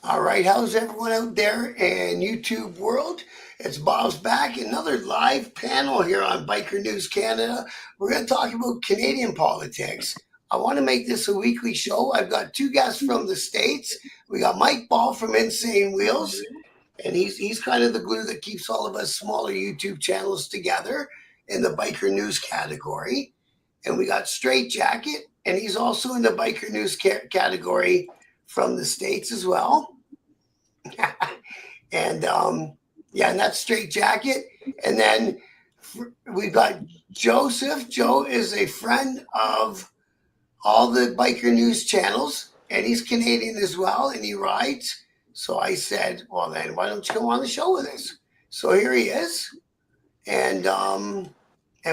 All right, how's everyone out there in YouTube world? It's Bob's back, another live panel here on Biker News Canada. We're going to talk about Canadian politics. I want to make this a weekly show. I've got two guests from the States. We got Mike Ball from Insane Wheels, and he's kind of the glue that keeps all of us smaller YouTube channels together in the Biker News category. And we got Straight Jacket, and he's also in the Biker News category from the States as well. And and that's Straight Jacket. And then we've got Joseph. Joe is a friend of all the Biker News channels, and he's Canadian as well, and he rides. So I said, well, then why don't you come on the show with us? So here he is. And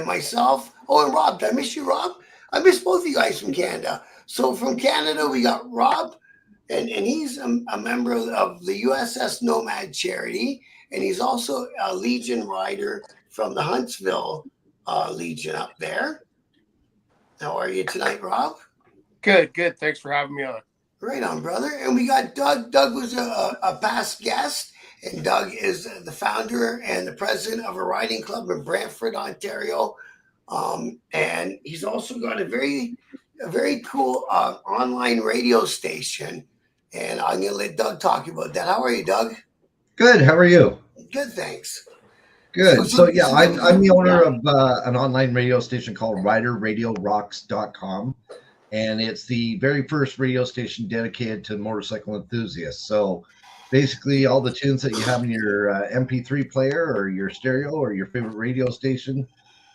myself. Oh, and Rob. Did I miss you, Rob? I miss both of you guys from Canada. So from Canada, we got Rob. And he's a member of the USS Nomad charity, and he's also a Legion rider from the Huntsville Legion up there. How are you tonight, Rob? Good. Thanks for having me on. Right on, brother. And we got Doug. Doug was a past guest, and Doug is the founder and the president of a riding club in Brantford, Ontario. And he's also got a very cool online radio station. And I'm going to let Doug talk about that. How are you, Doug? Good. How are you? Good, thanks. Good. So I'm the owner of an online radio station called RiderRadioRocks.com. And it's the very first radio station dedicated to motorcycle enthusiasts. So basically all the tunes that you have in your MP3 player or your stereo or your favorite radio station,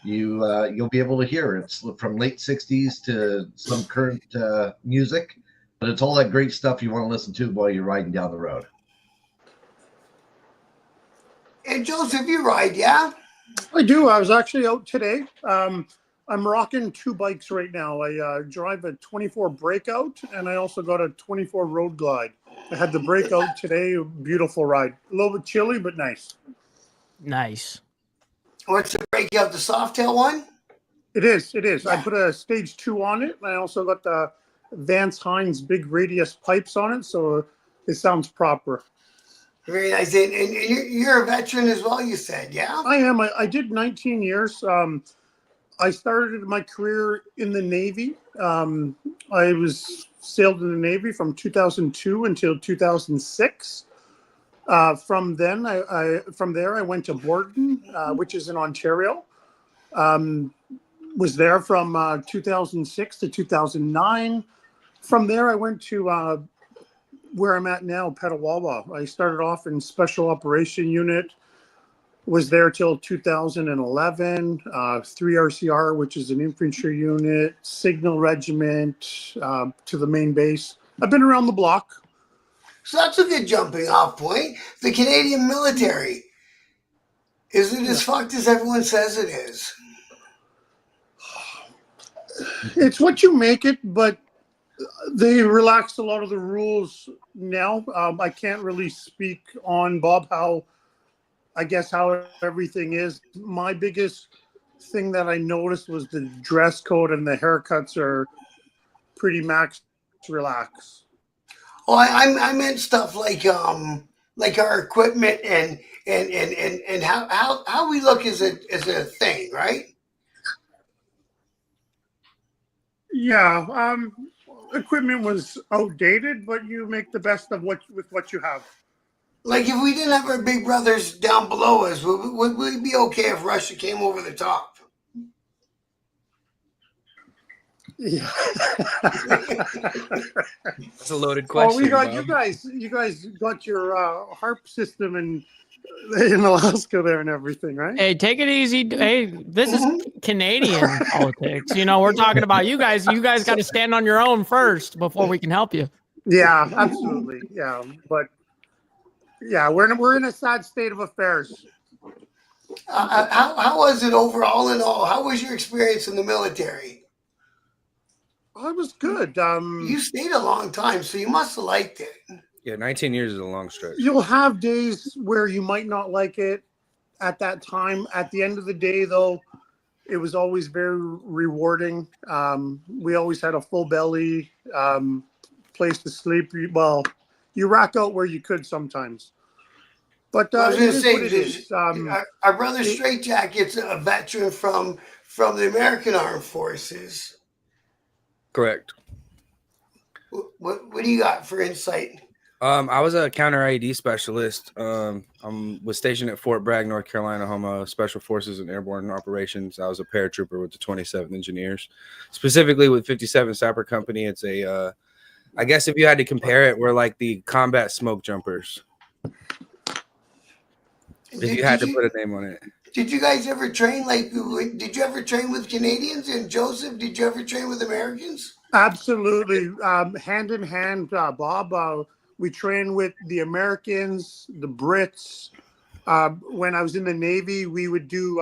you'll be able to hear. It's from late 60s to some current music. But it's all that great stuff you want to listen to while you're riding down the road. And Joseph, you ride, yeah? I do. I was actually out today. I'm rocking two bikes right now. I drive a 24 Breakout, and I also got a 24 Road Glide. I had the Breakout today. Beautiful ride. A little bit chilly, but nice. Nice. What's the Breakout, the Softail one? It is. Yeah. I put a stage 2 on it, and I also got the Vance Hines big radius pipes on it, so it sounds proper. Very nice. And you're a veteran as well, you said, yeah? I am. I did 19 years. I started my career in the Navy. I sailed in the Navy from 2002 until 2006. From there, I went to Borden, which is in Ontario. Was there from 2006 to 2009. From there, I went to where I'm at now, Petawawa. I started off in Special Operation Unit, was there till 2011, 3RCR, which is an infantry unit, Signal Regiment, to the main base. I've been around the block. So that's a good jumping off point. The Canadian military, is it as fucked as everyone says it is? It's what you make it, but they relaxed a lot of the rules now. I can't really speak on, Bob, how everything is. My biggest thing that I noticed was the dress code and the haircuts are pretty max relaxed. Oh, I meant stuff like our equipment and how we look is a thing, right? Yeah, equipment was outdated, but you make the best of what you have. Like if we didn't have our big brothers down below us, would we be okay if Russia came over the top? Yeah. That's a loaded question. Well, you guys got your HARP system in Alaska there and everything, right? Hey, take it easy. Hey, this is Canadian politics. You know, we're talking about you guys. You guys got to stand on your own first before we can help you. Yeah, absolutely. Yeah, but yeah, we're in a sad state of affairs. How was it overall in all? How was your experience in the military? I was good. You stayed a long time, so you must have liked it. Yeah, 19 years is a long stretch. You'll have days where you might not like it at that time. At the end of the day, though, it was always very rewarding. We always had a full belly, place to sleep. Well, you rack out where you could sometimes. But I was it going to is say, what it is. our brother Straightjacket's a veteran from the American Armed Forces. Correct. What do you got for insight? I was a counter IED specialist. I was stationed at Fort Bragg, North Carolina, home of Special Forces and Airborne Operations. I was a paratrooper with the 27th Engineers, specifically with 57 Sapper Company. It's a, I guess if you had to compare it, we're like the combat smoke jumpers. If you had to put a name on it. Did you guys ever train? Did you ever train with Canadians? And Joseph, did you ever train with Americans? Absolutely. Hand in hand, Bob. We trained with the Americans, the Brits. When I was in the Navy, we would do,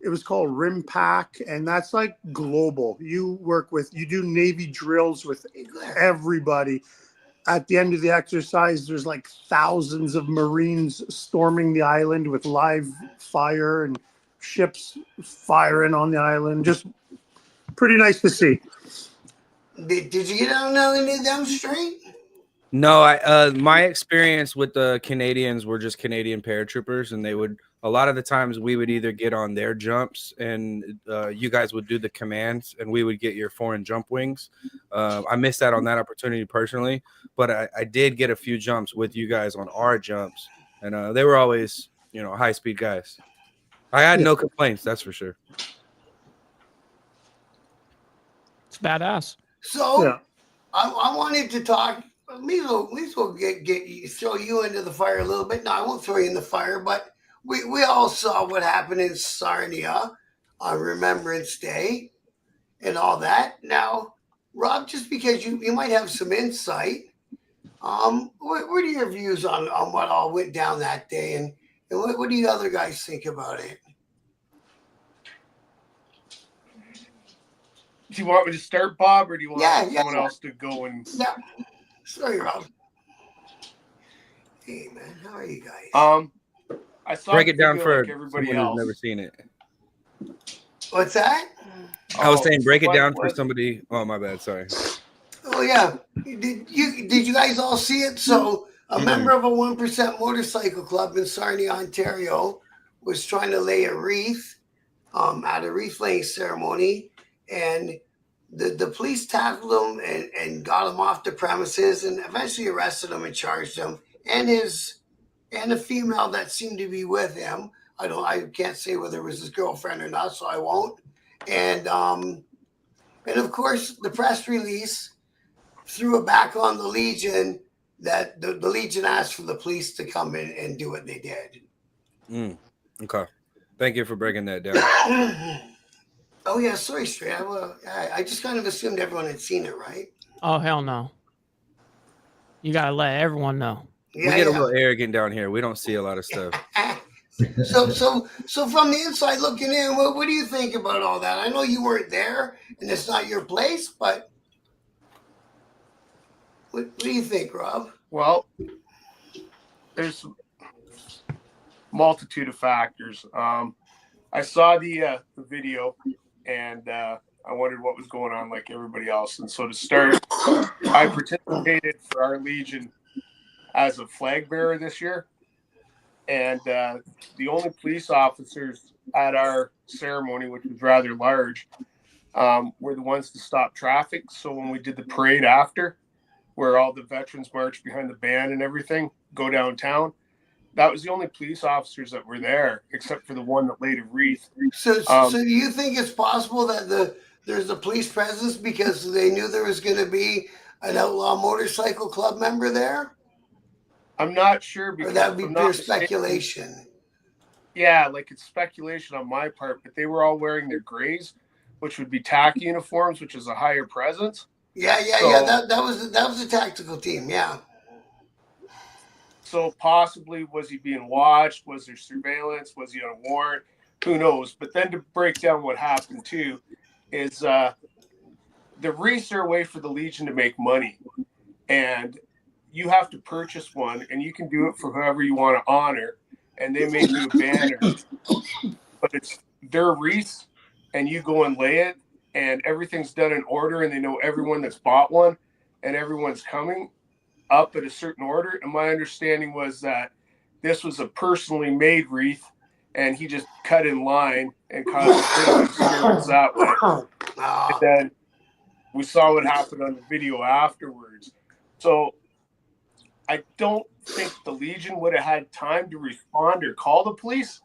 it was called RIMPAC, and that's like global. You do Navy drills with everybody. At the end of the exercise, there's like thousands of Marines storming the island with live fire and ships firing on the island. Just pretty nice to see. Did you get out on any of them straight? No, my experience with the Canadians were just Canadian paratroopers, and they would a lot of the times we would either get on their jumps, and you guys would do the commands, and we would get your foreign jump wings. I missed out on that opportunity personally, but I did get a few jumps with you guys on our jumps, and they were always, high speed guys. I had no complaints, that's for sure. It's badass. So I wanted to talk. We will throw you into the fire a little bit. No, I won't throw you in the fire, but we all saw what happened in Sarnia on Remembrance Day and all that. Now, Rob, just because you might have some insight, what are your views on what all went down that day, and what do you other guys think about it? Do you want me to start, Bob, or do you want someone else to go and? Yeah. Sorry, Rob. Hey, man, how are you guys? I saw break it down for like everybody else. Who's never seen it. What's that? I was saying break it down for somebody. Oh, my bad. Sorry. Oh yeah. Did you guys all see it? So a member of a 1% motorcycle club in Sarnia, Ontario, was trying to lay a wreath at a wreath laying ceremony, and the police tackled him and got him off the premises, and eventually arrested him and charged him and a female that seemed to be with him. I can't say whether it was his girlfriend or not, so I won't. And of course the press release threw it back on the Legion that the Legion asked for the police to come in and do what they did. Okay. Thank you for breaking that down. Oh yeah, sorry, Stray. I just kind of assumed everyone had seen it, right? Oh hell no! You gotta let everyone know. We get a little arrogant down here. We don't see a lot of stuff. So from the inside looking in, what do you think about all that? I know you weren't there, and it's not your place, but what do you think, Rob? Well, there's a multitude of factors. I saw the video, and I wondered what was going on like everybody else. And so to start, I participated for our Legion as a flag bearer this year. And the only police officers at our ceremony, which was rather large, were the ones to stop traffic. So when we did the parade after, where all the veterans marched behind the band and everything, go downtown, that was the only police officers that were there, except for the one that laid a wreath. So do you think it's possible that there's a police presence because they knew there was going to be an outlaw motorcycle club member there? I'm not sure, because or that would be pure speculation. Yeah, like it's speculation on my part, but they were all wearing their grays, which would be TAC uniforms, which is a higher presence. Yeah. That was a tactical team. Yeah. So possibly, was he being watched? Was there surveillance? Was he on a warrant? Who knows? But then to break down what happened too is the wreaths are a way for the Legion to make money, and you have to purchase one, and you can do it for whoever you want to honor, and they make you a banner, but it's their wreaths, and you go and lay it, and everything's done in order, and they know everyone that's bought one, and everyone's coming. up at a certain order. And my understanding was that this was a personally made wreath, and he just cut in line and caused a bit of a disturbance that way. And then we saw what happened on the video afterwards. So I don't think the Legion would have had time to respond or call the police,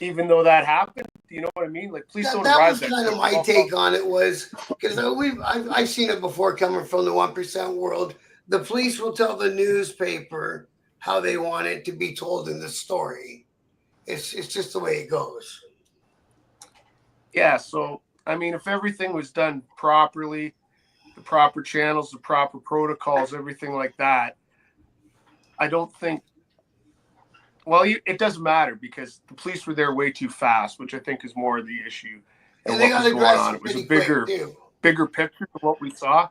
even though that happened. Do you know what I mean? Like, police don't that arrive was that kind of quick. my take on it, was because I've seen it before coming from the 1% world. The police will tell the newspaper how they want it to be told in the story. It's just the way it goes. Yeah, so I mean, if everything was done properly, the proper channels, the proper protocols, everything like that, I don't think. Well, it doesn't matter because the police were there way too fast, which I think is more the issue and they what got was going on. aggressive It was a pretty quick, too. bigger picture of what we saw.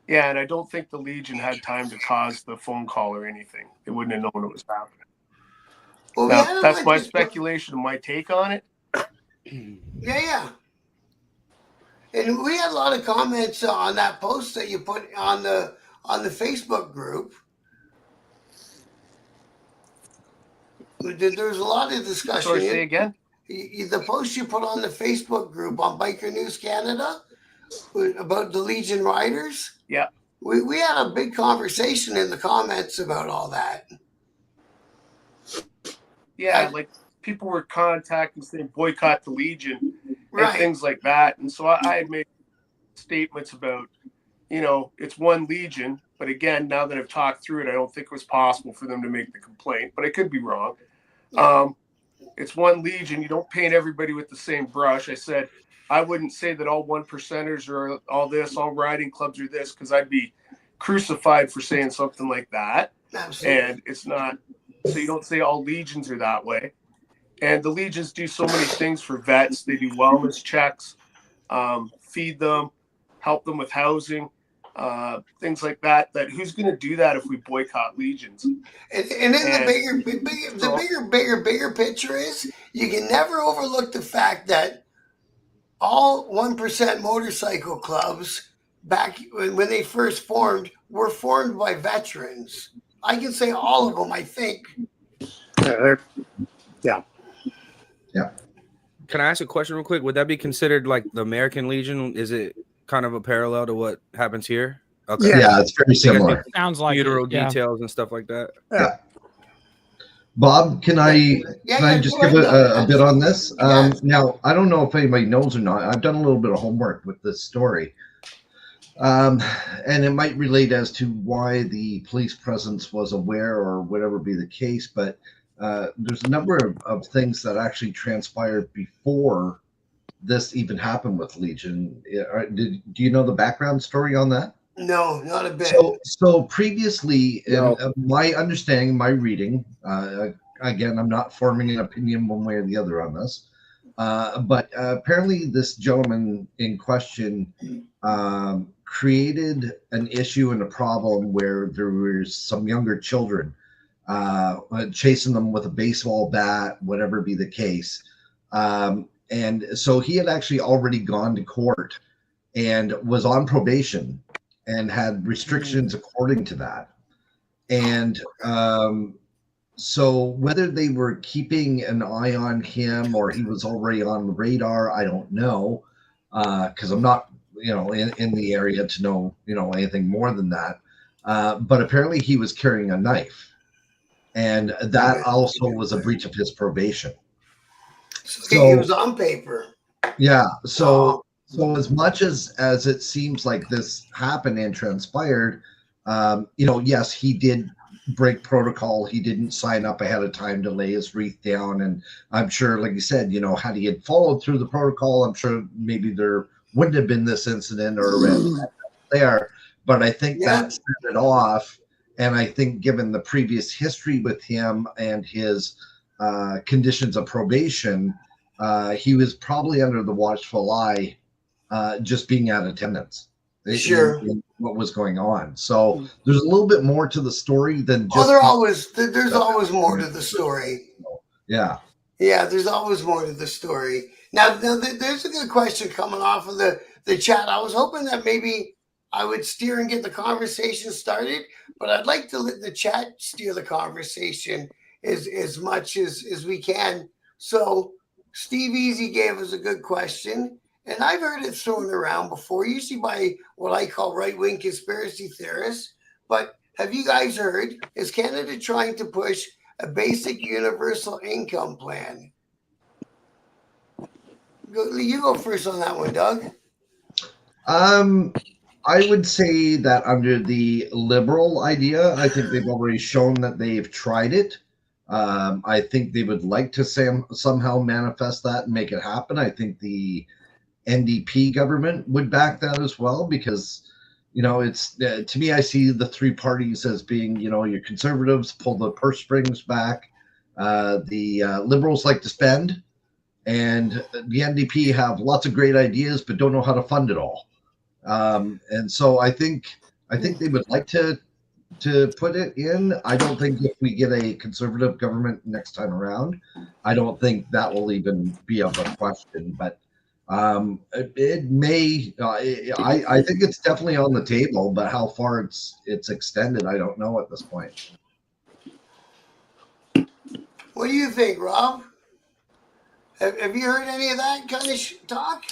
Yeah, and I don't think the Legion had time to cause the phone call or anything. They wouldn't have known it was happening. Well, Now, that's my speculation and my take on it. Yeah. And we had a lot of comments on that post that you put on the Facebook group. There was a lot of discussion. Sorry, say again? The post you put on the Facebook group on Biker News Canada about the Legion riders. Yeah. We had a big conversation in the comments about all that. Yeah, like people were contacting saying boycott the Legion Right. and things like that. And so I had made statements about, it's one Legion. But again, now that I've talked through it, I don't think it was possible for them to make the complaint. But I could be wrong. Yeah. It's one Legion. You don't paint everybody with the same brush. I said I wouldn't say that all 1%ers are all this, all riding clubs are this, because I'd be crucified for saying something like that. Absolutely. And it's not. So you don't say all Legions are that way. And the Legions do so many things for vets. They do wellness checks, feed them, help them with housing, things like that. That who's going to do that if we boycott Legions? And then the bigger picture is you can never overlook the fact that all 1% motorcycle clubs back when they first formed were formed by veterans. I can say all of them, I think. Yeah. Can I ask a question real quick? Would that be considered like the American Legion? Is it kind of a parallel to what happens here? Okay. Yeah, it's very similar. Sounds like Funeral it, yeah. details and stuff like that. Yeah. Bob, can I just give a bit on this? Now, I don't know if anybody knows or not. I've done a little bit of homework with this story. And it might relate as to why the police presence was aware or whatever be the case. But there's a number of things that actually transpired before this even happened with Legion. Do you know the background story on that? No, not a bit. So previously, in my understanding, my reading, again, I'm not forming an opinion one way or the other on this, but apparently this gentleman in question created an issue and a problem where there was some younger children chasing them with a baseball bat, whatever be the case. And so he had actually already gone to court and was on probation and had restrictions according to that. And so whether they were keeping an eye on him or he was already on the radar, I don't know, because I'm not, in the area to know, anything more than that. But apparently he was carrying a knife, and that also was a breach of his probation. So he was on paper. Yeah. So as much as it seems like this happened and transpired, yes, he did break protocol. He didn't sign up ahead of time to lay his wreath down. And I'm sure, like you said, had he had followed through the protocol, I'm sure maybe there wouldn't have been this incident or there. But I think that set it off. And I think given the previous history with him and his conditions of probation, he was probably under the watchful eye, just being out of attendance. Sure. In what was going on. So there's a little bit more to the story than just. There's always more to the story. Yeah. Yeah, there's always more to the story. Now there's a good question coming off of the chat. I was hoping that maybe I would steer and get the conversation started, but I'd like to let the chat steer the conversation as much as we can. So Steve Easy gave us a good question, and I've heard it thrown around before, usually by what I call right-wing conspiracy theorists. But have you guys heard, is Canada trying to push a basic universal income plan? You go first on that one, Doug. I would say that under the liberal idea, I think they've already shown that they've tried it. I think they would like to somehow manifest that and make it happen. I think the NDP government would back that as well, because, you know, it's to me, I see the three parties as being, you know, your conservatives pull the purse strings back, the liberals like to spend, and the NDP have lots of great ideas but don't know how to fund it all. And so I think they would like to put it in. I don't think if we get a conservative government next time around, I don't think that will even be of a question. But it may. I think it's definitely on the table, but how far it's extended, I don't know at this point. What do you think, Rob? Have you heard any of that kind of talk?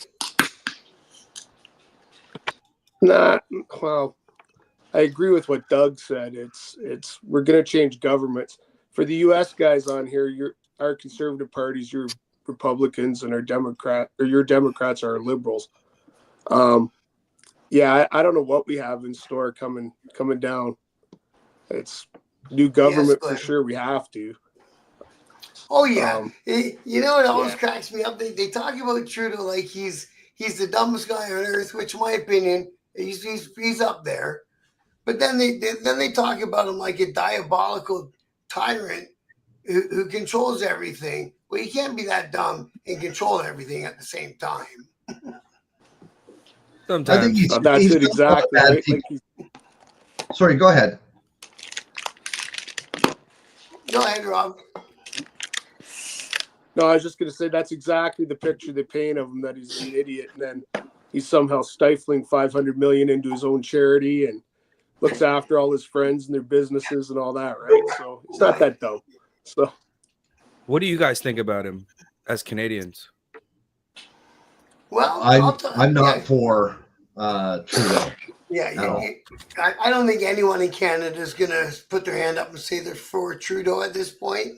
Nah, well, I agree with what Doug said. It's we're gonna change governments. For the U.S. guys on here, our conservative parties, you're Republicans, and your Democrats are liberals. Yeah, I don't know what we have in store coming down. It's new government for sure. We have to. Oh yeah, you know it always cracks me up. They talk about Trudeau like he's the dumbest guy on earth, which in my opinion he's up there. But then they talk about him like a diabolical tyrant who controls everything. Well, you can't be that dumb and control everything at the same time. Sometimes. I think that's it exactly. Right? Sorry, go ahead. Go ahead, Rob. No, I was just going to say that's exactly the picture they paint of him, that he's an idiot, and then he's somehow stifling $500 million into his own charity and looks after all his friends and their businesses and all that, right? So it's not that dumb. So, what do you guys think about him as Canadians? Well, I'm not for Trudeau. Yeah, I don't think anyone in Canada is going to put their hand up and say they're for Trudeau at this point.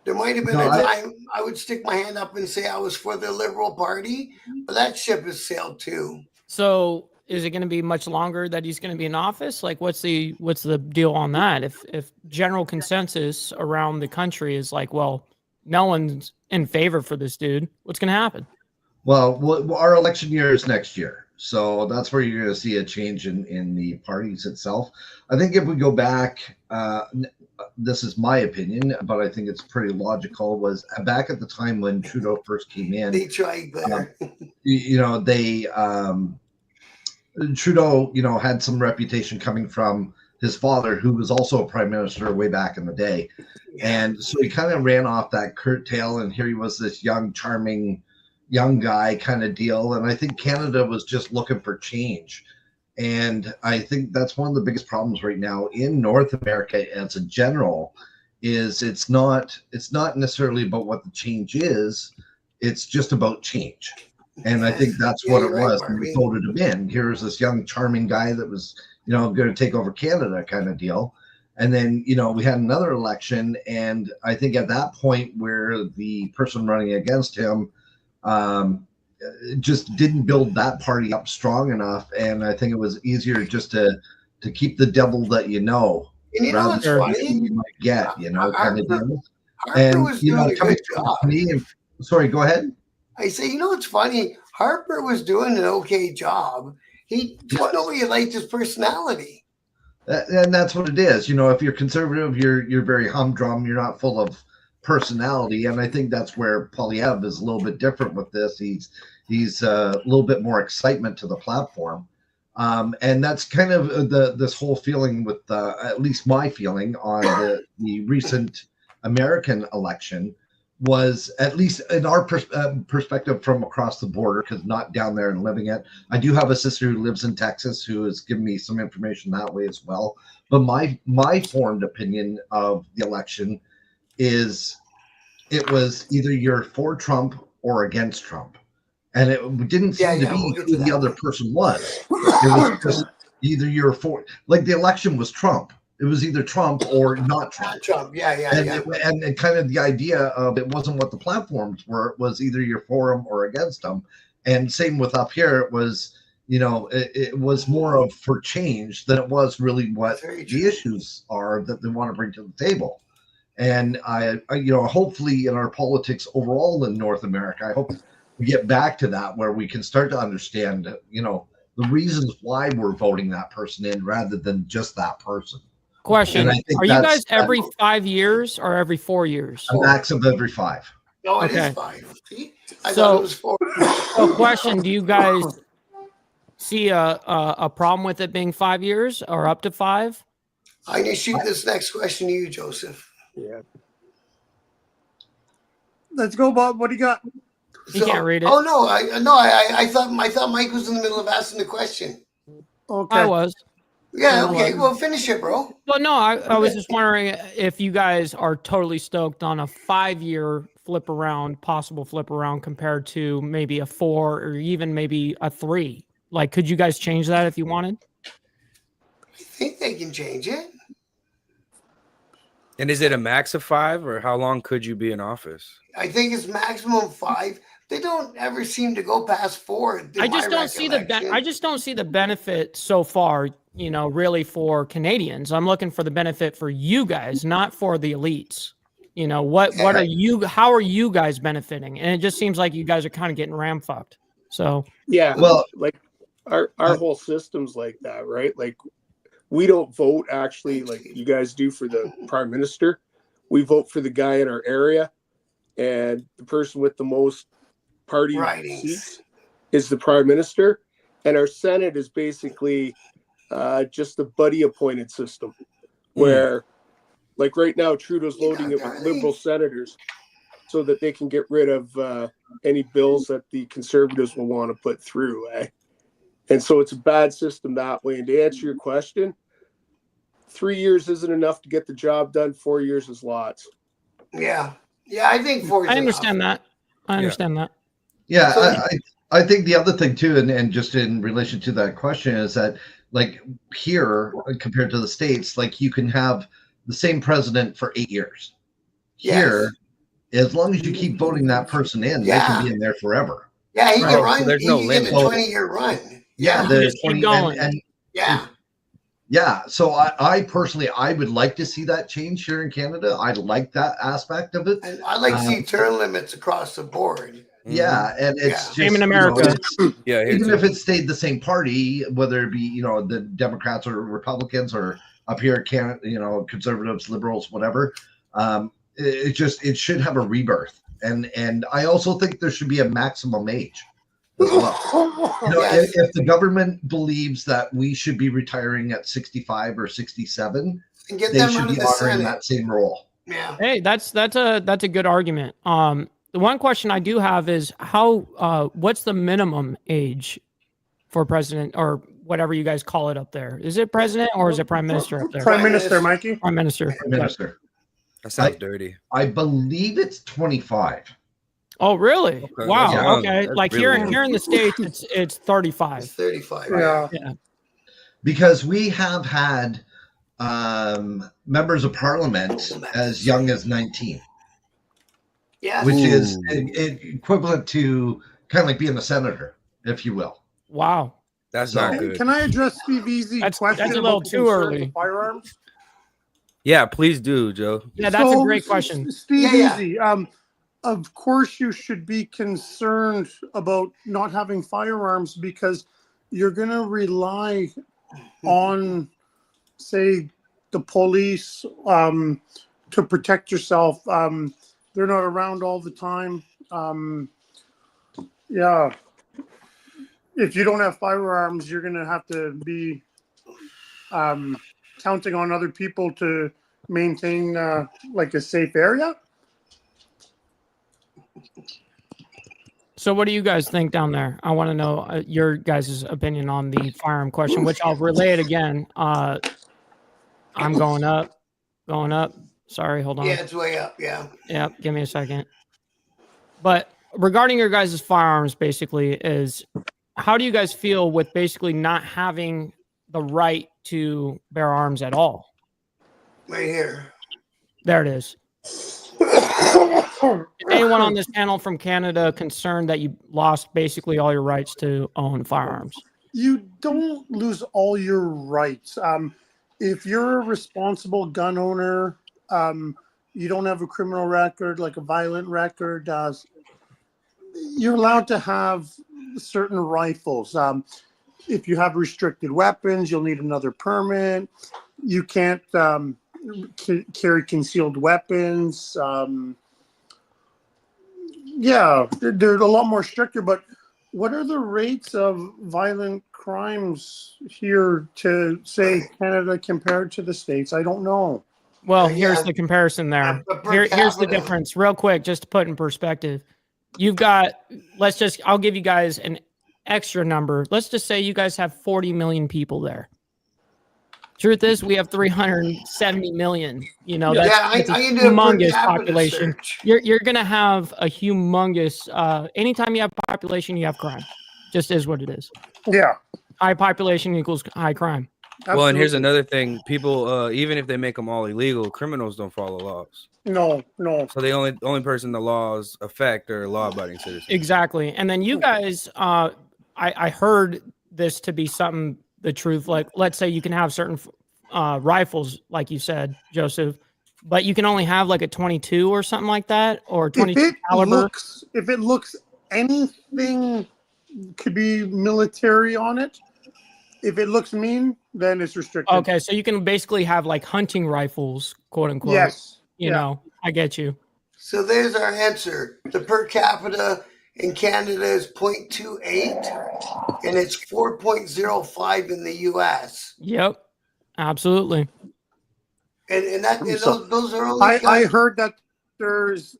There might have been a time I would stick my hand up and say I was for the Liberal Party, but that ship has sailed too. So is it going to be much longer that he's going to be in office? Like, what's the deal on that? If general consensus around the country is like, well, no one's in favor for this dude, what's going to happen? Well, our election year is next year. So that's where you're going to see a change in the parties itself. I think if we go back, this is my opinion, but I think it's pretty logical, was back at the time when Trudeau first came in. They tried there. Trudeau, had some reputation coming from his father, who was also a prime minister way back in the day. Yeah. And so he kind of ran off that curtail, and here he was, this young, charming young guy kind of deal. And I think Canada was just looking for change. And I think that's one of the biggest problems right now in North America as a general is it's not necessarily about what the change is. It's just about change. And I think that's what it was. When we voted him in. Here's this young, charming guy that was, going to take over Canada kind of deal. And then, we had another election. And I think at that point where the person running against him just didn't build that party up strong enough, and I think it was easier just to keep the devil that And what's funny? You might get, kind of deal. Harper was doing a good job. Sorry, go ahead. I say, it's funny. Harper was doing an okay job. Nobody liked his personality. And that's what it is. If you're conservative, you're very humdrum. You're not full of personality, and I think that's where Poilievre is a little bit different with this. He's a little bit more excitement to the platform, and that's kind of this whole feeling with at least my feeling on the recent American election was, at least in our perspective from across the border, because not down there and living it. I do have a sister who lives in Texas who has given me some information that way as well. But my formed opinion of the election is it was either you're for Trump or against Trump. And it didn't seem to we'll be get who to the that. other person was. It was just either you're for, like the election was Trump. It was either Trump or not Trump. Trump. Yeah. And kind of the idea of it wasn't what the platforms were. It was either you're for them or against them. And same with up here, it was, it was more of for change than it was really what the issues are that they want to bring to the table. And I hopefully in our politics overall in North America, I hope we get back to that where we can start to understand, the reasons why we're voting that person in rather than just that person. Question: are you guys every 5 years or every 4 years? A max of every 5. No, it is 5. See? I So, thought it was 4. So, question: do you guys see a problem with it being 5 years or up to 5? I can shoot this next question to you, Joseph. Yeah. Let's go, Bob. What do you got? You can't read it. Oh no, I thought Mike was in the middle of asking the question. Okay. I was. Yeah, okay. Well, finish it, bro. Well, no, I was just wondering if you guys are totally stoked on a 5-year possible flip around compared to maybe a 4 or even maybe a 3. Like, could you guys change that if you wanted? I think they can change it. And is it a max of 5, or how long could you be in office? I think it's maximum 5. They don't ever seem to go past 4. I just don't see the benefit so far, really for Canadians. I'm looking for the benefit for you guys, not for the elites. How are you guys benefiting? And it just seems like you guys are kind of getting ram fucked. So Yeah, well, like our whole system's like that, right? Like we don't vote actually like you guys do for the prime minister. We vote for the guy in our area, and the person with the most party seats is the prime minister, and our Senate is basically just a buddy appointed system where like right now Trudeau's loading it with liberal senators so that they can get rid of any bills that the conservatives will want to put through. And so it's a bad system that way. And to answer your question, 3 years isn't enough to get the job done. 4 years is lots. Yeah, I think 4 is I understand that. Yeah, I think the other thing too, and just in relation to that question, is that like here compared to the States, like you can have the same president for 8 years. Here, as long as you keep voting that person in, they can be in there forever. Yeah, he can run. So there's no limit. He can get a 20-year run. Yeah, just keep going. Yeah, so I personally, I would like to see that change here in Canada. I like that aspect of it. And I like to see term limits across the board. Yeah, and it's just same in America. Even if it stayed the same party, whether it be the Democrats or Republicans or up here, conservatives, liberals, whatever. It should have a rebirth, and I also think there should be a maximum age as well. If the government believes that we should be retiring at 65 or 67, and get they them should out of be the honoring Senate. that same role. Yeah. Hey, that's a good argument. The one question I do have is what's the minimum age for president or whatever you guys call it up there? Is it president or is it prime minister up there? Prime Minister, Mikey. Prime minister. Prime Minister. That sounds dirty. I believe it's 25. Oh, really? Okay, wow. that's Okay. That's like really here in the States, it's 35. It's 35. Yeah. Because we have had members of parliament as young as 19. Yeah. Which is equivalent to kind of like being a senator, if you will. Wow. That's not good. Can I address Steve Easy's question? That's a little about the too concerns early. of Firearms. Yeah, please do, Joe. Yeah, that's a great question. Steve Easy, of course you should be concerned about not having firearms because you're going to rely on, say, the police to protect yourself. They're not around all the time. If you don't have firearms, you're going to have to be counting on other people to maintain like a safe area. So what do you guys think down there? I want to know your guys' opinion on the firearm question, which I'll relay it again. I'm going up. Sorry, hold on. Yeah, it's way up. Yeah. Yeah, give me a second. But regarding your guys' firearms, basically, is how do you guys feel with basically not having the right to bear arms at all? Right here. There it is. Is anyone on this panel from Canada concerned that you lost basically all your rights to own firearms? You don't lose all your rights. If you're a responsible gun owner, you don't have a criminal record, like a violent record, you're allowed to have certain rifles. If you have restricted weapons, you'll need another permit. You can't carry concealed weapons. Yeah, they're a lot more stricter. But what are the rates of violent crimes here to say Canada compared to the States? I don't know. Well, here's the comparison there. Here's the capita. difference, real quick, just to put in perspective. You've got, I'll give you guys an extra number. Let's just say you guys have 40 million people there. Truth is, we have 370 million. You know, that's, Yeah, that's a I can do a per humongous capita population. search. You're going to have a humongous, anytime you have population, you have crime. Just is what it is. Yeah. High population equals high crime. Well, and here's Absolutely. another thing: people, even if they make them all illegal, criminals don't follow laws. No. So the only person the laws affect are law-abiding citizens. Exactly. And then you guys, I heard this to be something, the truth. Like, let's say you can have certain rifles, like you said, Joseph, but you can only have like a 22 or something like that, or 22 caliber. If it looks anything could be military on it, if it looks mean, then it's restricted. Okay, so you can basically have like hunting rifles, quote unquote. Yes. You know, I get you. So there's our answer. The per capita in Canada is 0.28, and it's 4.05 in the U.S. Yep, absolutely. And those are only I heard that there's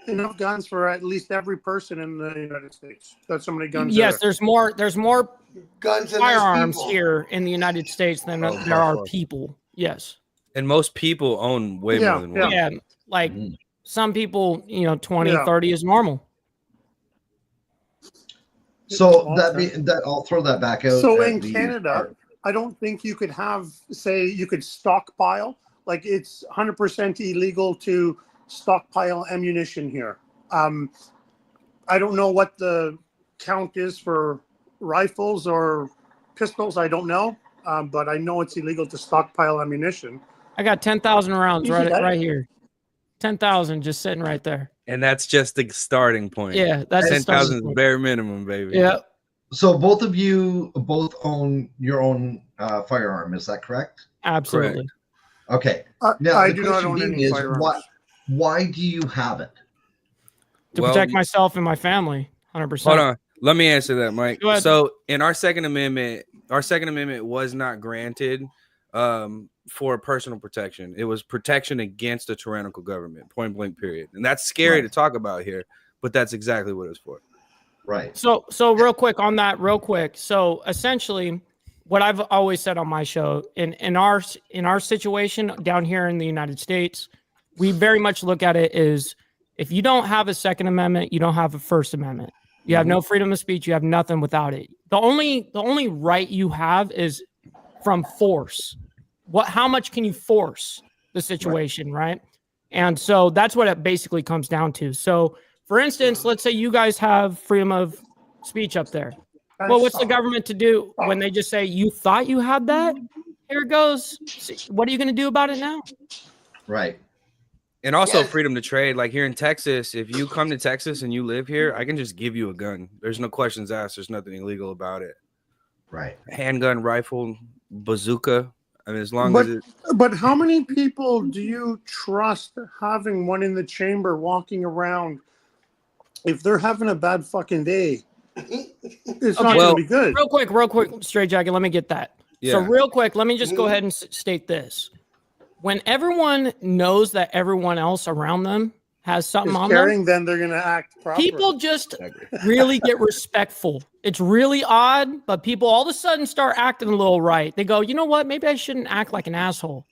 enough guns for at least every person in the United States. That's so many guns. Yes, there's more guns and firearms people here in the United States than there are people. Yes. And most people own way more than one. Yeah, like some people, 20, 30 is normal. So that I'll throw that back out. So in Canada, I don't think you could you could stockpile. Like, it's 100% illegal to stockpile ammunition here. I don't know what the count is for rifles or pistols. I don't know, but I know it's illegal to stockpile ammunition. I got 10,000 rounds Easy, right here. 10,000 just sitting right there. And that's just the starting point. Yeah, that's 10,000 is the bare minimum, baby. Yeah. So both of you own your own firearm. Is that correct? Absolutely. Correct. Okay. Now I the do not question own being any is firearms. why do you have it? To protect myself and my family, 100%. Hold on. Let me answer that, Mike. Go ahead. So in our Second Amendment was not granted for personal protection. It was protection against a tyrannical government, point blank, period. And that's scary to talk about here, but that's exactly what it's for. Right. So real quick on that, So essentially, what I've always said on my show, in our situation down here in the United States, we very much look at it as, if you don't have a Second Amendment, you don't have a First Amendment. You have no freedom of speech. You have nothing without it. The only right you have is from force. How much can you force the situation, right? And so that's what it basically comes down to. So, for instance, let's say you guys have freedom of speech up there. Well, what's the government to do when they just say, you thought you had that? Here it goes. What are you going to do about it now? Right. And also freedom to trade. Like here in Texas, if you come to Texas and you live here, I can just give you a gun. There's no questions asked. There's nothing illegal about it. Right. Handgun, rifle, bazooka. I mean, as long as it. But how many people do you trust having one in the chamber walking around? If they're having a bad fucking day, it's not going to be good. Real quick, straight jacket. Let me get that. Yeah. So real quick, let me just go ahead and state this. when everyone knows that everyone else around them has something Is on carrying, them, then they're going to act properly. people just I agree. really get respectful. It's really odd, but people all of a sudden start acting a little right. They go, you know what? Maybe I shouldn't act like an asshole.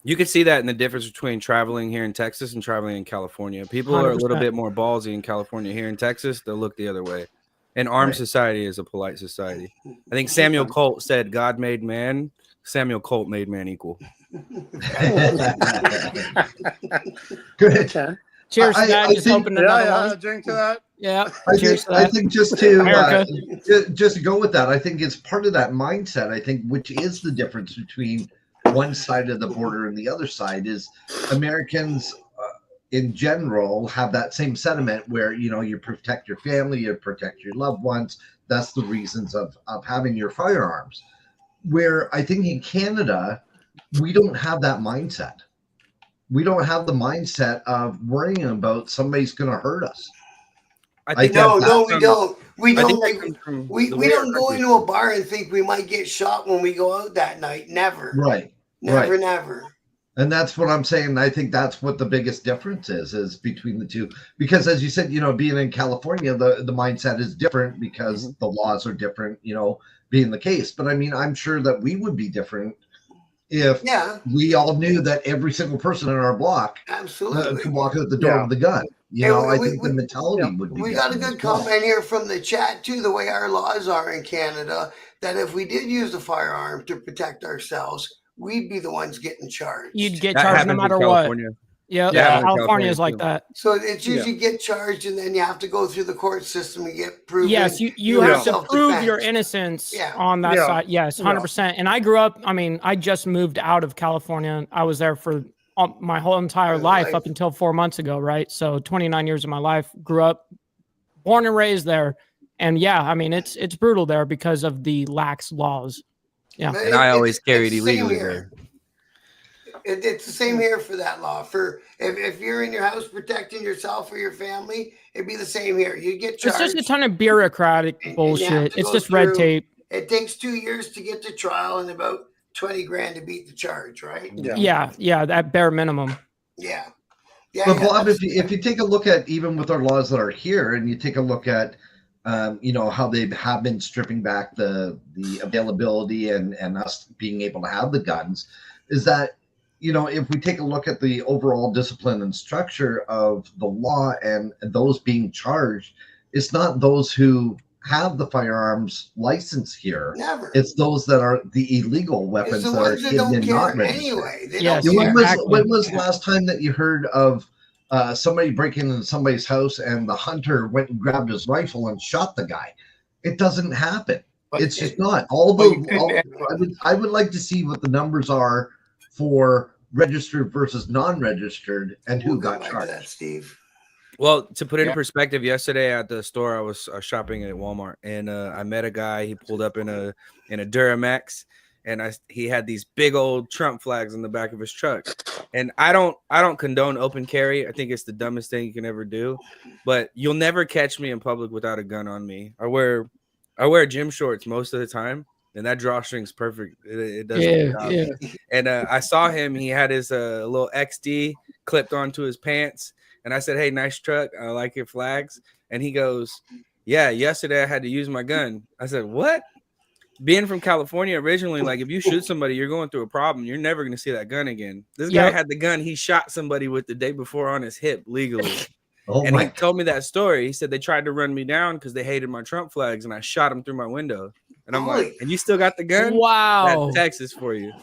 You can see that in the difference between traveling here in Texas and traveling in California. People are a little 100%. bit more ballsy in California. Here in Texas, they'll look the other way. An armed Right. society is a polite society. I think Samuel Colt said, God made man. Samuel Colt made man equal. Good. Okay. Cheers to that. I Just think- opened another Yeah, one. drink to that. Yeah. I Cheers think, to I that. think just to America. just to go with that, I think it's part of that mindset. I think which is the difference between one side of the border and the other side is Americans in general have that same sentiment where you protect your family, you protect your loved ones. That's the reasons of having your firearms. Where I think in Canada, we don't have that mindset. We don't have the mindset of worrying about somebody's going to hurt us. I I think think No, we don't. We I don't. think that Like, comes from we the we way our don't go country's- into a bar and think we might get shot when we go out that night. Never. Right. Never, Right. never. And that's what I'm saying. I think that's what the biggest difference is between the two. Because as you said, being in California, the mindset is different because the laws are different, being the case. But I mean, I'm sure that we would be different if Yeah, we all knew that every single person in our block absolutely. could walk out the door Yeah. with a gun. Yeah, I think the mentality would be We got a different good as well. comment here from the chat too. The way our laws are in Canada, that if we did use a firearm to protect ourselves, we'd be the ones getting charged. You'd get That charged happens no in matter what. California. Yeah. Yeah. California is like too. that. So it's usually get charged, and then you have to go through the court system and get proven. Yes, you you have have to prove your self-defense. innocence Yeah. on that Yeah. side. Yes, 100%. And I grew up, I just moved out of California. I was there for my whole entire Your life life. up until 4 months ago, right? So 29 years of my life, grew up, born and raised there. And yeah, it's brutal there because of the lax laws. Yeah. But And I always carried it's the same illegally here. there. It's the same here for that law. For if you're in your house protecting yourself or your family, it'd be the same here. You get It's charged. just a ton of bureaucratic And you have bullshit. to It's go just red through- tape. It takes 2 years to get to trial and about 20 grand to beat the charge, right? Yeah, that bare minimum. Yeah. Yeah. But yeah, Bob, that's- if you take a look at even with our laws that are here, and you take a look at how they have been stripping back the availability and us being able to have the guns, is that if we take a look at the overall discipline and structure of the law and those being charged, it's not those who have the firearms license here. Never. It's those that are the illegal It's weapons the that are ones that hidden don't and not care registered. anyway. They Yes, don't Yeah, care. when was the last time that you heard of somebody breaking into somebody's house and the hunter went and grabbed his rifle and shot the guy? It doesn't happen. But It's it- just not. I would like to see what the numbers are for registered versus non-registered and who We'll come got back to charged. that, Steve. Well, to put it in Yeah. perspective, yesterday at the store, I was shopping at Walmart, and I met a guy. He pulled up in a Duramax, and he had these big old Trump flags in the back of his truck. And I don't condone open carry. I think it's the dumbest thing you can ever do. But you'll never catch me in public without a gun on me. I wear gym shorts most of the time, and that drawstring's perfect. It does the job. Yeah. And I saw him. He had his little XD clipped onto his pants. And I said, hey, nice truck. I like your flags. And he goes, yeah, yesterday I had to use my gun. I said, what? Being from California originally, like if you shoot somebody, you're going through a problem. You're never going to see that gun again. This guy Yep. had the gun he shot somebody with the day before on his hip legally. Oh And he my! told me that story. He said they tried to run me down because they hated my Trump flags, and I shot him through my window. And I'm Holy- like, and you still got the gun? Wow. That's Texas for you.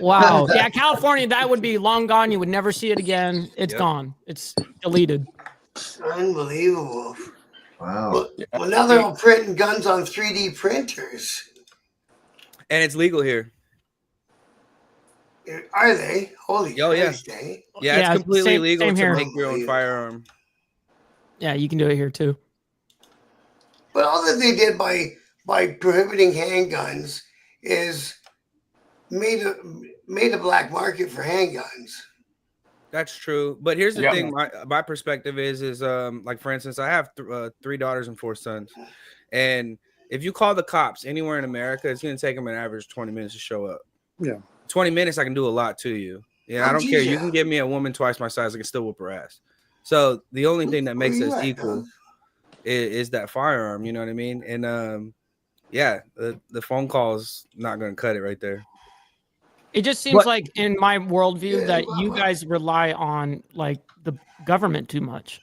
Wow. Yeah, California, that would be long gone. You would never see it again. It's Yep. gone. It's deleted. Unbelievable. Wow. Well, now they're all printing guns on 3D printers. And it's legal here. Are they? Holy Oh, yeah. Christ, eh? Yeah, Yeah, it's completely same- legal same to here. make your own firearm. Yeah, you can do it here too. But all that they did by prohibiting handguns is made a black market for handguns. That's true. But here's the Yeah. thing. My perspective is like, for instance, I have 3 daughters and 4 sons. And if you call the cops anywhere in America, it's going to take them an average 20 minutes to show up. Yeah. 20 minutes, I can do a lot to you. Yeah, I Oh, don't care. geez, You can give me a woman twice my size, I can still whoop her ass. So the only thing that Where makes you us at, equal dog? is that firearm. You know what I mean? And yeah, the phone call is not going to cut it right there. It just seems But like in my worldview Yeah, that you guys rely on like the government too much.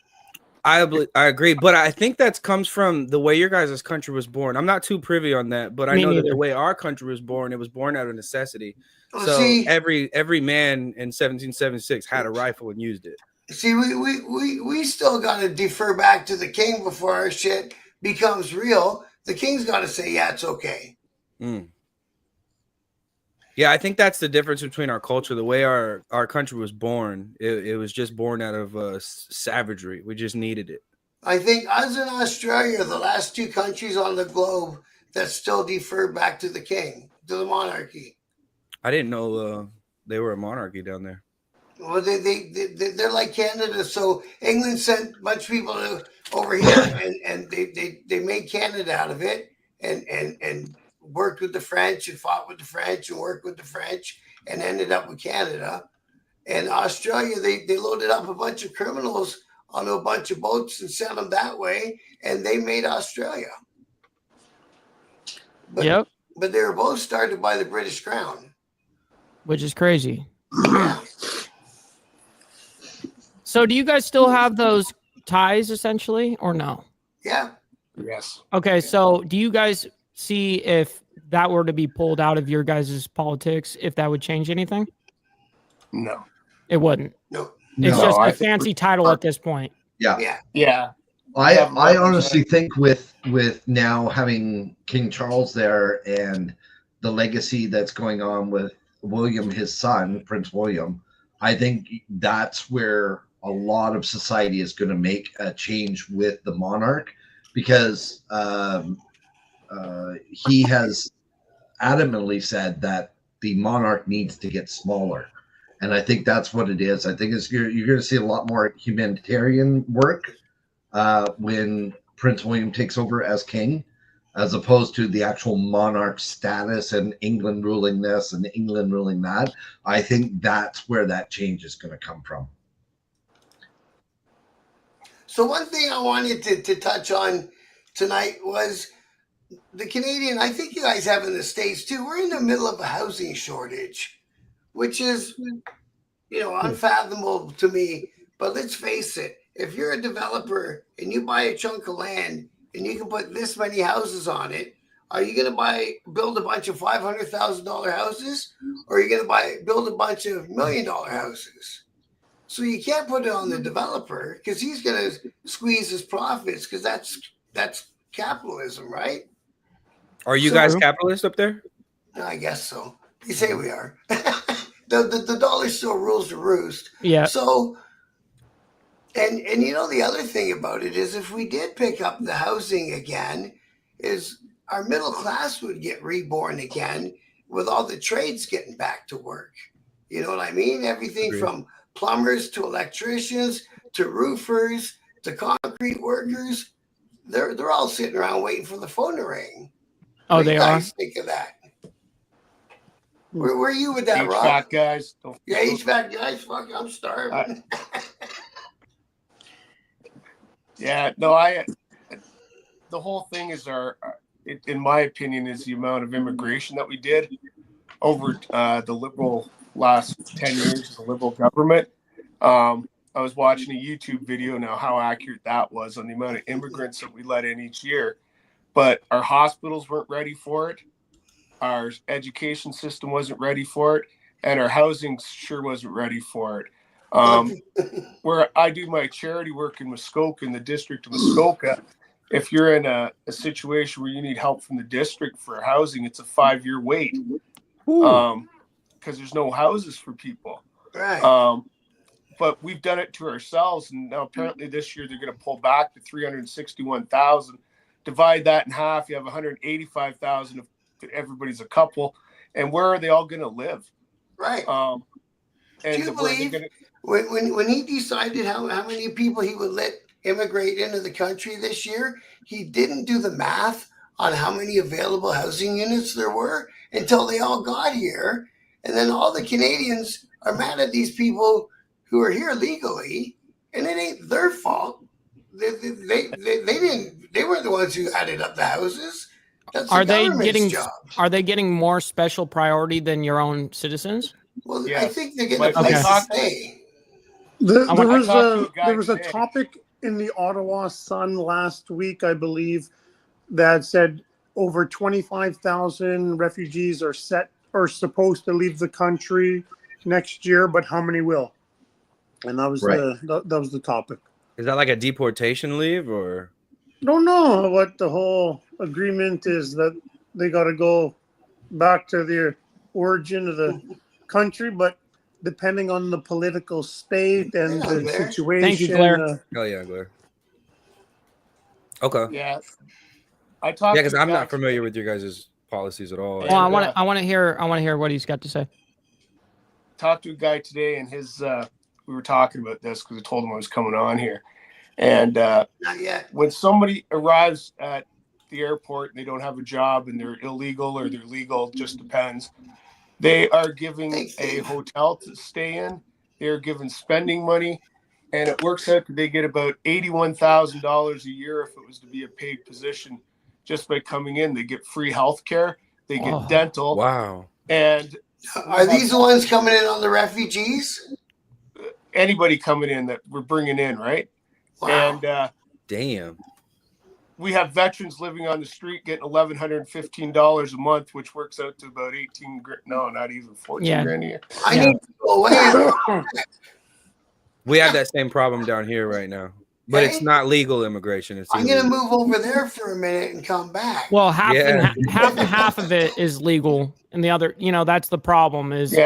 I agree, but I think that comes from the way your guys' country was born. I'm not too privy on that, but I Me know that the neither. way our country was born, it was born out of necessity. Well, So see, every man in 1776 had a rifle and used it. we still got to defer back to the king before our shit becomes real. The king's got to say, yeah, it's okay. Mm. Yeah, I think that's the difference between our culture. The way our country was born, it was just born out of savagery. We just needed it. I think us and Australia are the last two countries on the globe that still defer back to the king, to the monarchy. I didn't know they were a monarchy down there. Well, they're like Canada. So England sent a bunch of people over here, and they made Canada out of it, and worked with the French and fought with the French and worked with the French and ended up with Canada. And Australia, they loaded up a bunch of criminals on a bunch of boats and sent them that way, and they made Australia. But but they were both started by the British Crown, which is crazy. Yeah. So do you guys still have those ties essentially or no? Yeah. Yes. Okay, so do you guys see if that were to be pulled out of your guys' politics, if that would change anything? No. It wouldn't. No. It's No, just I a think fancy title at this point. Yeah. Yeah. Yeah. I honestly think with now having King Charles there and the legacy that's going on with William, his son, Prince William, I think that's where a lot of society is going to make a change with the monarch, because he has adamantly said that the monarch needs to get smaller. And I think that's what it is. I think you're going to see a lot more humanitarian work when Prince William takes over as king, as opposed to the actual monarch status and England ruling this and England ruling that. I think that's where that change is going to come from. So one thing I wanted to touch on tonight was the Canadian, I think you guys have in the States too, we're in the middle of a housing shortage, which is, unfathomable to me. But let's face it, if you're a developer and you buy a chunk of land and you can put this many houses on it, are you going to build a bunch of $500,000 houses, or are you going to build a bunch of $1 million houses? So you can't put it on the developer because he's going to squeeze his profits, because that's capitalism, right? Are you guys capitalist up there? I guess so. They say we are. The dollar still rules the roost. Yeah. So, and the other thing about it is, if we did pick up the housing again, is our middle class would get reborn again with all the trades getting back to work. You know what I mean? Everything from plumbers to electricians to roofers to concrete workers. They're all sitting around waiting for the phone to ring. Oh, What do they you are? guys think of that? Where are you with that, Rob? HVAC guys. Yeah, HVAC guys. Fuck, I'm starving. Yeah, no, the whole thing is in my opinion, is the amount of immigration that we did over the liberal last 10 years of the liberal government. I was watching a YouTube video now, how accurate that was on the amount of immigrants that we let in each year. But our hospitals weren't ready for it. Our education system wasn't ready for it. And our housing sure wasn't ready for it. Where I do my charity work in Muskoka, in the district of Muskoka, if you're in a situation where you need help from the district for housing, it's a 5-year wait. Because there's no houses for people. Right. But we've done it to ourselves, and now apparently this year they're going to pull back to 361,000. Divide that in half, you have 185,000 if everybody's a couple. And where are they all going to live? Right. And do you believe when he decided how many people he would let immigrate into the country this year, he didn't do the math on how many available housing units there were until they all got here. and then all the Canadians are mad at these people who are here legally, and it ain't their fault. They didn't. They weren't the ones who added up the houses. That's the government's job. Are they getting more special priority than your own citizens? Well, Yes. I think they're getting But a place we to talked- stay. There I was talked to a a guy there was a today. topic in the Ottawa Sun last week, I believe, that said over 25,000 refugees are supposed to leave the country next year, but how many will? And that was that was the topic. Is that like a deportation leave or? Don't know what the whole agreement is, that they got to go back to their origin of the country, but depending on the political state and Yeah, the Blair. situation. Thank you, Blair. Oh yeah, Blair. Okay. Yeah. I talked. Yeah, because to a I'm guy not familiar with your guys' policies at all. And, Well, I want to hear what he's got to say. talked to a guy today, and his we were talking about this because I told him I was coming on here. And Not yet. when somebody arrives at the airport and they don't have a job and they're illegal or they're legal, just depends, they are giving a hotel to stay in. They're given spending money, and it works out that they get about $81,000 a year if it was to be a paid position just by coming in. They get free health care, they get dental. Wow. And Are these the ones coming in on the refugees? anybody coming in that we're bringing in, right? Wow. And Damn. we have veterans living on the street getting $1,115 a month, which works out to about 18 grand. No, not even 14 grand a year. I need to go away. We have that same problem down here right now, but it's not legal immigration. It's I'm going to illegal. move over there for a minute and come back. Well, half Yeah. and half of it is legal, and the other, that's the problem is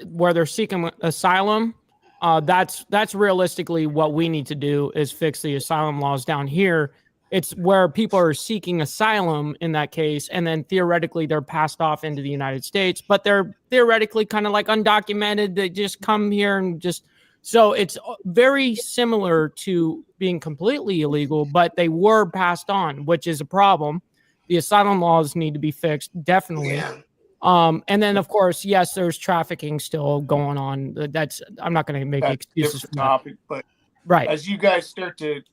where they're seeking asylum. That's realistically what we need to do is fix the asylum laws down here. It's where people are seeking asylum in that case, and then theoretically they're passed off into the United States, but they're theoretically kind of like undocumented. They just come here and just. So it's very similar to being completely illegal, but they were passed on, which is a problem. The asylum laws need to be fixed, definitely. Yeah. And then, of course, yes, there's trafficking still going on. I'm not going to make excuses for that. Topic, but Right. as you guys start to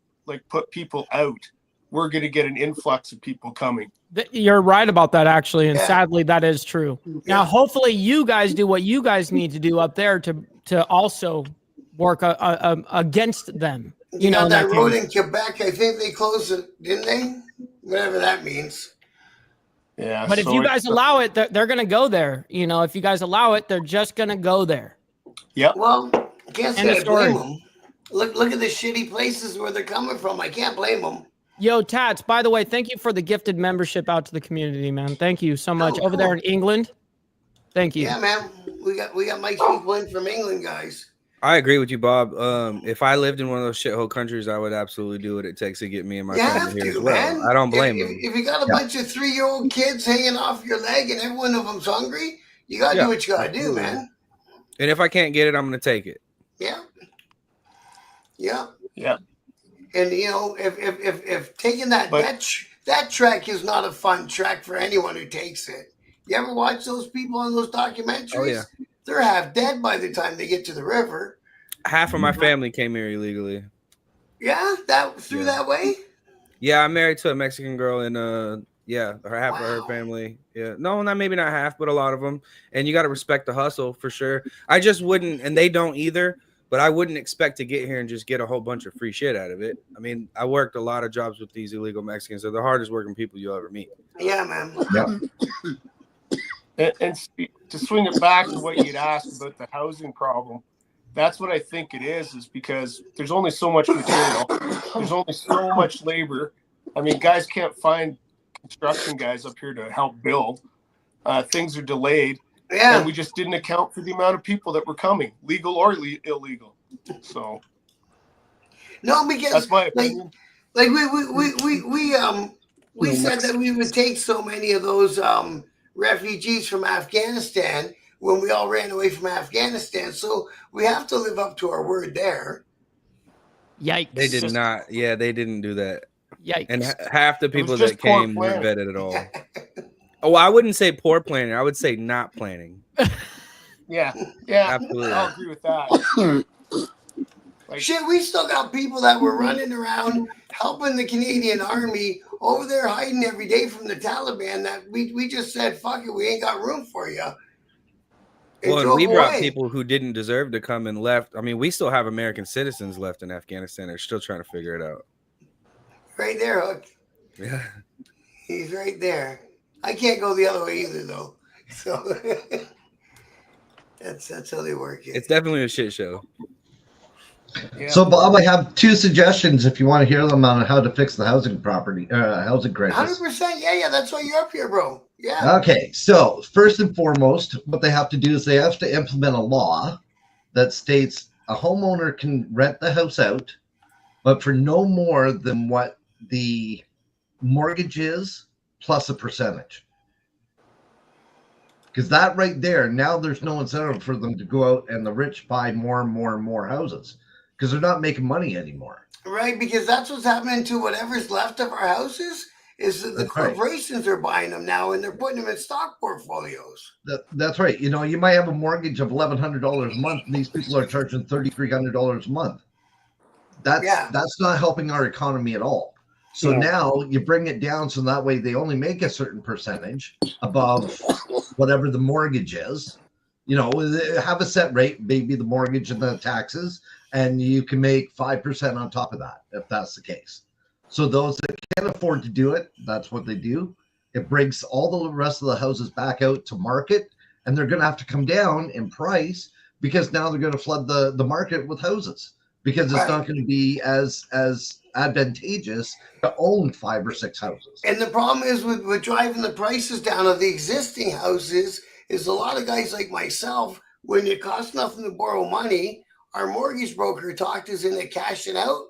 put people out, we're going to get an influx of people coming. You're right about that, actually, and sadly, that is true. Now, hopefully, you guys do what you guys need to do up there to also work against them. You know that road in Quebec, I think they closed it, didn't they? Whatever that means. Yeah. But if you guys allow it, they're going to go there. If you guys allow it, they're just going to go there. Yep. Well, I can't say I blame them. Look at the shitty places where they're coming from. I can't blame them. Yo, Tats, by the way, thank you for the gifted membership out to the community, man. Thank you so much. Over there in England. Thank you. Yeah, man. We got Mike's people in from England, guys. I agree with you, Bob. If I lived in one of those shithole countries, I would absolutely do what it takes to get me and my family here as well. Man. I don't blame them. If you got a bunch of 3-year-old kids hanging off your leg and every one of them's hungry, you got to do what you got to do, man. And if I can't get it, I'm going to take it. Yeah. Yeah. Yeah. And, if taking that trek is not a fun trek for anyone who takes it. You ever watch those people on those documentaries? Oh, yeah. They're half dead by the time they get to the river. Half of my family came here illegally. Yeah, that way. Yeah, I'm married to a Mexican girl, and half of her family. Yeah, no, maybe not half, but a lot of them. And you got to respect the hustle for sure. I just wouldn't, and they don't either. But I wouldn't expect to get here and just get a whole bunch of free shit out of it. I mean, I worked a lot of jobs with these illegal Mexicans. They're the hardest working people you'll ever meet. Yeah, man. Yeah. And to swing it back to what you'd asked about the housing problem, that's what I think it is because there's only so much material. There's only so much labor. I mean, guys can't find construction guys up here to help build. Things are delayed. Yeah. And we just didn't account for the amount of people that were coming, legal or illegal. So. No, because that's my opinion. We said that we would take so many of those refugees from Afghanistan when we all ran away from Afghanistan. So we have to live up to our word there. Yikes. They did not. Yeah, they didn't do that. Yikes. And half the people that came weren't vetted at all. Oh, I wouldn't say poor planning. I would say not planning. Yeah, Absolutely. I'll agree with that. Like, Shit, we still got people that were running around helping the Canadian Army over there hiding every day from the Taliban that we just said, fuck it, we ain't got room for you. Well, and drove we brought away. people who didn't deserve to come and left. I mean, we still have American citizens left in Afghanistan. They're still trying to figure it out. Right there, Hook. Yeah. He's right there. I can't go the other way either, though. So that's how they work it. It's definitely a shit show. yeah. So, Bob, I have 2 suggestions if you want to hear them on how to fix the housing crisis. 100%. Yeah. That's why you're up here, bro. Yeah. Okay, so first and foremost, what they have to do is they have to implement a law that states a homeowner can rent the house out, but for no more than what the mortgage is plus a percentage. Because that right there, now there's no incentive for them to go out and the rich buy more and more and more houses because they're not making money anymore. Right, because that's what's happening to whatever's left of our houses is that the corporations are buying them now and they're putting them in stock portfolios. That's right. You know, you might have a mortgage of $1,100 a month, and these people are charging $3,300 a month. That's not helping our economy at all. So now you bring it down so that way they only make a certain percentage above whatever the mortgage is. You know, have a set rate, maybe the mortgage and the taxes, and you can make 5% on top of that if that's the case. So those that can't afford to do it, that's what they do. It brings all the rest of the houses back out to market, and they're going to have to come down in price because now they're going to flood the market with houses because it's not going to be as advantageous to own 5 or 6 houses. And the problem is with driving the prices down of the existing houses is a lot of guys like myself, when it costs nothing to borrow money, our mortgage broker talked us into cashing out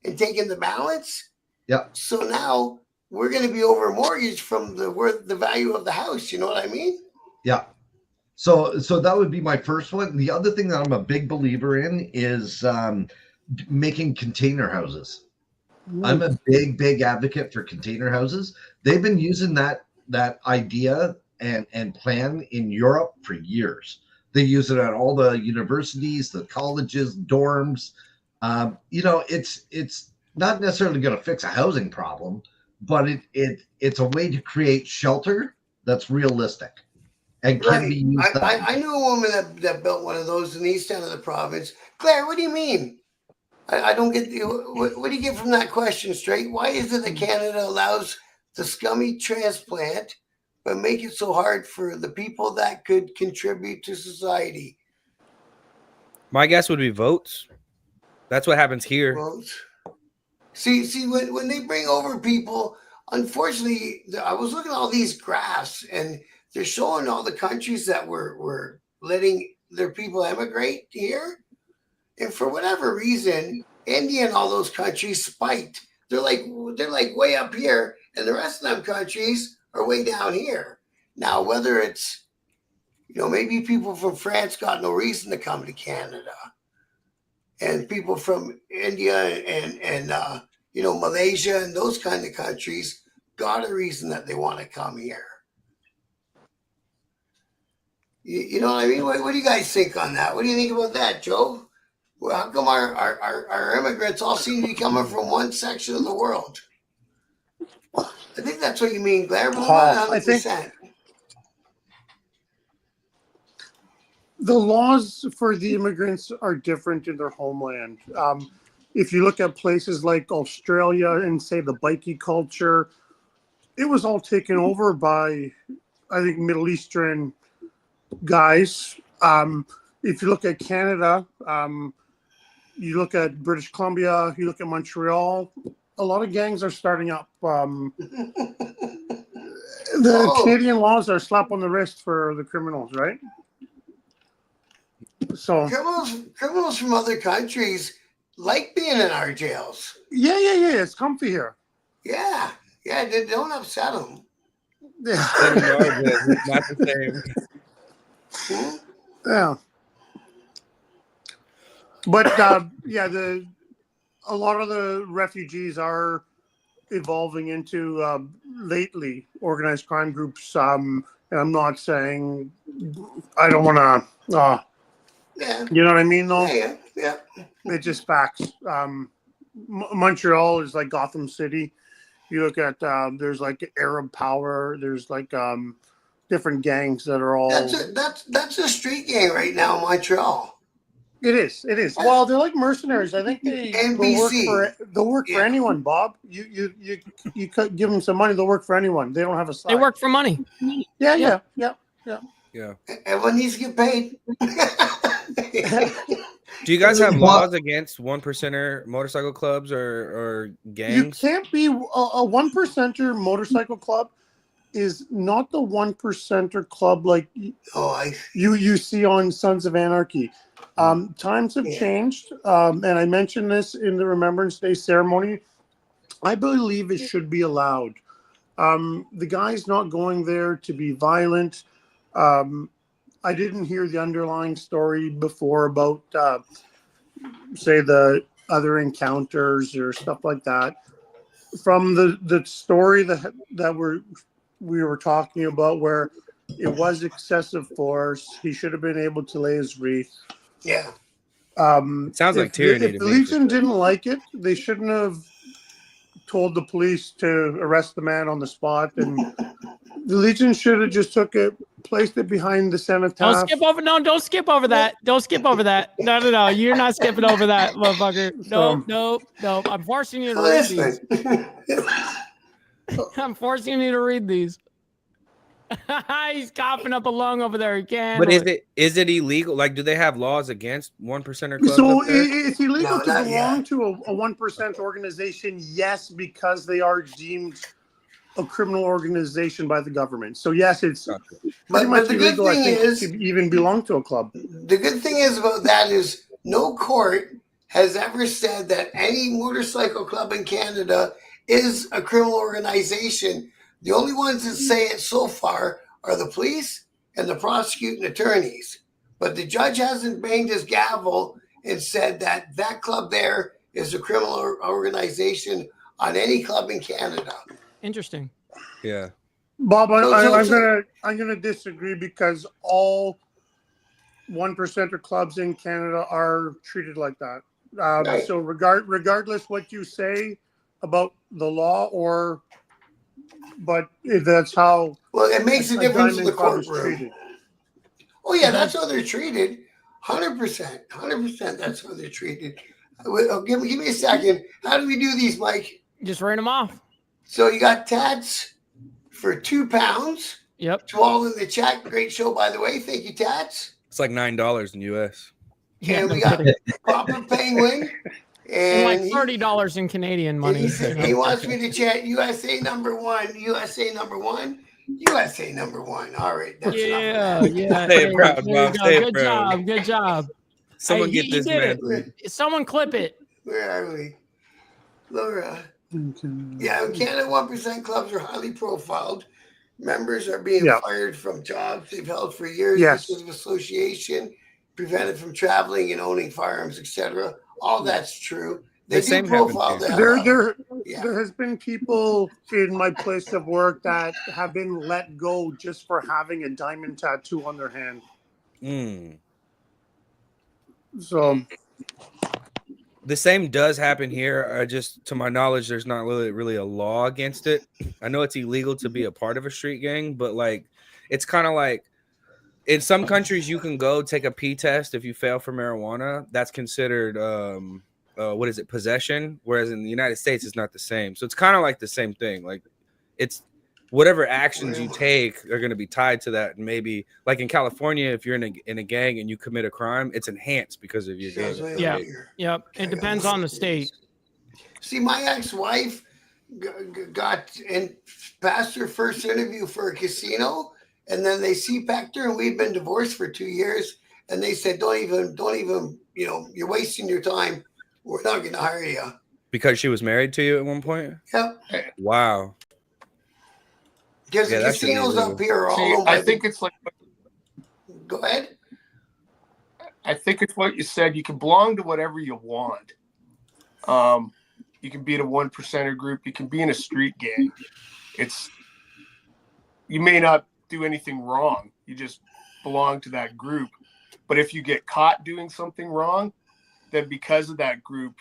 and taking the balance. Yeah. So now we're going to be over mortgage from the value of the house. You know what I mean? Yeah. So that would be my first one. The other thing that I'm a big believer in is making container houses. I'm a big advocate for container houses. They've been using that idea and plan in Europe for years. They use it at all the universities, the colleges, dorms. You know, it's not necessarily going to fix a housing problem, but it's a way to create shelter that's realistic and can be used. I knew a woman that built one of those in the east end of the province. Claire, what do you mean? I don't get what do you get from that question straight? Why is it that Canada allows the scummy transplant, but make it so hard for the people that could contribute to society? My guess would be votes. That's what happens here. Votes. See, when they bring over people, unfortunately, I was looking at all these graphs, and they're showing all the countries that were letting their people emigrate here. And for whatever reason, India and all those countries spiked. They're like way up here, and the rest of them countries are way down here. Now, whether it's, maybe people from France got no reason to come to Canada, and people from India and Malaysia and those kind of countries got a reason that they want to come here. You know what I mean? What do you guys think on that? What do you think about that, Joe? Well, how come our immigrants all seem to be coming from one section of the world? I think that's what you mean, Blair, but not 100%. I think the laws for the immigrants are different in their homeland. If you look at places like Australia and say the bikie culture, it was all taken over by, I think, Middle Eastern guys. If you look at Canada, you look at British Columbia, you look at Montreal, a lot of gangs are starting up. Canadian laws are a slap on the wrist for the criminals, right? So criminals from other countries like being in our jails. Yeah. It's comfy here. Yeah. They don't upset them. Yeah. It's not the same. Yeah. But a lot of the refugees are evolving into lately organized crime groups And I'm not saying I don't want to. Yeah. You know what I mean, though. Yeah. It's just facts. Montreal is like Gotham City. You look at there's like Arab Power. There's like different gangs that are all. That's a street gang right now in Montreal. It is. Well, they're like mercenaries. I think they'll work for anyone, Bob. You could give them some money, they'll work for anyone. They don't have a side. They work for money. Yeah. Everyone needs to get paid. Do you guys have laws against 1%er motorcycle clubs or gangs? You can't be a 1%er motorcycle club is not the 1%er club like you see on Sons of Anarchy. Times have changed, and I mentioned this in the Remembrance Day ceremony. I believe it should be allowed. The guy's not going there to be violent. I didn't hear the underlying story before about, say, the other encounters or stuff like that. From the story that we were talking about, where it was excessive force, he should have been able to lay his wreath. Yeah. Sounds like tyranny. If the Legion didn't like it, they shouldn't have told the police to arrest the man on the spot. And the Legion should have just placed it behind the cenotaph. Don't skip over that. Don't skip over that. No. You're not skipping over that, motherfucker. No. I'm forcing you to read these. I'm forcing you to read these. He's coughing up a lung over there. He can't. But is it illegal? Like, do they have laws against 1%er clubs? So it's illegal to belong to a 1% organization, yes, because they are deemed a criminal organization by the government. So yes, it's pretty much illegal, I think, to even belong to a club. The good thing is about that is no court has ever said that any motorcycle club in Canada is a criminal organization. The only ones that say it so far are the police and the prosecuting attorneys. But the judge hasn't banged his gavel and said that that club there is a criminal organization on any club in Canada. Interesting. Yeah. Bob, I'm gonna disagree because all 1%er clubs in Canada are treated like that. Right. So regardless what you say about the law but if that's how. Well, it makes a difference in the courtroom. Treated. Oh yeah, that's how they're treated. 100%. That's how they're treated. Give me a second. How do we do these, Mike? Just write them off. So you got Tats for £2. Yep. To all in the chat. Great show, by the way. Thank you, Tats. It's like $9 in US. Yeah, we got Proper Penguin. And like $30 in Canadian money. He wants me to chant USA number one. All right. That's Yeah. Stay proud, Bob. Stay proud. Good job. Someone get this man. Someone clip it. Where are we? Laura. Yeah, in Canada, 1% clubs are highly profiled. Members are being fired from jobs they've held for years because of association, prevented from traveling and owning firearms, etc. All that's true. They do profile that. There has been people in my place of work that have been let go just for having a diamond tattoo on their hand. So the same does happen here. Just to my knowledge, there's not really a law against it. I know it's illegal to be a part of a street gang, but like it's kind of like in some countries you can go take a P test if you fail for marijuana. That's considered possession, whereas in the United States it's not the same. So it's kind of like the same thing. Like it's whatever actions you take are going to be tied to that. And maybe like in California, if you're in a gang and you commit a crime, it's enhanced because of your gang. Yep. It depends on the state. See, my ex-wife got and passed her first interview for a casino, and then they CPAC'd her, and we'd been divorced for 2 years. And they said, don't even, you're wasting your time. We're not going to hire you. Because she was married to you at one point? Yep. Wow. Because the casinos up here are all over. I think it's like. Go ahead. I think it's what you said. You can belong to whatever you want. You can be in a 1%er group. You can be in a street gang. You may not do anything wrong. You just belong to that group. But if you get caught doing something wrong, then because of that group,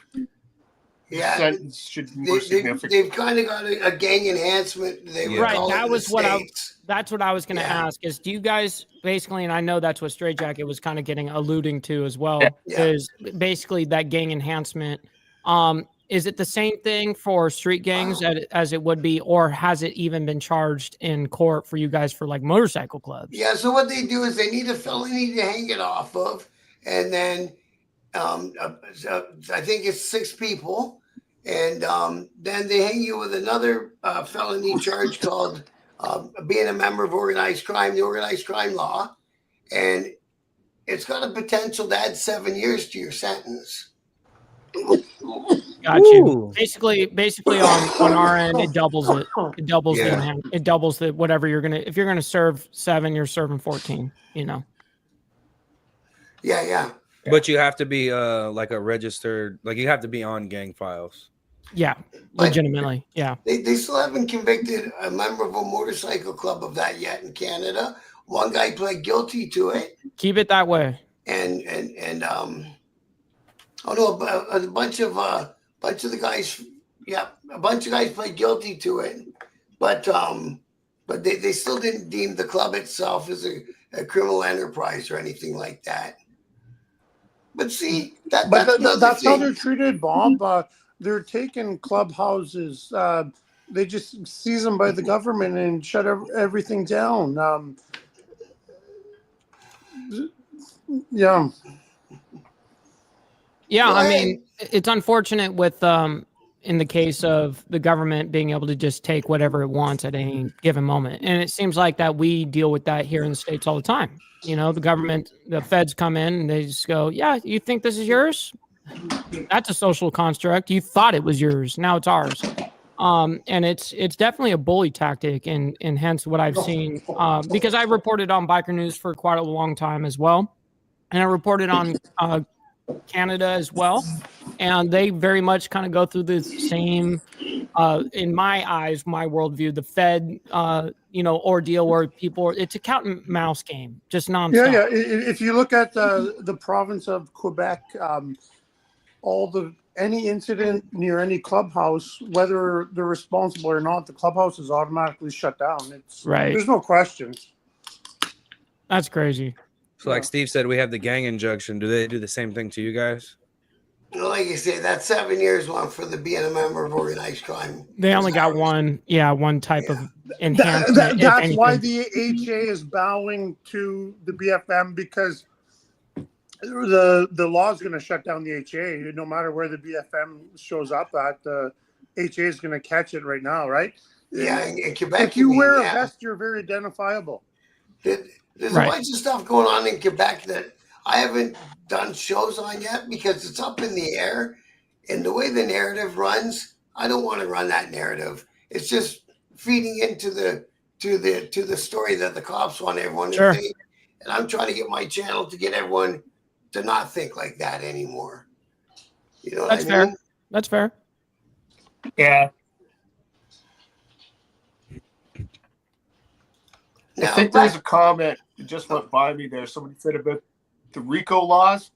the sentence should be more significant. They've kind of got a gang enhancement. They were Right. calling That it was the what States. that's what I was going to ask is, do you guys basically, and I know that's what Straight Jacket was kind of alluding to as well, is basically that gang enhancement. Is it the same thing for street gangs as it would be, or has it even been charged in court for you guys for like motorcycle clubs? Yeah, so what they do is they need a felony to hang it off of, and then I think it's 6 people, and then they hang you with another felony charge called being a member of organized crime, the organized crime law, and it's got a potential to add 7 years to your sentence. Got you. Basically on our end, it doubles it. It doubles it doubles the whatever you're gonna. If you're gonna serve 7, you're serving 14. You know. Yeah. But you have to be like a registered, like you have to be on gang files. Yeah, legitimately. Yeah. They still haven't convicted a member of a motorcycle club of that yet in Canada. One guy pled guilty to it. Keep it that way. And a bunch of the guys, a bunch of guys pled guilty to it, but they still didn't deem the club itself as a criminal enterprise or anything like that. But see, that's how they're treated, Bob. They're taking clubhouses. They just seize them by the government and shut everything down. Yeah. Yeah, I mean, it's unfortunate with in the case of the government being able to just take whatever it wants at any given moment. And it seems like that we deal with that here in the States all the time. You know, the government, the feds come in and they just go, yeah, you think this is yours? That's a social construct. You thought it was yours. Now it's ours. And it's definitely a bully tactic, and hence what I've seen, because I reported on Biker News for quite a long time as well. And I reported on Canada as well. And they very much kind of go through the same, in my eyes, my worldview, the Fed, ordeal where it's a cat and mouse game, just nonstop. Yeah. If you look at the province of Quebec, any incident near any clubhouse, whether they're responsible or not, the clubhouse is automatically shut down. There's no questions. That's crazy. So like Steve said, we have the gang injunction. Do they do the same thing to you guys? Like you say, that 7 years one for the being a member of organized crime. They only got one type of enhancement. That's why the HA is bowing to the BFM, because the law is going to shut down the HA. No matter where the BFM shows up at, the HA is going to catch it right now, right? Yeah, in Quebec. If you wear a vest, you're very identifiable. There's a bunch of stuff going on in Quebec that I haven't done shows on yet because it's up in the air. And the way the narrative runs, I don't want to run that narrative. It's just feeding into the story that the cops want everyone to think. And I'm trying to get my channel to get everyone to not think like that anymore. You know what That's I mean? fair. That's fair. Yeah. Now, I think there's a comment that just went by me there. Somebody said about the RICO laws.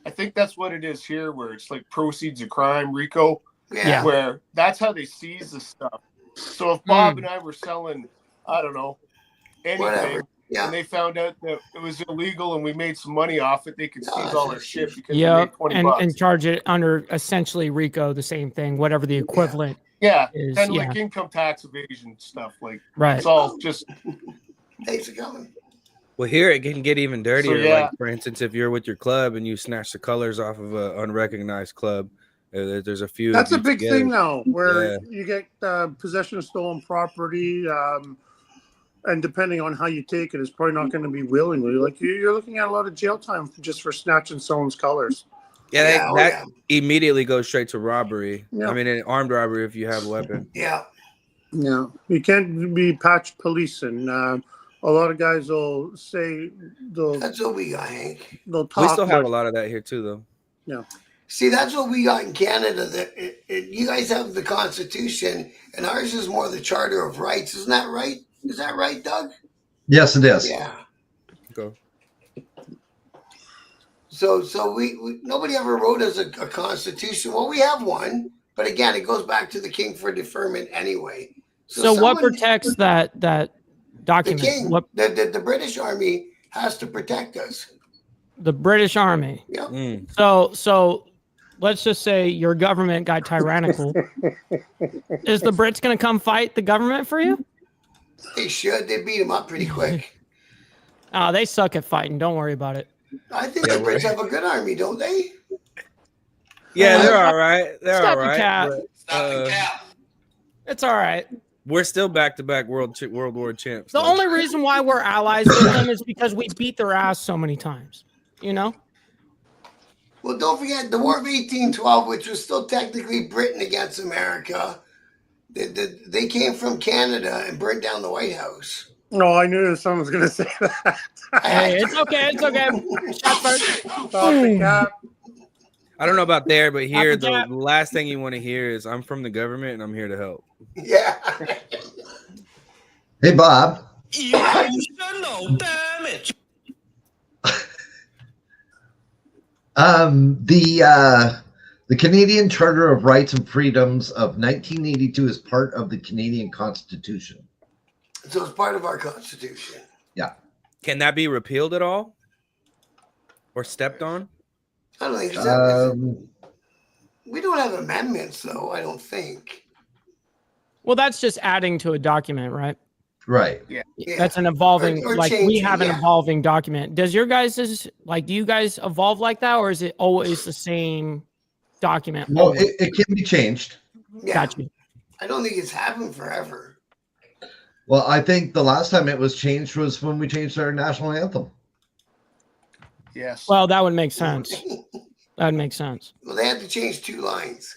I think that's what it is here, where it's like proceeds of crime, RICO, where that's how they seize the stuff. So if Bob and I were selling, I don't know, anything, and they found out that it was illegal and we made some money off it, they could seize all our shit because we made $20 and charge it under essentially RICO, the same thing, whatever the equivalent is. And like income tax evasion stuff, like it's all just. Thanks for coming. Well, here it can get even dirtier. So, like, for instance, if you're with your club and you snatch the colors off of an unrecognized club, there's a few. That's a big thing now, where you get possession of stolen property, and depending on how you take it, it's probably not going to be willingly. Like you're looking at a lot of jail time just for snatching someone's colors. Yeah, that immediately goes straight to robbery. I mean, an armed robbery if you have a weapon. Yeah. You can't be patch policing. A lot of guys will say that's what we got, Hank. We still have a lot of that here too, though. Yeah. See, that's what we got in Canada. That you guys have the Constitution, and ours is more the Charter of Rights. Isn't that right? Is that right, Doug? Yes, it is. Yeah. Go. So we nobody ever wrote us a constitution. Well, we have one, but again, it goes back to the king for deferment anyway. So what someone, protects that the document? king, What the British Army has to protect us. the British Army? Yep. Mm. So let's just say your government got tyrannical. Is the Brits going to come fight the government for you? They should. They beat him up pretty quick. They suck at fighting. Don't worry about it. I think Yeah, the Brits have a good army, don't they? Yeah, they're Stop- all right. They're stop all the right. cap. But, It's all right. we're still back-to-back World War champs. The though. only reason why we're allies with them is because we beat their ass so many times. You know? Well, don't forget the War of 1812, which was still technically Britain against America. They came from Canada and burnt down the White House. No, I knew someone was going to say that. Hey, it's okay. It's okay. Shot first. Stop the cap. I don't know about there, but here the cap. last thing you want to hear is I'm from the government and I'm here to help. Yeah. Hey, Bob. Emotional damage. The Canadian Charter of Rights and Freedoms of 1982 is part of the Canadian Constitution. So it's part of our Constitution. Yeah. Can that be repealed at all? Or stepped on? I don't think so. Um, We don't have amendments, though, I don't think. Well, that's just adding to a document, right? right. Yeah. That's an evolving, Or like we changing, have an yeah. evolving document. Does your guys' like, do you guys evolve like that, or is it always the same document? Well, always? it can be changed. Yeah. Got you. I don't think it's happened forever. Well, I think the last time it was changed was when we changed our national anthem. Yes. Well, that would make sense. That would make sense. Well, they had to change 2 lines.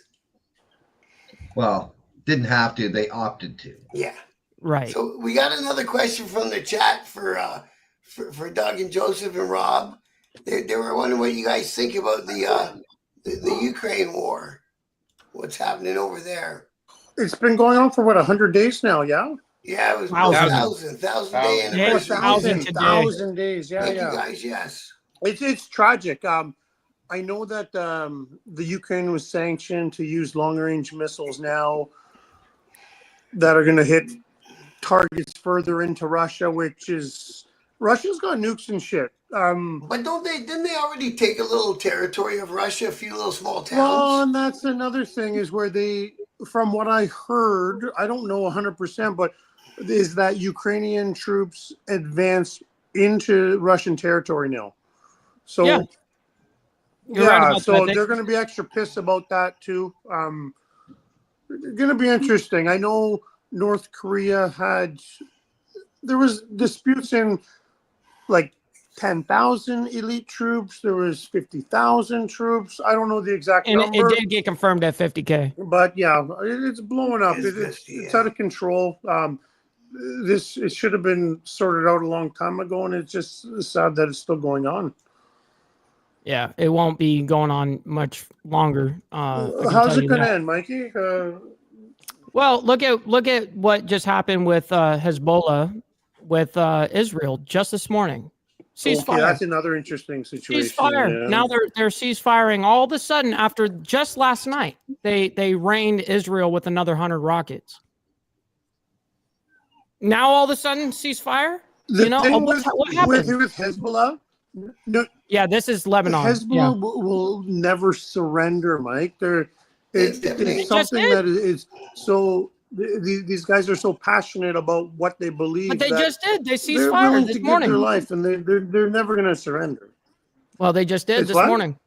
Well, didn't have to. They opted to. Yeah. Right. So we got another question from the chat for Doug and Joseph and Rob. They were wondering what you guys think about the Ukraine war. What's happening over there? It's been going on for what, 100 days now? Yeah. Yeah, it was Thousand. 1,000 day Thousand. anniversary. 1,000 today. 1,000 days. Yeah, Thank yeah. you guys. Yes. It's tragic. I know that the Ukraine was sanctioned to use long-range missiles now that are going to hit targets further into Russia, which is Russia's got nukes and shit. But didn't they already take a little territory of Russia, a few little small towns? Well, and that's another thing is where they, from what I heard, I don't know 100%, but is that Ukrainian troops advance into Russian territory now. So Yeah. You're right about so that. they're going to be extra pissed about that too. Going to be interesting. I know North Korea there was disputes in like 10,000 elite troops. There was 50,000 troops. I don't know the exact And number. it did get confirmed at 50K. But yeah, it's blowing up. It's It's 50, out of control. It should have been sorted out a long time ago, and it's just sad that it's still going on. Yeah, it won't be going on much longer. I can How's tell it you going to that. end, Mikey? Well, look at what just happened with Hezbollah with Israel just this morning. Okay, Ceasefire. that's another interesting situation. Ceasefire. Yeah. Now they're ceasefiring. All of a sudden, after just last night, they rained Israel with another 100 rockets. Now all of a sudden, ceasefire. The You know, thing what happened? with Hezbollah? No, Yeah, this is Lebanon. Hezbollah Yeah. will never surrender, Mike. It's It's definitely- something that is so. These guys are so passionate about what they believe. But they that just did. They they're ceasefire willing this to give their morning. life, and they're never going to surrender. Well, they just did It's this what? morning.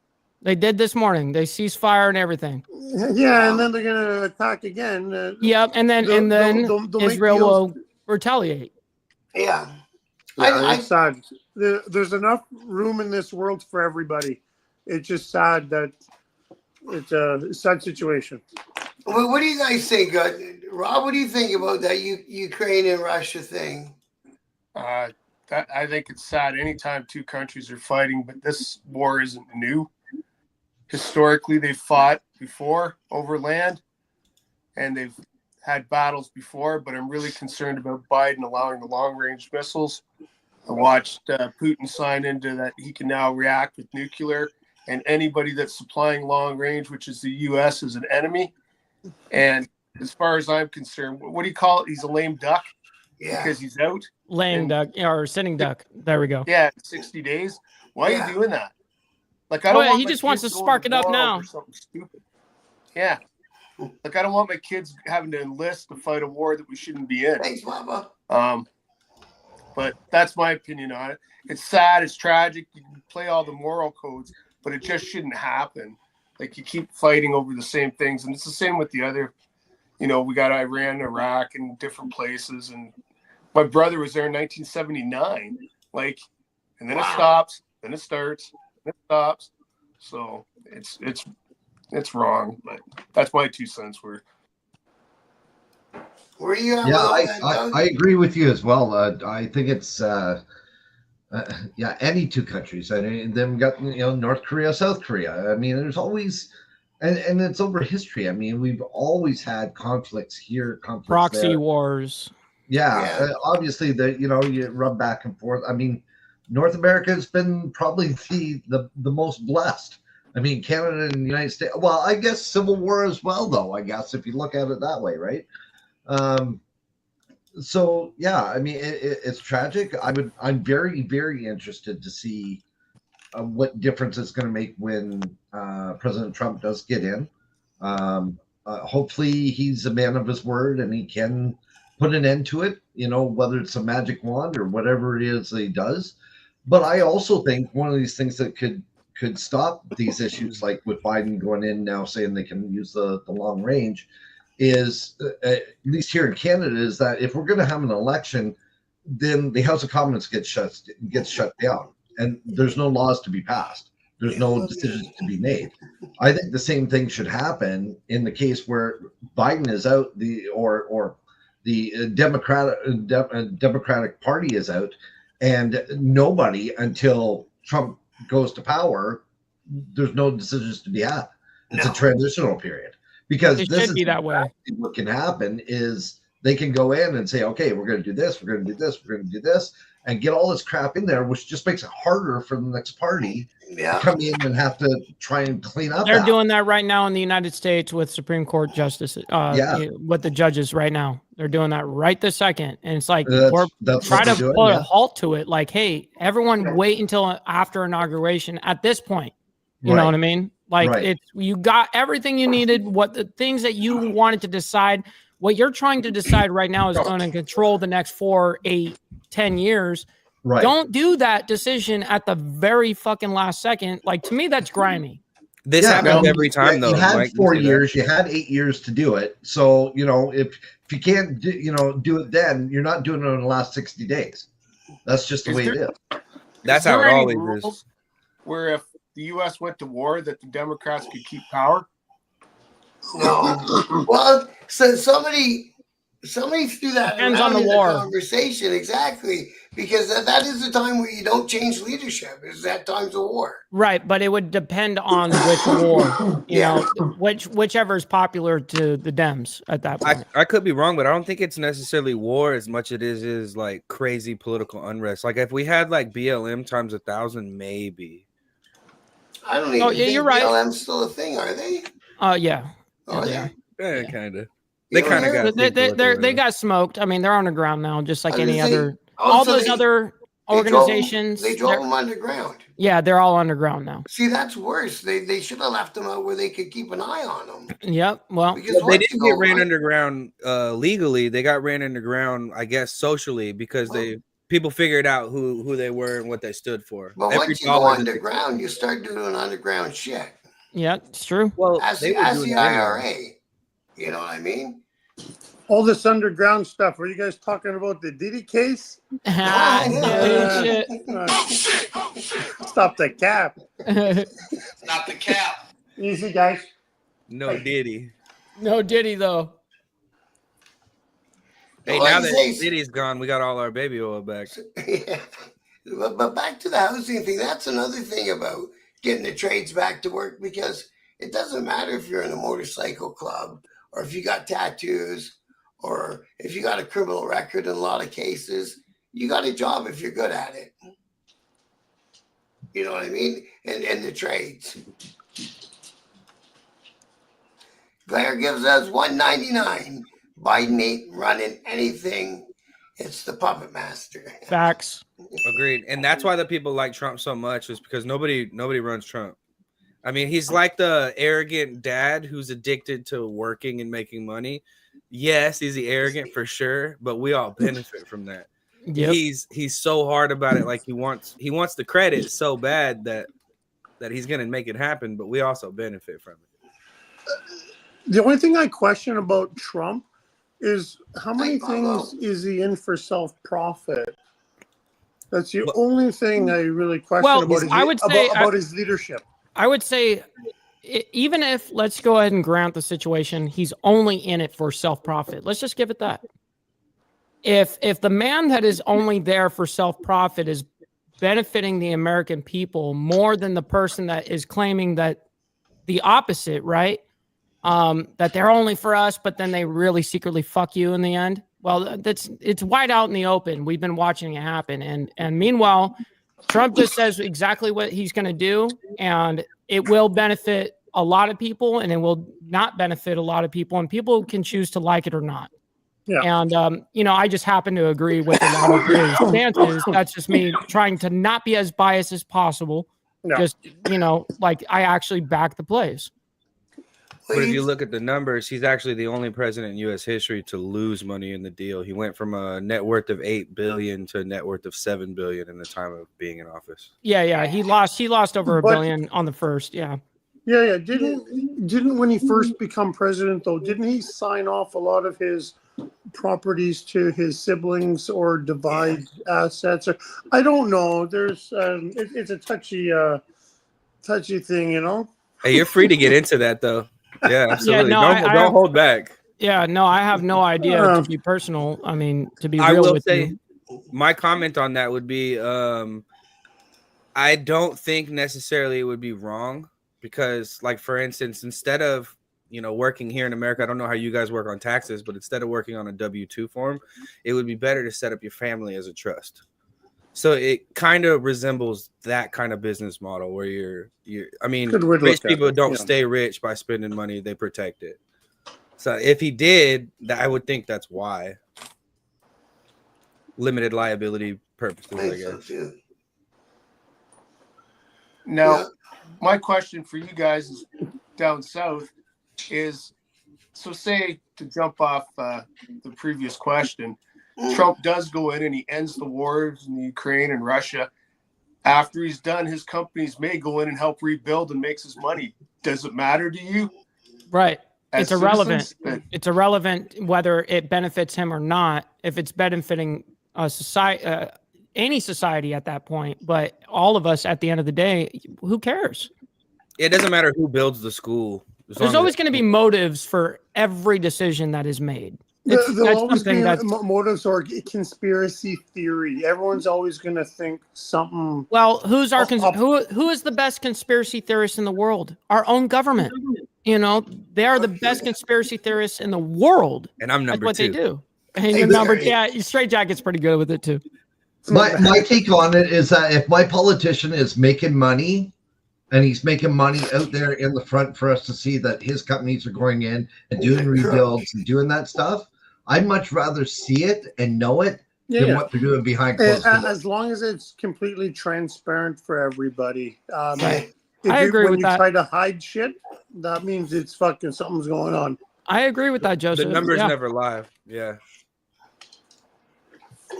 They did this morning. They ceased fire and everything. Yeah, and then they're going to attack again. Yep, and then They'll make Israel deals. will retaliate. Yeah. Yeah, it's sad. There's enough room in this world for everybody. It's just sad that it's a sad situation. What do you guys think, Rob? What do you think about that Ukraine and Russia thing? I think it's sad anytime 2 countries are fighting, but this war isn't new. Historically, they fought before over land, and they've had battles before, but I'm really concerned about Biden allowing the long-range missiles. I watched Putin sign into that he can now react with nuclear, and anybody that's supplying long range, which is the U.S., is an enemy. And as far as I'm concerned, what do you call it? He's a lame duck because he's out. Laying duck or sitting duck. There we go. Yeah, 60 days. Why are you doing that? Like, I Oh, don't yeah, want he my just wants kids to going spark it up war now. over something stupid. Yeah. Like, I don't want my kids having to enlist to fight a war that we shouldn't be in. Thanks, Papa. But that's my opinion on it. It's sad. It's tragic. You can play all the moral codes, but it just shouldn't happen. Like, you keep fighting over the same things. And it's the same with the other, you know, we got Iran, Iraq, and different places. And my brother was there in 1979. Like, and then it stops, then it starts, then it stops. So it's wrong. But that's my 2 cents worth. Where are you at? Yeah, with all that, Doug? I agree with you as well. I think it's any two countries. I mean, then we got North Korea, South Korea. I mean, there's always and it's over history. I mean, we've always had conflicts here, conflicts Proxy there. wars. Yeah. Obviously you rub back and forth. I mean, North America has been probably the most blessed. I mean, Canada and the United States. Well, I guess Civil War as well, though. I guess if you look at it that way, right? So yeah, I mean, it's tragic. I'm very, very interested to see what difference it's going to make when President Trump does get in. Hopefully he's a man of his word and he can put an end to it, whether it's a magic wand or whatever it is that he does. But I also think one of these things that could stop these issues, like with Biden going in now saying they can use the long range, is at least here in Canada, is that if we're going to have an election, then the House of Commons gets shut down, and there's no laws to be passed. There's no decisions to be made. I think the same thing should happen in the case where Biden is out, or the Democratic Party is out, and nobody until Trump goes to power. There's no decisions to be had. It's a transitional period. Because It this should is be that way. what can happen is they can go in and say, okay, we're going to do this, we're going to do this, we're going to do this, and get all this crap in there, which just makes it harder for the next party to come in and have to try and clean up. They're doing that right now in the United States with Supreme Court justices, with the judges right now. They're doing that right this second. And it's like, that's try to put a halt to it. Like, hey, everyone wait until after inauguration at this point. You know what I mean? Like you got everything you needed, what the things that you wanted to decide, what you're trying to decide right now is going to control the next 4, 8, 10 years. Right. Don't do that decision at the very fucking last second. Like, to me, that's grimy. This happens every time, though. You had Mike, 4 years, you had 8 years to do it. So, if you can't do it then, you're not doing it in the last 60 days. That's just the way it is. That's how it always is. Where if the U.S. went to war, that the Democrats could keep power? No. Well, so somebody threw that Depends around on the in war. the conversation, exactly, because that is the time where you don't change leadership. Is that time's a war? Right, but it would depend on which war, you know, whichever is popular to the Dems at that point. I could be wrong, but I don't think it's necessarily war as much as it is like crazy political unrest. Like if we had like BLM times 1,000, maybe. I don't even think you're right. BLM's still a thing, are they? Yeah. Are they they? are. Yeah, kind of. They kind of got. They got smoked. I mean, they're underground now, just like any other. Other organizations. They drove them underground. Yeah, they're all underground now. See, that's worse. They should have left them out where they could keep an eye on them. Yep. Well, they didn't get ran underground legally. They got ran underground, I guess, socially, because people figured out who they were and what they stood for. But once you go underground, you start doing underground shit. Yeah, it's true. Well, as the IRA, you know what I mean? All this underground stuff. Were you guys talking about the Diddy case? Stop the cap. Stop the cap. Easy, guys. No Diddy. No Diddy, though. Hey, now that Diddy's gone, we got all our baby oil back. Yeah. But back to the housing thing, that's another thing about getting the trades back to work, because it doesn't matter if you're in a motorcycle club or if you got tattoos or if you got a criminal record in a lot of cases, you got a job if you're good at it. You know what I mean? And the trades. Blair gives us $1.99. Biden ain't running anything. It's the puppet master. Facts. Agreed. And that's why the people like Trump so much, is because nobody runs Trump. I mean, he's like the arrogant dad who's addicted to working and making money. Yes, he's the arrogant for sure, but we all benefit from that. Yep. He's so hard about it. Like he wants the credit so bad that he's gonna make it happen, but we also benefit from it. The only thing I question about Trump is how many things is he in for self-profit? That's the only thing I really question about his leadership. I would say, even if, let's go ahead and grant the situation, he's only in it for self-profit. Let's just give it that. If the man that is only there for self-profit is benefiting the American people more than the person that is claiming that the opposite, right? That they're only for us, but then they really secretly fuck you in the end. Well, it's wide out in the open. We've been watching it happen. And meanwhile, Trump just says exactly what he's going to do, and it will benefit a lot of people, and it will not benefit a lot of people, and people can choose to like it or not. Yeah. And, I just happen to agree with a lot of his stances. That's just me trying to not be as biased as possible. Yeah. Just, like I actually back the plays. But if you look at the numbers, he's actually the only president in U.S. history to lose money in the deal. He went from a net worth of $8 billion to a net worth of $7 billion in the time of being in office. Yeah. He lost over $1 billion on the first. Yeah. Yeah. Didn't when he first become president though, didn't he sign off a lot of his properties to his siblings or divide assets? Or I don't know. There's it's a touchy thing, Hey, you're free to get into that though. Yeah, absolutely. Yeah, don't hold back. Yeah, no, I have no idea, to be personal. I mean, to be real, I will with say, you. my comment on that would be, I don't think necessarily it would be wrong, because, like, for instance, instead of working here in America, I don't know how you guys work on taxes, but instead of working on a W-2 form, it would be better to set up your family as a trust. So it kind of resembles that kind of business model where rich people don't stay rich by spending money, they protect it. So if he did, I would think that's why. Limited liability purposes, I guess. Now, my question for you guys is down south is, so say, to jump off the previous question, Trump does go in and he ends the wars in the Ukraine and Russia. After he's done, his companies may go in and help rebuild and makes his money. Does it matter to you? Right. It's irrelevant. That... It's irrelevant whether it benefits him or not, if it's benefiting a society, any society at that point. But all of us at the end of the day, who cares? It doesn't matter who builds the school. There's always going to be motives for every decision that is made. There'll always be motives or conspiracy theory. Everyone's always going to think something. Well, who is the best conspiracy theorist in the world? Our own government. They are the best conspiracy theorists in the world. And I'm number 2. That's what they do. And you're number, Straight Jacket's pretty good with it too. My take on it is that if my politician is making money, and he's making money out there in the front for us to see that his companies are going in and doing rebuilds and doing that stuff, I'd much rather see it and know it than what they're doing behind closed doors. As long as it's completely transparent for everybody. I agree with that. When you try to hide shit, that means it's fucking something's going on. I agree with that, Joseph. The numbers never lie. Yeah.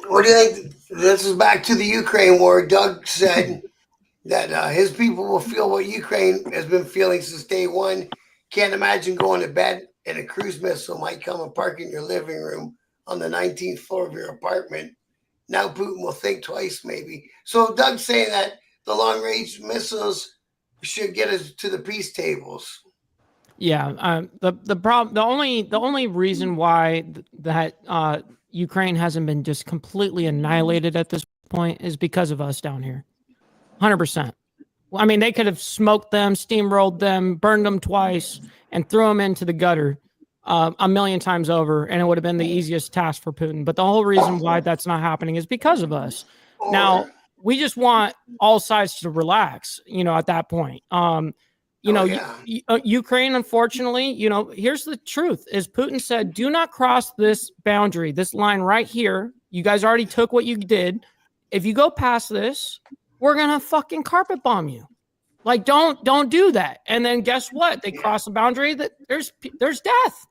What do you think? This is back to the Ukraine war. Doug said that his people will feel what Ukraine has been feeling since day one. Can't imagine going to bed and a cruise missile might come and park in your living room on the 19th floor of your apartment. Now Putin will think twice, maybe. So Doug's saying that the long-range missiles should get us to the peace tables. Yeah. The only reason why that Ukraine hasn't been just completely annihilated at this point is because of us down here. 100%. I mean, they could have smoked them, steamrolled them, burned them twice, and threw them into the gutter. a million times over, and it would have been the easiest task for Putin. But the whole reason why that's not happening is because of us. Now, we just want all sides to relax, at that point. Ukraine, unfortunately, here's the truth is Putin said, do not cross this boundary, this line right here. You guys already took what you did. If you go past this, we're going to fucking carpet bomb you. Like, don't do that. And then guess what? They cross the boundary, that there's death.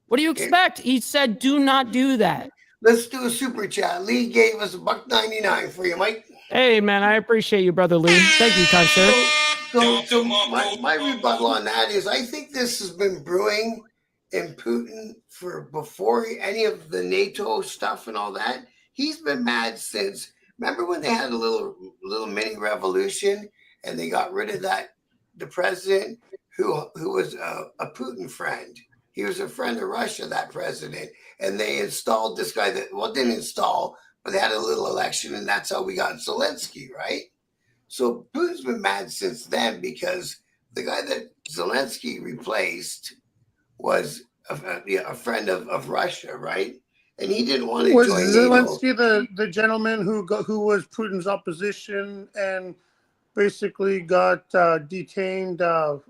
What do you expect? He said, do not do that. Let's do a super chat. Lee gave us $1.99 for you, Mike. Hey, man, I appreciate you, Brother Lee. Thank you, kind sir. So my rebuttal on that is I think this has been brewing in Putin for before any of the NATO stuff and all that. He's been mad since, remember when they had a little mini revolution and they got rid of the president who was a Putin friend. He was a friend of Russia, that president. And they installed this guy didn't install, but they had a little election, and that's how we got Zelensky, right? So Putin's been mad since then because the guy that Zelensky replaced was a friend of Russia, right? And he didn't want to join Zelensky NATO. the gentleman who was Putin's opposition and basically got detained,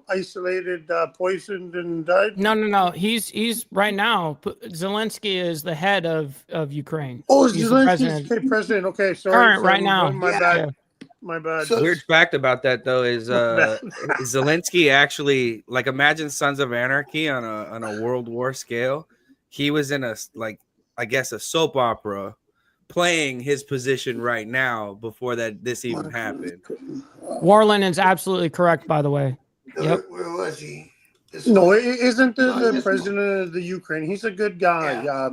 isolated, poisoned, and died? No. He's right now. Zelensky is the head of Ukraine. Oh, he's Zelensky's the president. Okay, sorry. Current right now. My bad. My bad. So- Weird fact about that though is Zelensky actually, like, imagine Sons of Anarchy on a World War scale. He was in a soap opera playing his position right now before this even happened. Warland is absolutely correct, by the way. Yep. Where was he? No, it isn't the president of the Ukraine. He's a good guy. Yeah.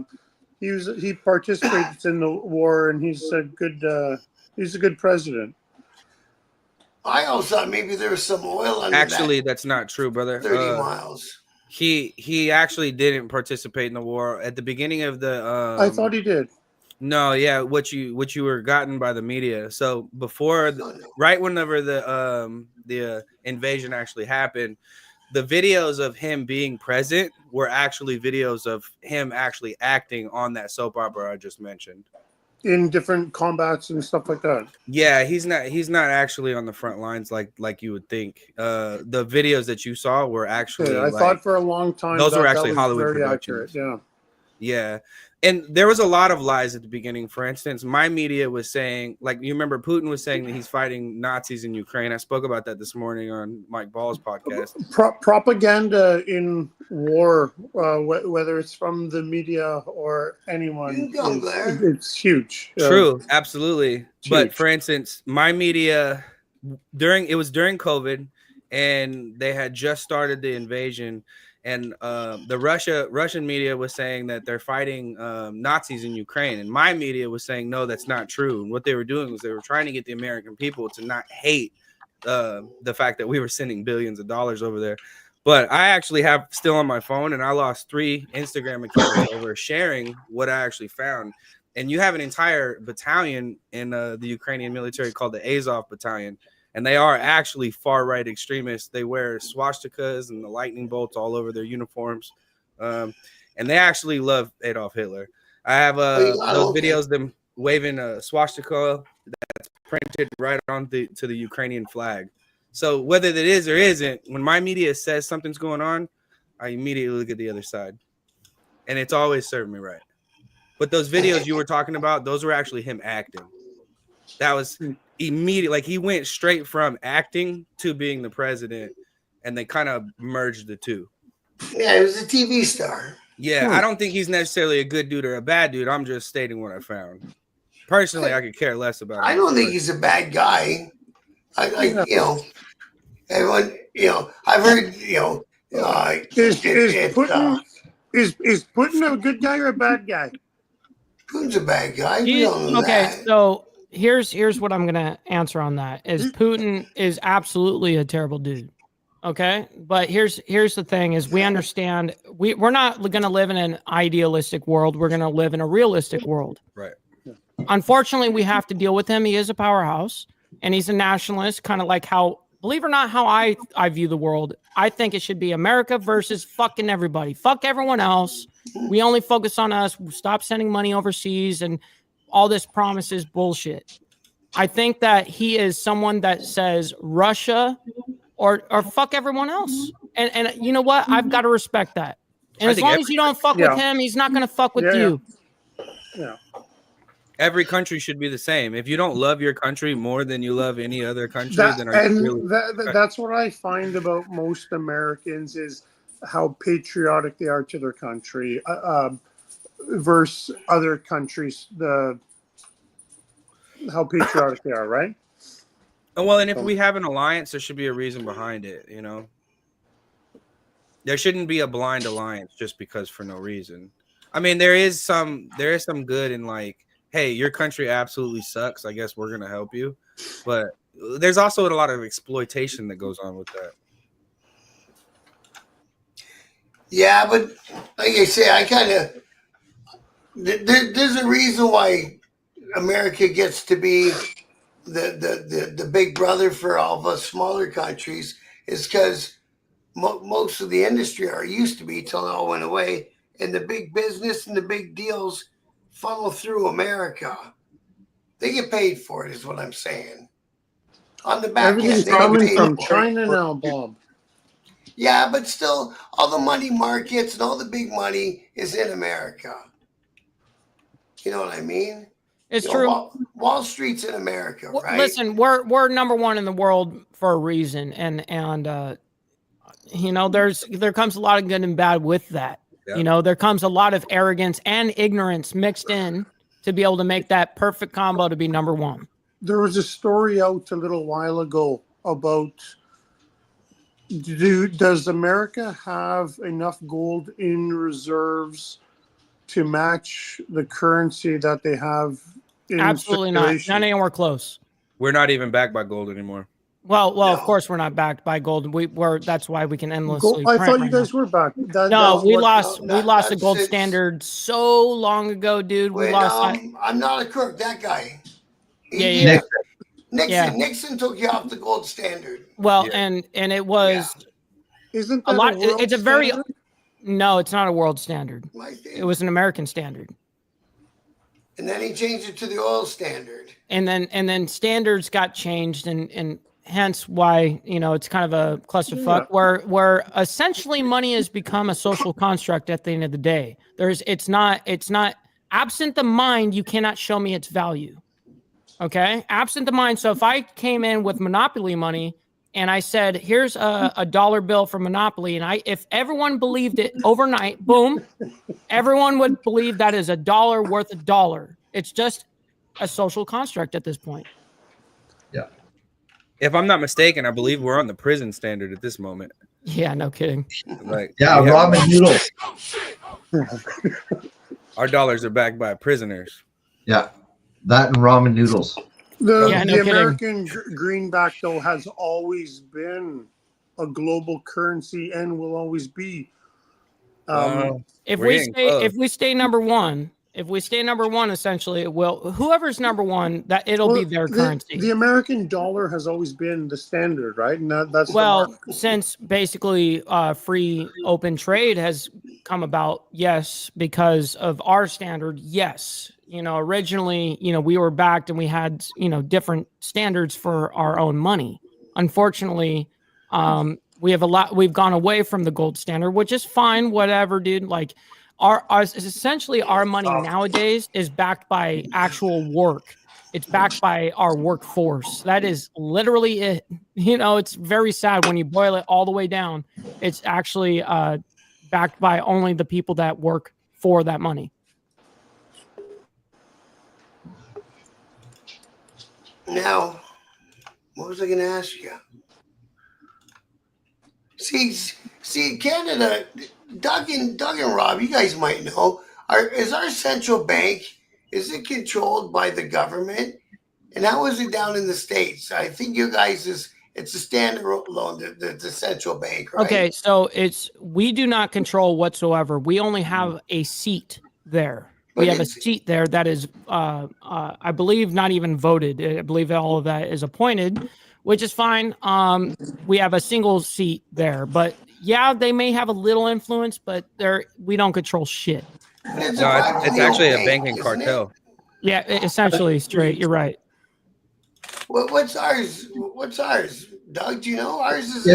He participates in the war, and he's a good president. I also thought maybe there was some oil under Actually, that's not true, brother. 30 miles. He actually didn't participate in the war at the beginning of the. I thought he did. No, yeah, what you were gotten by the media. So before, right whenever the invasion actually happened, the videos of him being present were actually videos of him actually acting on that soap opera I just mentioned. In different combats and stuff like that. Yeah, he's not actually on the front lines like you would think. The videos that you saw were actually. I thought for a long time those were that actually was Hollywood very productions. accurate. Yeah. And there was a lot of lies at the beginning. For instance, my media was saying, like, you remember Putin was saying that he's fighting Nazis in Ukraine. I spoke about that this morning on Mike Ball's podcast. Propaganda in war, whether it's from the media or anyone, it's huge. True, absolutely. Huge. But for instance, my media during COVID, and they had just started the invasion. And the Russian media was saying that they're fighting Nazis in Ukraine. And my media was saying, no, that's not true. And what they were doing was they were trying to get the American people to not hate the fact that we were sending billions of dollars over there. But I actually have still on my phone, and I lost 3 Instagram accounts over sharing what I actually found. And you have an entire battalion in the Ukrainian military called the Azov Battalion. And they are actually far-right extremists. They wear swastikas and the lightning bolts all over their uniforms. And they actually love Adolf Hitler. I have those videos, them waving a swastika that's printed right on to the Ukrainian flag. So whether that is or isn't, when my media says something's going on, I immediately look at the other side. And it's always served me right. But those videos you were talking about, those were actually him acting. That was immediate. Like, he went straight from acting to being the president, and they kind of merged the two. Yeah, he was a TV star. Yeah, I don't think he's necessarily a good dude or a bad dude. I'm just stating what I found. Personally, I could care less about him. I don't think he's a bad guy. Everyone, I've heard, Is Putin a good guy or a bad guy? Putin's a bad guy. We all know that. So here's what I'm gonna answer on that. Is Putin is absolutely a terrible dude. Okay, but here's the thing: is we understand we're not gonna live in an idealistic world. We're gonna live in a realistic world. Right. Unfortunately, we have to deal with him. He is a powerhouse, and he's a nationalist, kind of like how believe it or not, how I view the world, I think it should be America versus fucking everybody. Fuck everyone else. We only focus on us. Stop sending money overseas and all this promises bullshit. I think that he is someone that says Russia or fuck everyone else. And you know what? I've got to respect that. And as long as you don't fuck with him, he's not going to fuck with you. Yeah. Every country should be the same. If you don't love your country more than you love any other country, then that's what I find about most Americans is how patriotic they are to their country versus other countries. How patriotic they are, right? Well, and if we have an alliance, there should be a reason behind it. You know, there shouldn't be a blind alliance just because for no reason. I mean, there is some good in like, hey, your country absolutely sucks. I guess we're gonna help you, but there's also a lot of exploitation that goes on with that. Yeah, but like I say, I kind of there's a reason why America gets to be the big brother for all of us smaller countries is because most of the industry are used to be till it all went away, and the big business and the big deals funnel through America. They get paid for it, is what I'm saying. On the back end, everything's coming from China now, Bob. Yeah, but still, all the money markets and all the big money is in America. You know what I mean? It's true. Wall Street's in America, right? Listen, we're number one in the world for a reason, and you know, there comes a lot of good and bad with that. Yep. You know, there comes a lot of arrogance and ignorance mixed in to be able to make that perfect combo to be number one. There was a story out a little while ago about does America have enough gold in reserves to match the currency that they have in Absolutely circulation? Not anywhere close. We're not even backed by gold anymore. Well, no. Of course we're not backed by gold. That's why we can endlessly. I thought you guys were backed. We lost the gold standard so long ago, dude. We lost. I'm not a crook. That guy. Nixon took you off the gold standard. Well, and it was. Isn't that a lot? It's a very. No, it's not a world standard. It was an American standard. And then he changed it to the oil standard. And then standards got changed, and hence why, you know, it's kind of a clusterfuck where essentially money has become a social construct at the end of the day. It's not absent the mind, you cannot show me its value. Okay? Absent the mind. So if I came in with Monopoly money and I said, here's a dollar bill for Monopoly, and if everyone believed it overnight, boom, everyone would believe that is $1 worth $1. It's just a social construct at this point. Yeah. If I'm not mistaken, I believe we're on the prison standard at this moment. Yeah, no kidding. Like, ramen noodles. Our dollars are backed by prisoners. Yeah, that and ramen noodles. The American greenback, though, has always been a global currency and will always be. If we stay number one, essentially, it will. Whoever's number one, it'll be their currency. The American dollar has always been the standard, right? And that's since basically free open trade has come about, yes, because of our standard, yes. You know, originally, you know, we were backed and we had, you know, different standards for our own money. Unfortunately, we've gone away from the gold standard, which is fine, whatever, dude. Like essentially our money nowadays is backed by actual work. It's backed by our workforce. That is literally it. You know, it's very sad when you boil it all the way down. It's actually backed by only the people that work for that money. Now, what was I going to ask you? See, Canada, Doug and Rob, you guys might know, is our central bank, is it controlled by the government? And how is it down in the States? I think you guys it's a standalone, the central bank, right? Okay, so we do not control whatsoever. We only have a seat there. We have a seat there that is, I believe, not even voted. I believe all of that is appointed. which is fine. We have a single seat there, but yeah, they may have a little influence, but we don't control shit. It's, No, it's actually a banking cartel. Yeah, essentially straight. You're right. What's ours? What's ours? Doug, do you know? Ours is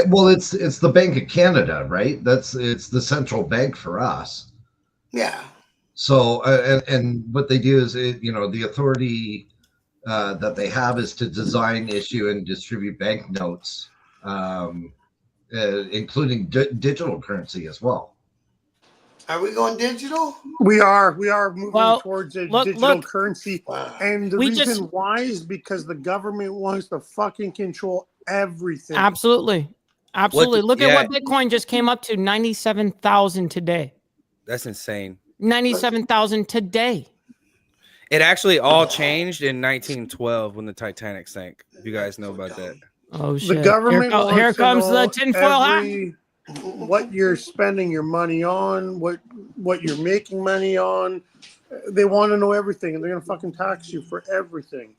Well, it's the Bank of Canada, right? It's the central bank for us. Yeah. So and what they do is, the authority that they have is to design, issue, and distribute banknotes, including digital currency as well. Are we going digital? We are moving towards a digital currency, Wow. and the reason why is because the government wants to fucking control everything. Absolutely. Look at what Bitcoin just came up to, 97,000 today. That's insane. 97,000 today. It actually all changed in 1912 when the Titanic sank. If you guys know about that. Oh shit! The government Here comes the tinfoil hat. What you're spending your money on, what you're making money on. They want to know everything, and they're gonna fucking tax you for everything.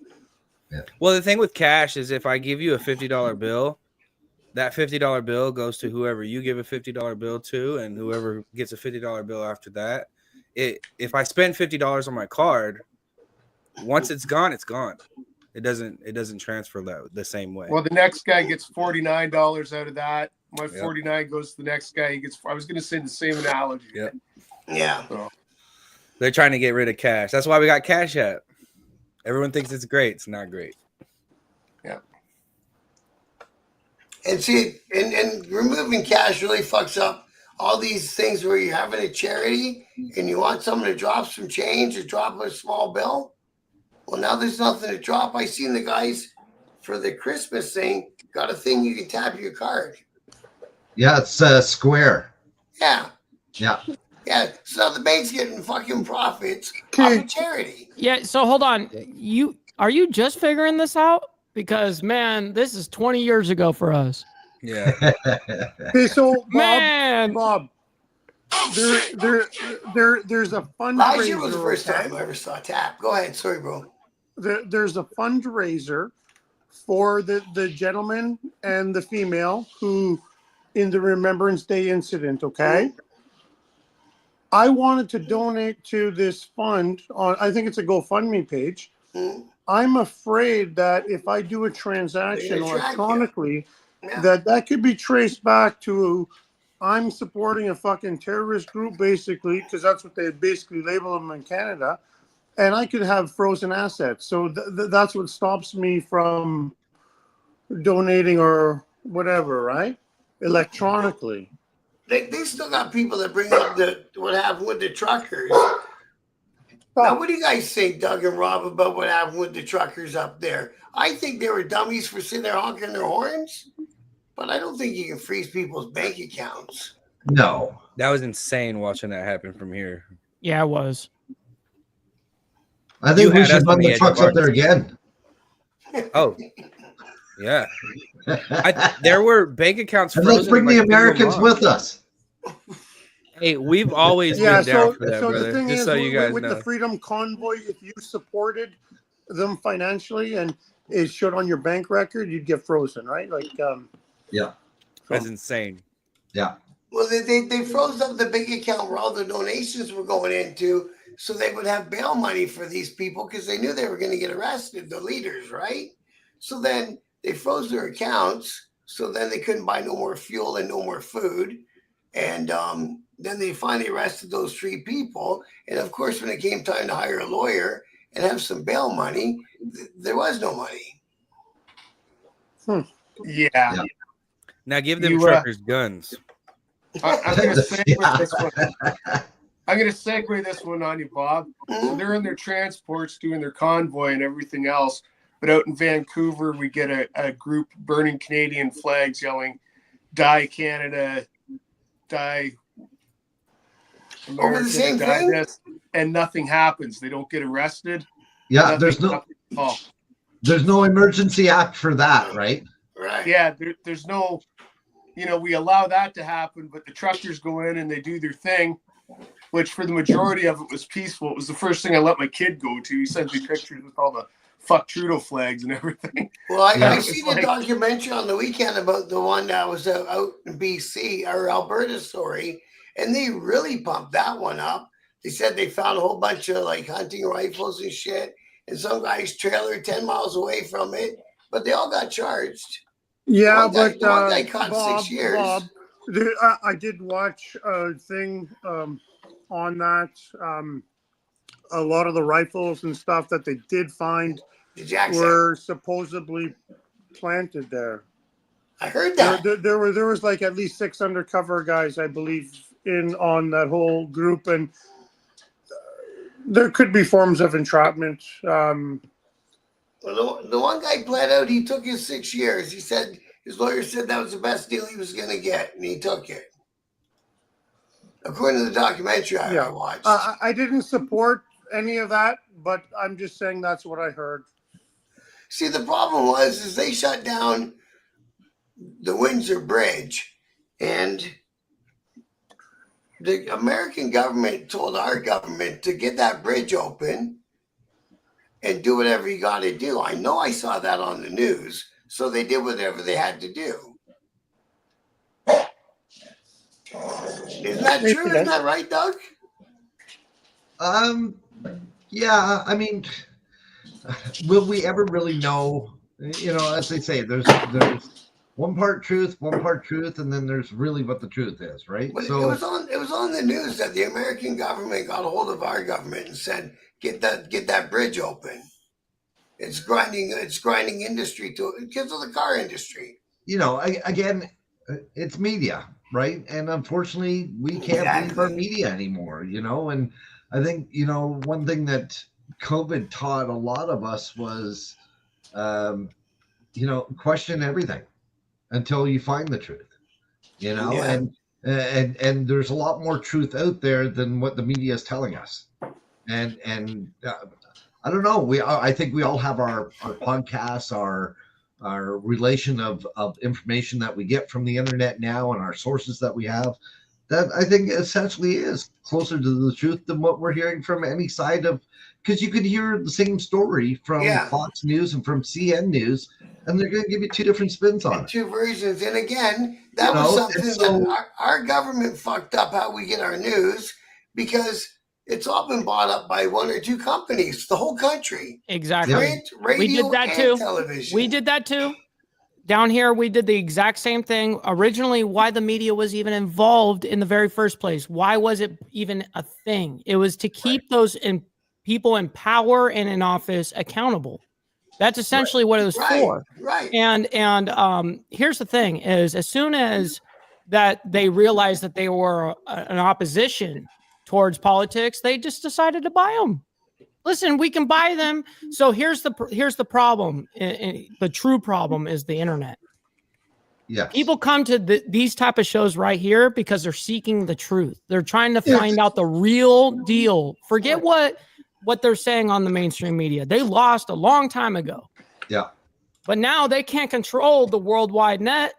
Yeah. Well, the thing with cash is if I give you a $50 bill, that $50 bill goes to whoever you give a $50 bill to, and whoever gets a $50 bill after that. If I spend $50 on my card, once it's gone, it's gone. It doesn't transfer the same way. Well, the next guy gets $49 out of that. My 49 goes to the next guy. He gets. I was going to say the same analogy. Yep. Yeah. So. They're trying to get rid of cash. That's why we got Cash App. Everyone thinks it's great. It's not great. Yeah. And see, and removing cash really fucks up all these things where you're having a charity and you want someone to drop some change or drop a small bill. Well, now there's nothing to drop. I seen the guys for the Christmas thing got a thing you can tap your card. Yeah, it's Square. Yeah. Yeah. Yeah. So the bank's getting fucking profits off of charity. Yeah. So hold on. Are you just figuring this out? Because man, this is 20 years ago for us. Yeah. Okay, so Bob, there's a fundraiser. Last year was the first time I ever saw tap. Go ahead. Sorry, bro. There's a fundraiser for the gentleman and the female who in the Remembrance Day incident, okay? I wanted to donate to this fund on, I think it's a GoFundMe page. I'm afraid that if I do a transaction electronically, that could be traced back to I'm supporting a fucking terrorist group, basically, because that's what they basically label them in Canada, and I could have frozen assets. So that's what stops me from donating or whatever, right? Electronically. They still got people that bring up what happened with the truckers. Now, what do you guys think, Doug and Rob, about what happened with the truckers up there? I think they were dummies for sitting there honking their horns, but I don't think you can freeze people's bank accounts. No. That was insane watching that happen from here. Yeah, it was. I think we should run the trucks up there again. Oh, yeah. There were bank accounts. And let's bring the Americans with us. Hey, we've always been down for that, brother. The thing Just is, so you guys with know. the Freedom Convoy, if you supported them financially and it showed on your bank record, you'd get frozen, right? Like, yeah, that's insane. Yeah. Well, they froze up the bank account where all the donations were going into, so they would have bail money for these people because they knew they were going to get arrested, the leaders, right? So then they froze their accounts, so then they couldn't buy no more fuel and no more food. And then they finally arrested those 3 people. And of course, when it came time to hire a lawyer and have some bail money, there was no money. Yeah. Now give them truckers guns. I'm going to segue this one. I'm going to segue this one on you, Bob. So they're in their transports doing their convoy and everything else. But out in Vancouver, we get a group burning Canadian flags yelling, "Die Canada, die America, over the same die thing?" this," and nothing happens. They don't get arrested. Yeah, there's no emergency act for that, right? Right. Yeah, there's no, we allow that to happen, but the truckers go in and they do their thing, which for the majority of it was peaceful. It was the first thing I let my kid go to. He sent me pictures with all the fuck Trudeau flags and everything. Well, I Yeah. seen a documentary on the weekend about the one that was out in BC or Alberta, sorry, and they really pumped that one up. They said they found a whole bunch of like hunting rifles and shit, and some guy's trailer 10 miles away from it, but they all got charged. Yeah, The one but guy caught Bob, 6 years. Bob, I did watch a thing on that. A lot of the rifles and stuff that they did find The Jackson. were supposedly planted there. I heard that. There was like at least 6 undercover guys, I believe, in on that whole group, and there could be forms of entrapment. Well, the one guy pled out. He took his 6 years. He said his lawyer said that was the best deal he was going to get, and he took it. According to the documentary I watched. I didn't support any of that, but I'm just saying that's what I heard. See, the problem is they shut down the Windsor Bridge, and the American government told our government to get that bridge open and do whatever you got to do. I know I saw that on the news, so they did whatever they had to do. Isn't that true? Isn't that right, Doug? Yeah, I mean, will we ever really know? You know, as they say, there's one part truth, and then there's really what the truth is, right? But So it was on the news that the American government got a hold of our government and said, get that bridge open. It's grinding industry because of the car industry. you know, again, it's media, right? And unfortunately, we can't believe our media anymore, you know. And I think, you know, one thing that COVID taught a lot of us was, you know, question everything until you find the truth, you know. Yeah. And there's a lot more truth out there than what the media is telling us. And I don't know. I think we all have our podcasts, our relation of information that we get from the internet now, and our sources that we have. That I think essentially is closer to the truth than what we're hearing from any side of, because you could hear the same story from Fox News and from CN News, and they're going to give you two different spins on it. Two versions. And again, that was something that our government fucked up how we get our news, because it's all been bought up by one or two companies, the whole country. Exactly. Print, radio, we did that too. Television. We did that too. Down here, we did the exact same thing. Originally, why the media was even involved in the very first place. Why was it even a thing? It was to keep those people in power and in office accountable. That's essentially what it was for. Right. And here's the thing is, as soon as that they realized that they were an opposition towards politics, they just decided to buy them. Listen, we can buy them. So here's the problem. The true problem is the internet. Yeah. People come to these type of shows right here because they're seeking the truth. They're trying to find out the real deal. Forget what they're saying on the mainstream media. They lost a long time ago. Yeah. But now they can't control the worldwide net.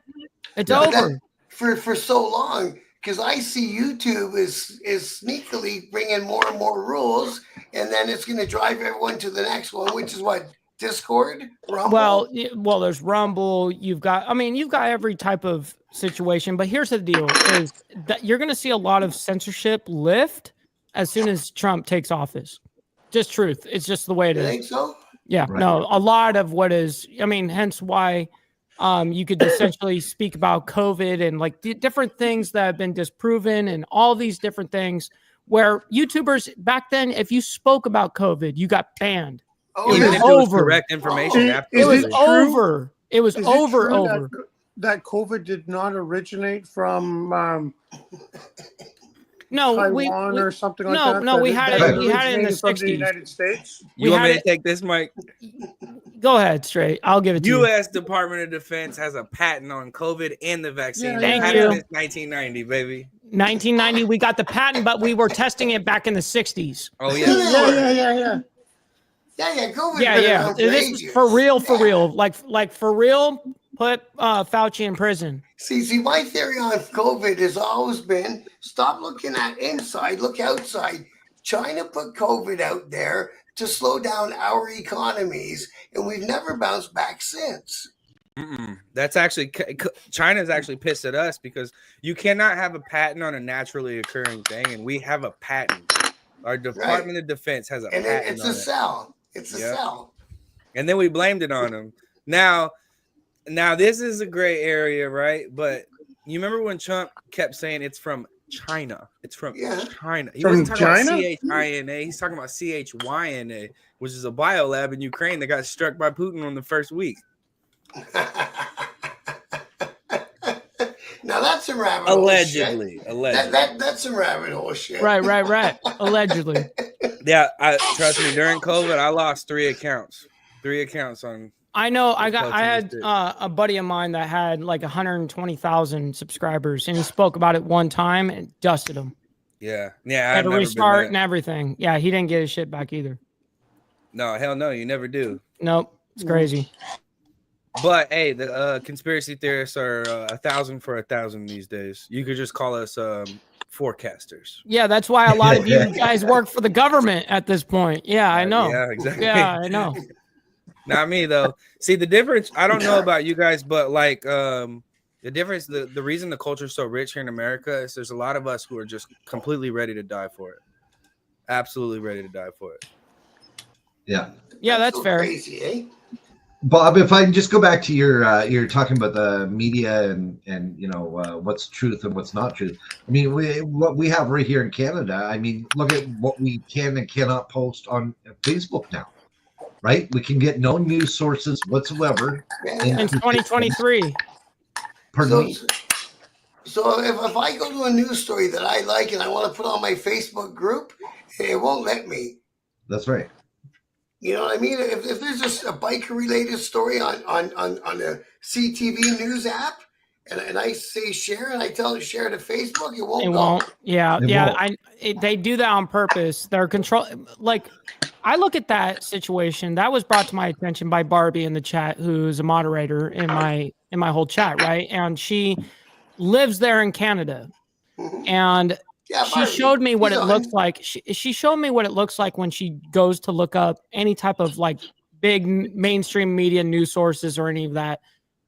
It's over. For so long, because I see YouTube is sneakily bringing more and more rules, and then it's going to drive everyone to the next one, which is what, Discord, Rumble? Well, there's Rumble. You've got every type of situation. But here's the deal: is that you're going to see a lot of censorship lift as soon as Trump takes office. Just truth. It's just the way it is. You think so? Yeah. Right. No, a lot of what is. I mean, hence why. You could essentially speak about COVID and like different things that have been disproven and all these different things where YouTubers back then, if you spoke about COVID, you got banned. Oh, Even it if was it was over. correct information. It was true? over. It was Is over. true Over. that COVID did not originate from No, Taiwan or something like that? No, we had it in the originated from the 60s. United States. You want me to take this, Mike? Go ahead, straight. I'll give it to you. U.S. Department of Defense has a patent on COVID and the vaccine. Thank Patent you. is 1990, baby. 1990, we got the patent, but we were testing it back in the 60s. Oh yeah. Yeah. Yeah, COVID. Yeah. This is for real. Like for real. Put Fauci in prison. See, my theory on COVID has always been: stop looking at inside, look outside. China put COVID out there. to slow down our economies, and we've never bounced back since. That's actually China's actually pissed at us because you cannot have a patent on a naturally occurring thing, and we have a patent. Our Department of Defense has a And patent it's on a sell. It's a sell. And then we blamed it on them. Now this is a gray area, right? But you remember when Trump kept saying it's from China? It's from China. He wasn't talking about CHINA. He's talking about CHYNA, which is a biolab in Ukraine that got struck by Putin on the first week. Now that's some rabbit hole Allegedly. That's some rabbit hole shit. Right. Allegedly. Yeah, trust me. During COVID, I lost 3 accounts. 3 accounts on. I know. I had a buddy of mine that had like 120,000 subscribers, and he spoke about it one time and dusted him. Yeah. Had to restart and everything. Yeah, he didn't get his shit back either. No, hell no, you never do. Nope, it's crazy. But hey, the conspiracy theorists are 1,000 for 1,000 these days. You could just call us forecasters. Yeah, that's why a lot of you guys work for the government at this point. Yeah, I know. Yeah, exactly. Yeah, I know. Not me though. See the difference. I don't know about you guys, but like the difference. The reason the culture is so rich here in America is there's a lot of us who are just completely ready to die for it. Absolutely ready to die for it. Yeah. Yeah, that's so fair. Crazy, eh? Bob, if I can just go back to you're talking about the media and you know what's truth and what's not truth. I mean, what we have right here in Canada. I mean, look at what we can and cannot post on Facebook now, right? We can get no news sources whatsoever in 2023. Pardon me. So if I go to a news story that I like and I want to put on my Facebook group, it won't let me. That's right. You know what I mean? If there's just a biker related story on a CTV news app, and I say share and I tell it share to Facebook, it won't. It won't. Yeah, It won't. They do that on purpose. They're control. Like, I look at that situation that was brought to my attention by Barbie in the chat, who's a moderator in my whole chat, right? And she lives there in Canada, and she showed me what it looks like. She showed me what it looks like when she goes to look up any type of like big mainstream media news sources or any of that.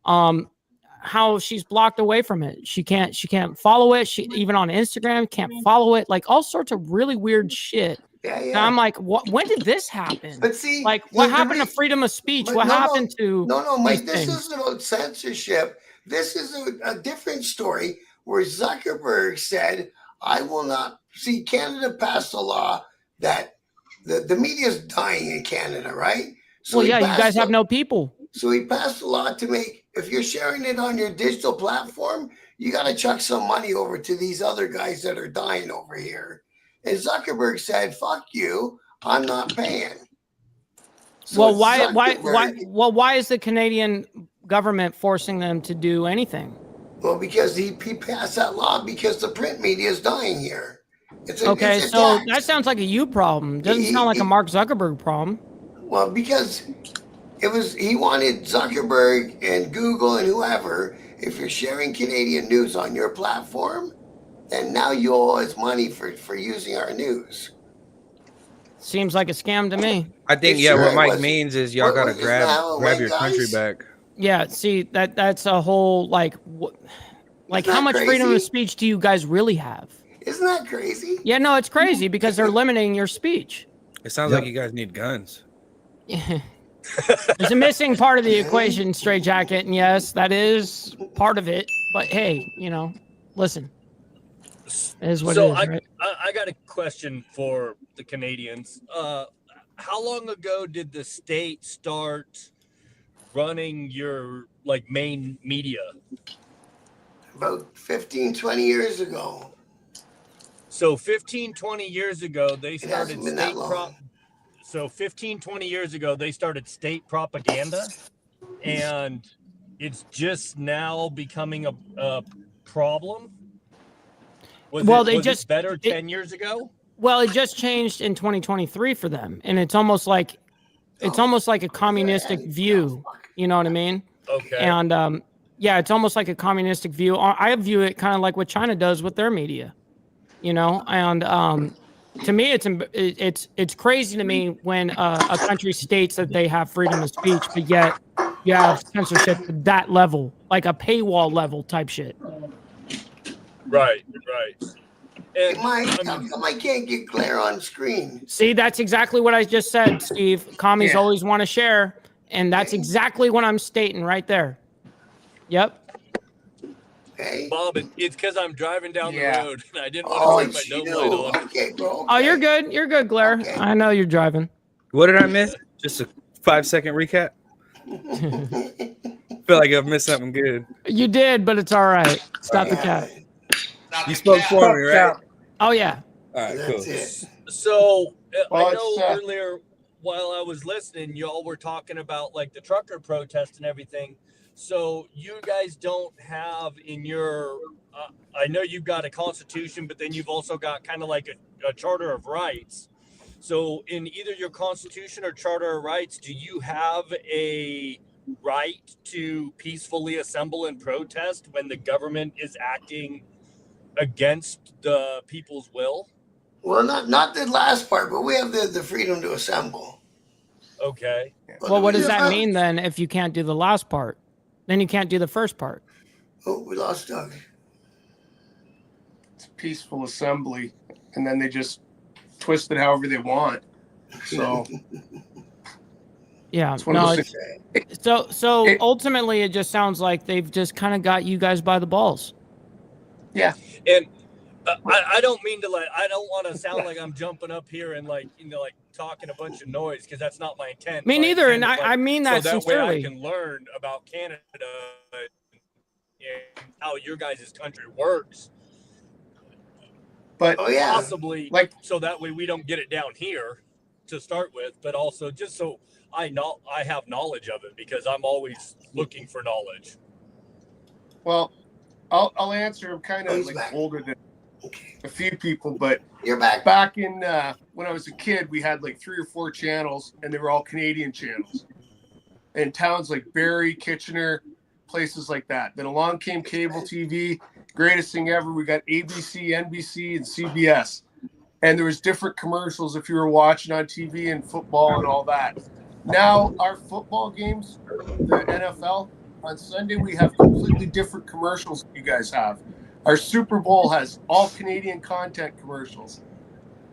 How she's blocked away from it. She can't follow it. She even on Instagram can't follow it. Like all sorts of really weird shit. Yeah. And I'm like, what? When did this happen? But see, like, what happened to freedom of speech? What happened to? No, Mike. This isn't about censorship. This is a different story where Zuckerberg said, "I will not." See, Canada passed a law that the media is dying in Canada, right? So well, yeah, you guys have no people. So he passed a law to make, if you're sharing it on your digital platform, you got to chuck some money over to these other guys that are dying over here. And Zuckerberg said, "Fuck you, I'm not paying." So well, why is the Canadian government forcing them to do anything? Well, because he passed that law because the print media is dying here. So that sounds like a you problem. Doesn't sound like a Mark Zuckerberg problem. Well, because he wanted Zuckerberg and Google and whoever, if you're sharing Canadian news on your platform, then now you owe us money for using our news. Seems like a scam to me. I think what Mike means is y'all gotta grab your country back. Yeah, see that's a whole like how much freedom of speech do you guys really have? Isn't that crazy? Yeah, no, it's crazy because they're limiting your speech. It sounds like you guys need guns. There's a missing part of the equation, Straight Jacket, and yes, that is part of it. But hey, listen, it is what it is. Right? I got a question for the Canadians. How long ago did the state start running your main media? About 15, 20 years ago. So 15, 20 years ago, they started state So 15, 20 years ago, they started state propaganda, and it's just now becoming a problem. Was it better 10 years ago? Well, it just changed in 2023 for them, and it's almost like a communistic view. You know what I mean? Okay. And it's almost like a communistic view. I view it kind of like what China does with their media. And to me, it's crazy to me when a country states that they have freedom of speech, but yet you have censorship to that level, like a paywall level type shit. Right. Hey, And Mike, how come I can't get Claire on screen? See, that's exactly what I just said, Steve. Commies always want to share, and that's exactly what I'm stating right there. Yep. Okay. Bob, it's because I'm driving down the road and I didn't want to turn my dome light on. Okay, bro. Okay. Oh, you're good. You're good, Blair. Okay. I know you're driving. What did I miss? Just a 5-second recap. Feel like I've missed something good. You did, but it's all right. Stop the cat. You spoke for me, right? Oh yeah. All right, That's cool. it. So Well, I know earlier while I was listening, y'all were talking about like the trucker protest and everything. So you guys don't have in your, I know you've got a constitution, but then you've also got kind of like a charter of rights. So in either your constitution or charter of rights, do you have a right to peacefully assemble and protest when the government is acting against the people's will? Well, not the last part, but we have the freedom to assemble. Okay. Well, what does that mean then if you can't do the last part? Then you can't do the first part. Oh, we lost Doug. It's peaceful assembly, and then they just twist it however they want. So Yeah. it's one of No. those things. So ultimately, it just sounds like they've just kind of got you guys by the balls. Yeah. And I don't mean to I don't want to sound like I'm jumping up here and like talking a bunch of noise, because that's not my intent. Me neither, and I mean that so that sincerely. way I can learn about Canada and how your guys' country works. But possibly like, so that way we don't get it down here to start with, but also just so I have knowledge of it, because I'm always looking for knowledge. Well, I'll answer. I'm kind of like back. older than a few people, but You're back. back in when I was a kid, we had like 3 or 4 channels, and they were all Canadian channels. In towns like Barrie, Kitchener, places like that. Then along came cable TV, greatest thing ever. We got ABC, NBC, and CBS. And there was different commercials if you were watching on TV and football and all that. Now our football games, the NFL, on Sunday we have completely different commercials than you guys have. Our Super Bowl has all Canadian content commercials.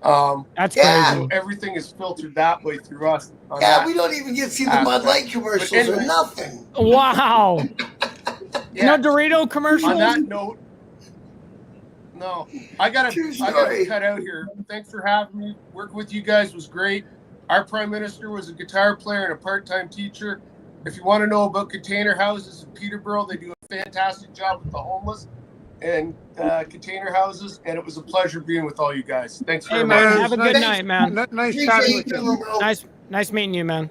That's crazy. So everything is filtered that way through us. Yeah, we don't even get to see the Bud Light commercials or nothing. Wow. No Dorito commercials? On that note, no. I gotta cut out here. Thanks for having me. Working with you guys was great. Our Prime Minister was a guitar player and a part-time teacher. If you want to know about container houses in Peterborough, they do a fantastic job with the homeless and container houses, and it was a pleasure being with all you guys. Thanks very much. Man, have a good night, man. Nice chatting with you. Nice meeting you, man.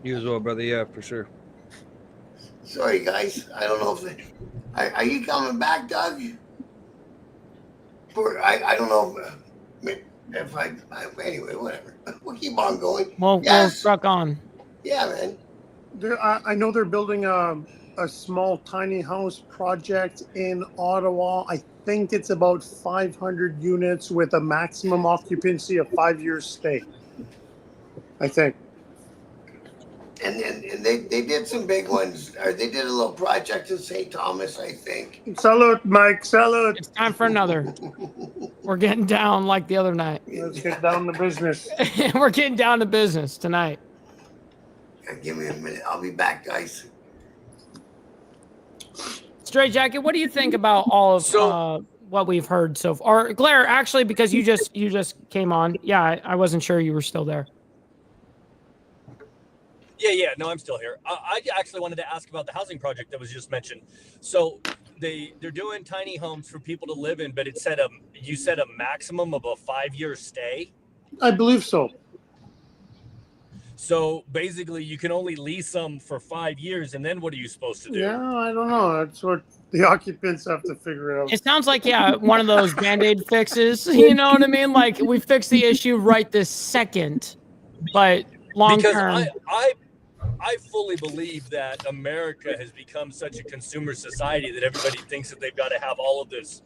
You as well, brother. Yeah, for sure. Sorry, guys. I don't know if are you coming back, Doug? I don't know if I anyway, whatever. We'll keep on going. We'll truck on. Yeah, man. I know they're building a small tiny house project in Ottawa. I think it's about 500 units with a maximum occupancy of 5 years stay. I think. And they did some big ones. Or they did a little project in St. Thomas, I think. Salute, Mike. Salute. It's time for another. We're getting down like the other night. Let's get down to business. We're getting down to business tonight. Give me a minute. I'll be back, guys. Straight Jacket, what do you think about all of what we've heard so far? Or Blair, actually, because you just came on. Yeah, I wasn't sure you were still there. Yeah. No, I'm still here. I actually wanted to ask about the housing project that was just mentioned. So they're doing tiny homes for people to live in, but you said a maximum of a 5-year stay. I believe so. So basically, you can only lease them for 5 years, and then what are you supposed to do? Yeah, I don't know. That's what the occupants have to figure out. It sounds like, one of those Band-Aid fixes. You know what I mean? Like, we fix the issue right this second, but long term. Because I fully believe that America has become such a consumer society that everybody thinks that they've got to have all of this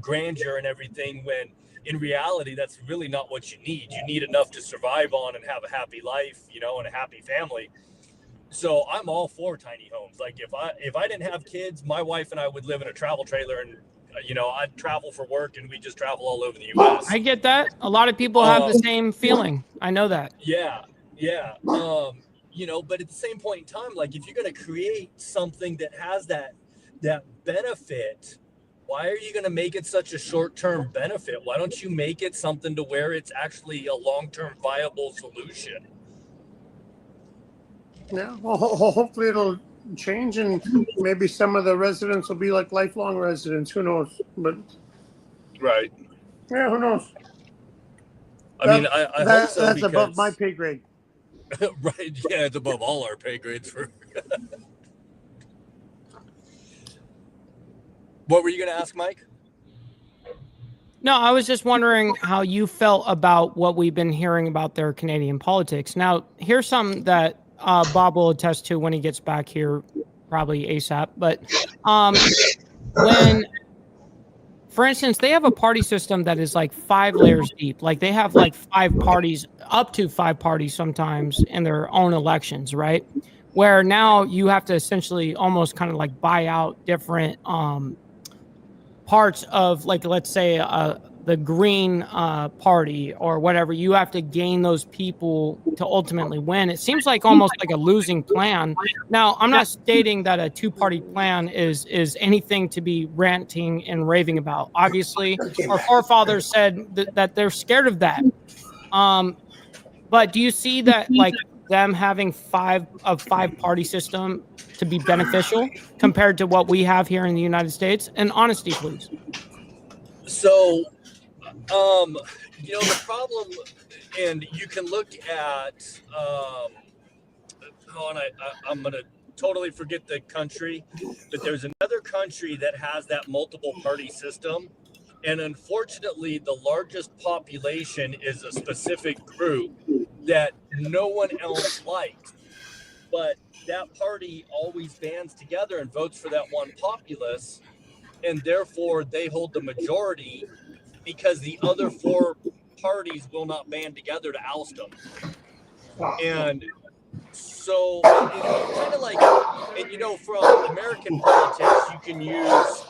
grandeur and everything, when in reality, that's really not what you need. You need enough to survive on and have a happy life, and a happy family. So I'm all for tiny homes. Like if I didn't have kids, my wife and I would live in a travel trailer, and I'd travel for work, and we just travel all over the U.S. I get that. A lot of people have the same feeling. I know that. Yeah. But at the same point in time, like if you're going to create something that has that benefit, why are you going to make it such a short-term benefit? Why don't you make it something to where it's actually a long-term viable solution? Yeah, well, hopefully it'll change, and maybe some of the residents will be like lifelong residents. Who knows? But right. Yeah, who knows? I mean, I hope so. That's above my pay grade. Right. Yeah, it's above all our pay grades. What were you going to ask, Mike? No, I was just wondering how you felt about what we've been hearing about their Canadian politics. Now, here's something that Bob will attest to when he gets back here, probably ASAP. But when, for instance, they have a party system that is like 5 layers deep. Like they have like 5 parties, up to 5 parties sometimes in their own elections, right? Where now you have to essentially almost kind of like buy out different parts of, like, let's say the Green Party or whatever. You have to gain those people to ultimately win. It seems like almost like a losing plan. Now, I'm not stating that a 2-party plan is anything to be ranting and raving about. Obviously, our forefathers said that they're scared of that. But do you see that, like, them having 5-party system to be beneficial compared to what we have here in the United States? And honesty, please. So, the problem, and you can look at, I'm going to totally forget the country, but there's another country that has that multiple party system. And unfortunately, the largest population is a specific group that no one else likes. But that party always bands together and votes for that one populace, and therefore they hold the majority because the other 4 parties will not band together to oust them. And so it's kind of like, and from American politics, you can use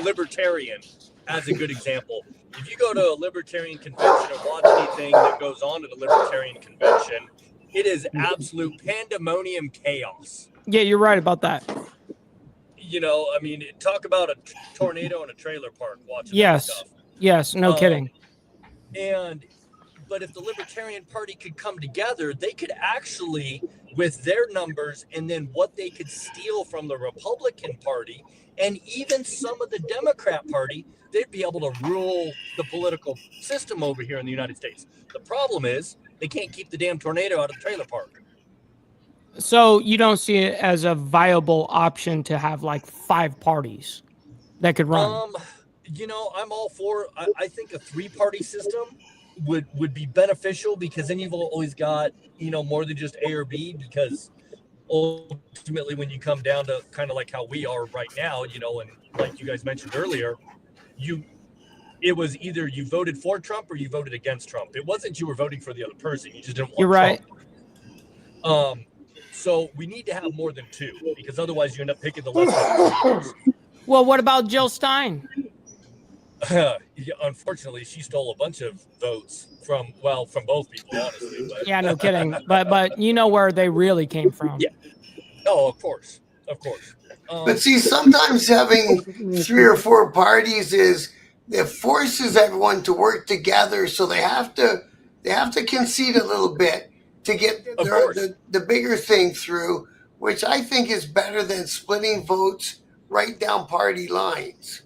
libertarian as a good example. If you go to a libertarian convention and watch anything that goes on at a libertarian convention, it is absolute pandemonium chaos. Yeah, you're right about that. I mean, talk about a tornado in a trailer park watching Yes. that stuff. Yes, no kidding. But if the Libertarian Party could come together, they could actually, with their numbers and then what they could steal from the Republican Party and even some of the Democrat Party, they'd be able to rule the political system over here in the United States. The problem is they can't keep the damn tornado out of the trailer park. So you don't see it as a viable option to have like 5 parties that could run? I'm all for, I think a 3-party system would be beneficial, because then you've always got, more than just A or B, because ultimately when you come down to kind of like how we are right now, and like you guys mentioned earlier, it was either you voted for Trump or you voted against Trump. It wasn't you were voting for the other person. You just didn't want You're right. Trump. So we need to have more than 2, because otherwise you end up picking the less. Well, what about Jill Stein? Unfortunately, she stole a bunch of votes from both people, honestly. But. Yeah, no kidding. But you know where they really came from. Yeah. Oh, of course. But see, sometimes having 3 or 4 parties it forces everyone to work together, so they have to concede a little bit to get the bigger thing through, which I think is better than splitting votes right down party lines.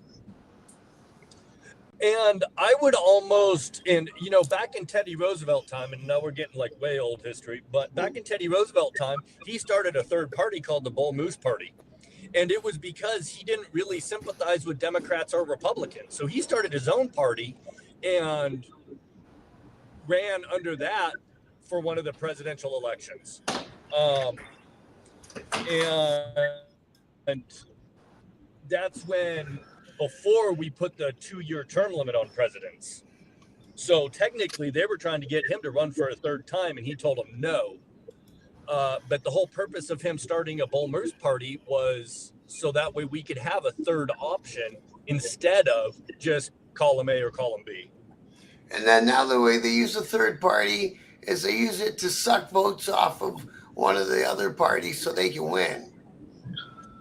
And I would almost, back in Teddy Roosevelt time, and now we're getting like way old history, but back in Teddy Roosevelt time, he started a 3rd party called the Bull Moose Party. And it was because he didn't really sympathize with Democrats or Republicans. So he started his own party and ran under that for one of the presidential elections. And that's when before we put the 2-year term limit on presidents. So technically, they were trying to get him to run for a third time, and he told them no. But the whole purpose of him starting a Bull Moose party was so that way we could have a third option instead of just column A or column B. And then now the way they use the third party is they use it to suck votes off of one of the other parties so they can win.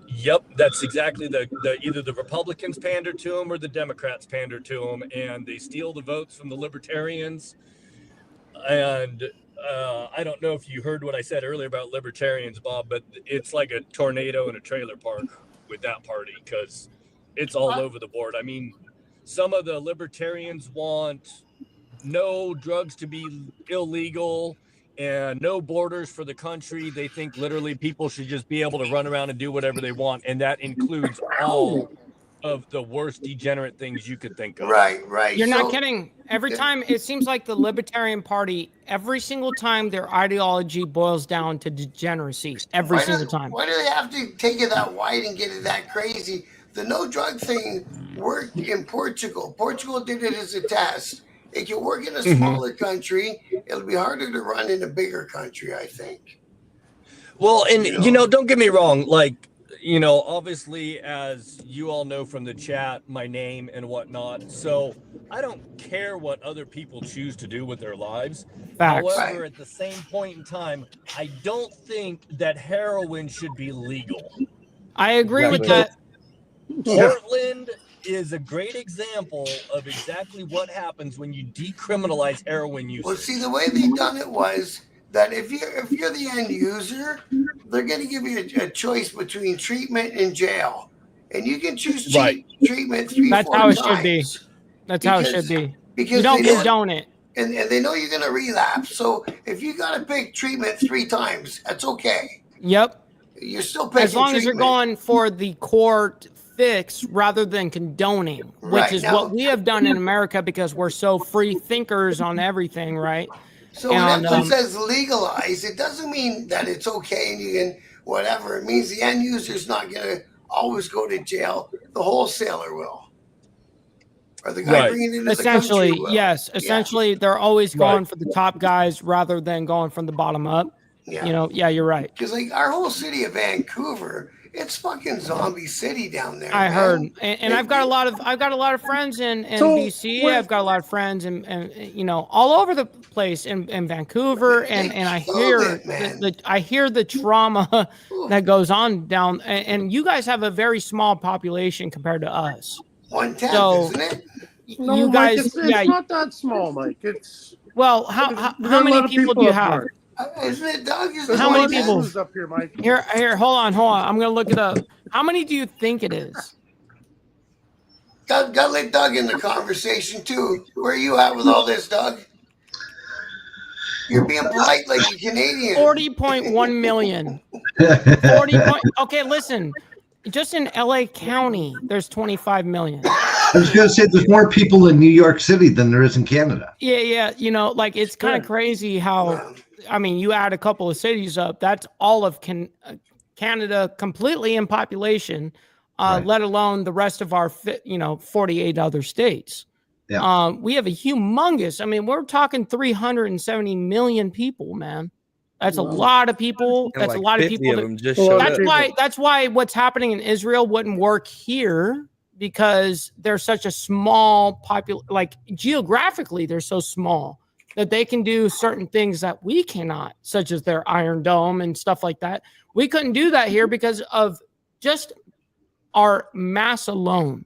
Yep, that's exactly the either the Republicans pander to him or the Democrats pander to him, and they steal the votes from the Libertarians. And I don't know if you heard what I said earlier about Libertarians, Bob, but it's like a tornado in a trailer park with that party because it's all over the board. I mean, some of the Libertarians want no drugs to be illegal and no borders for the country. They think literally people should just be able to run around and do whatever they want, and that includes all of the worst degenerate things you could think of. Right. You're not kidding. Every time it seems like the Libertarian Party, every single time their ideology boils down to degeneracy. Every single time. Why do they have to take it that wide and get it that crazy? The no drug thing worked in Portugal. Portugal did it as a test. It can work in a smaller country. It'll be harder to run in a bigger country, I think. Well, and you know, don't get me wrong, like, you know, obviously, as you all know from the chat, my name and whatnot. So I don't care what other people choose to do with their lives. Facts. However, at the same point in time, I don't think that heroin should be legal. I agree with that. Portland is a great example of exactly what happens when you decriminalize heroin use. Well, see, the way they done it was that if you're the end user, they're going to give you a choice between treatment and jail, and you can choose treatment 3-4 times. That's how it should be. That's how it should be. Because you don't condone it. And they know you're going to relapse. So if you got to pick treatment 3 times, that's okay. Yep. You're still picking as long treatment. as you're going for the core fix rather than condoning, which is what we have done in America because we're so free thinkers on everything, right? So when it says legalize, it doesn't mean that it's okay and you can whatever. It means the end user's not going to always go to jail. The wholesaler will. Or the guy bringing it into essentially, the country will. yes. Essentially, they're always going for the top guys rather than going from the bottom up. Yeah. You know, you're right. Because like our whole city of Vancouver, it's fucking zombie city down there. I heard, and I've got a lot of friends in BC. I've got a lot of friends and you know all over the place in Vancouver, and I hear I hear the trauma that goes on down. And you guys have a very small population compared to us. 1/10, isn't it? No, you Mike, guys, it's not that small, Mike. It's well, how many people do you have? Isn't it, Doug? How many people up here, Mike? Here, hold on. I'm gonna look it up. How many do you think it is? Got to let Doug in the conversation too. Where are you at with all this, Doug? You're being polite like a Canadian. 40.1 million. Okay, listen. Just in LA County, there's 25 million. I was going to say there's more people in New York City than there is in Canada. Yeah. You know, like it's kind of crazy how, I mean, you add a couple of cities up, that's all of Canada completely in population, let alone the rest of our, 48 other states. Yeah. We have a humongous, I mean, we're talking 370 million people, man. That's a lot of people. And that's like a lot of 50 people. of them just showed up. That's why what's happening in Israel wouldn't work here because they're such a small like geographically, they're so small that they can do certain things that we cannot, such as their Iron Dome and stuff like that. We couldn't do that here because of just our mass alone.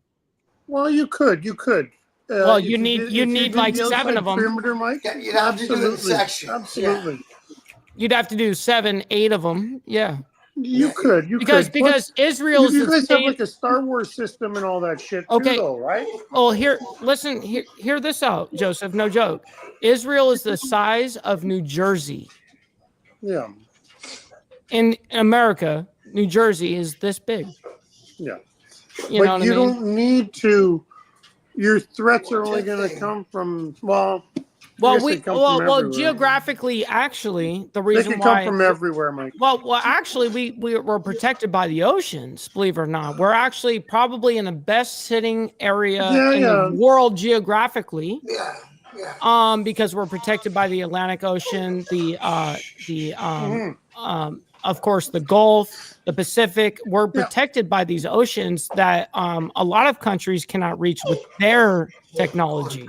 Well, you could. Well, you need like 7 of them. Perimeter, Mike? Yeah, you'd have to do it in sections. Absolutely. Yeah. You'd have to do 7, 8 of them. Yeah. You could. Because Israel's you guys have like a Star Wars system and all that shit too, though, right? Oh, hear this out, Joseph. No joke. Israel is the size of New Jersey. Yeah. In America, New Jersey is this big. Yeah. You know what I mean? Don't need to. Your threats are only going to come from, well, Well, Yes, they come from everywhere. geographically, actually, the They reason can why come from everywhere, Mike. Well, actually, we're protected by the oceans. Believe it or not, we're actually probably in the best sitting area in the world geographically. Yeah, yeah. Because we're protected by the Atlantic Ocean, of course, the Gulf, the Pacific. We're protected by these oceans that a lot of countries cannot reach with their technology.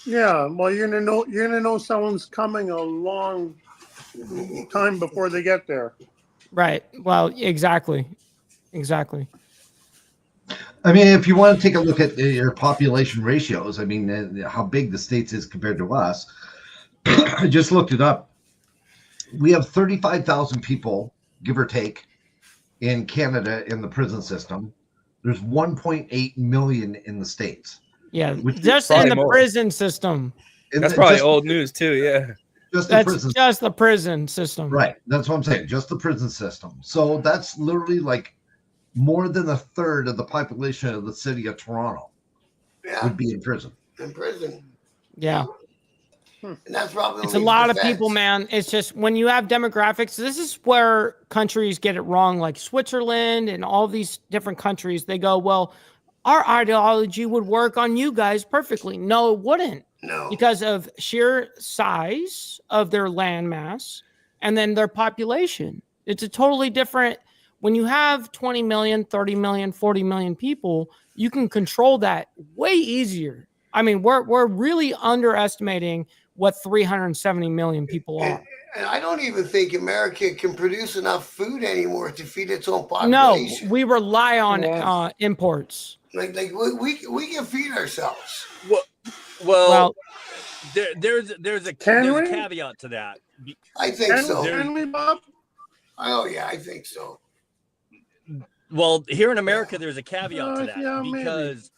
Yeah, well, you're gonna know someone's coming a long time before they get there. Right. Well, exactly. I mean, if you want to take a look at your population ratios, I mean, how big the states is compared to us, I just looked it up. We have 35,000 people, give or take, in Canada in the prison system. There's 1.8 million in the States. Yeah, just in the prison system. That's probably old news too, yeah. Just the prison system. Right. That's what I'm saying. Just the prison system. So that's literally like more than a third of the population of the city of Toronto would be in prison. Yeah. And that's probably it's a lot of people, man. It's just when you have demographics, this is where countries get it wrong, like Switzerland and all these different countries. They go, well, our ideology would work on you guys perfectly. No, it wouldn't. No. Because of sheer size of their land mass and then their population. It's a totally different. When you have 20 million, 30 million, 40 million people, you can control that way easier. I mean, we're really underestimating what 370 million people are. And I don't even think America can produce enough food anymore to feed its own population. No, we rely on imports. Like we can feed ourselves. Well, there's a caveat to that. I think so. Can we, Bob? Oh yeah, I think so. Well, here in America, there's a caveat to that because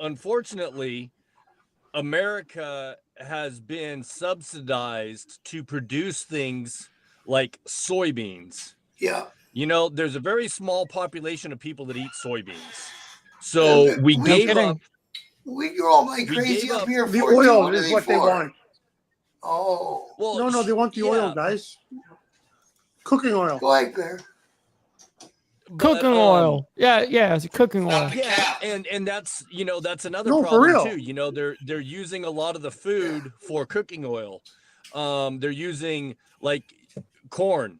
unfortunately, America has been subsidized to produce things like soybeans. Yeah. You know, there's a very small population of people that eat soybeans. So we gave up. We grow them like crazy up here. The oil is what they want. Oh. Well, no, they want the oil, guys. Cooking oil. Go ahead, Claire. Cooking oil. Yeah, it's cooking oil. Yeah, and that's that's another problem too. You know, they're using a lot of the food for cooking oil. They're using like corn.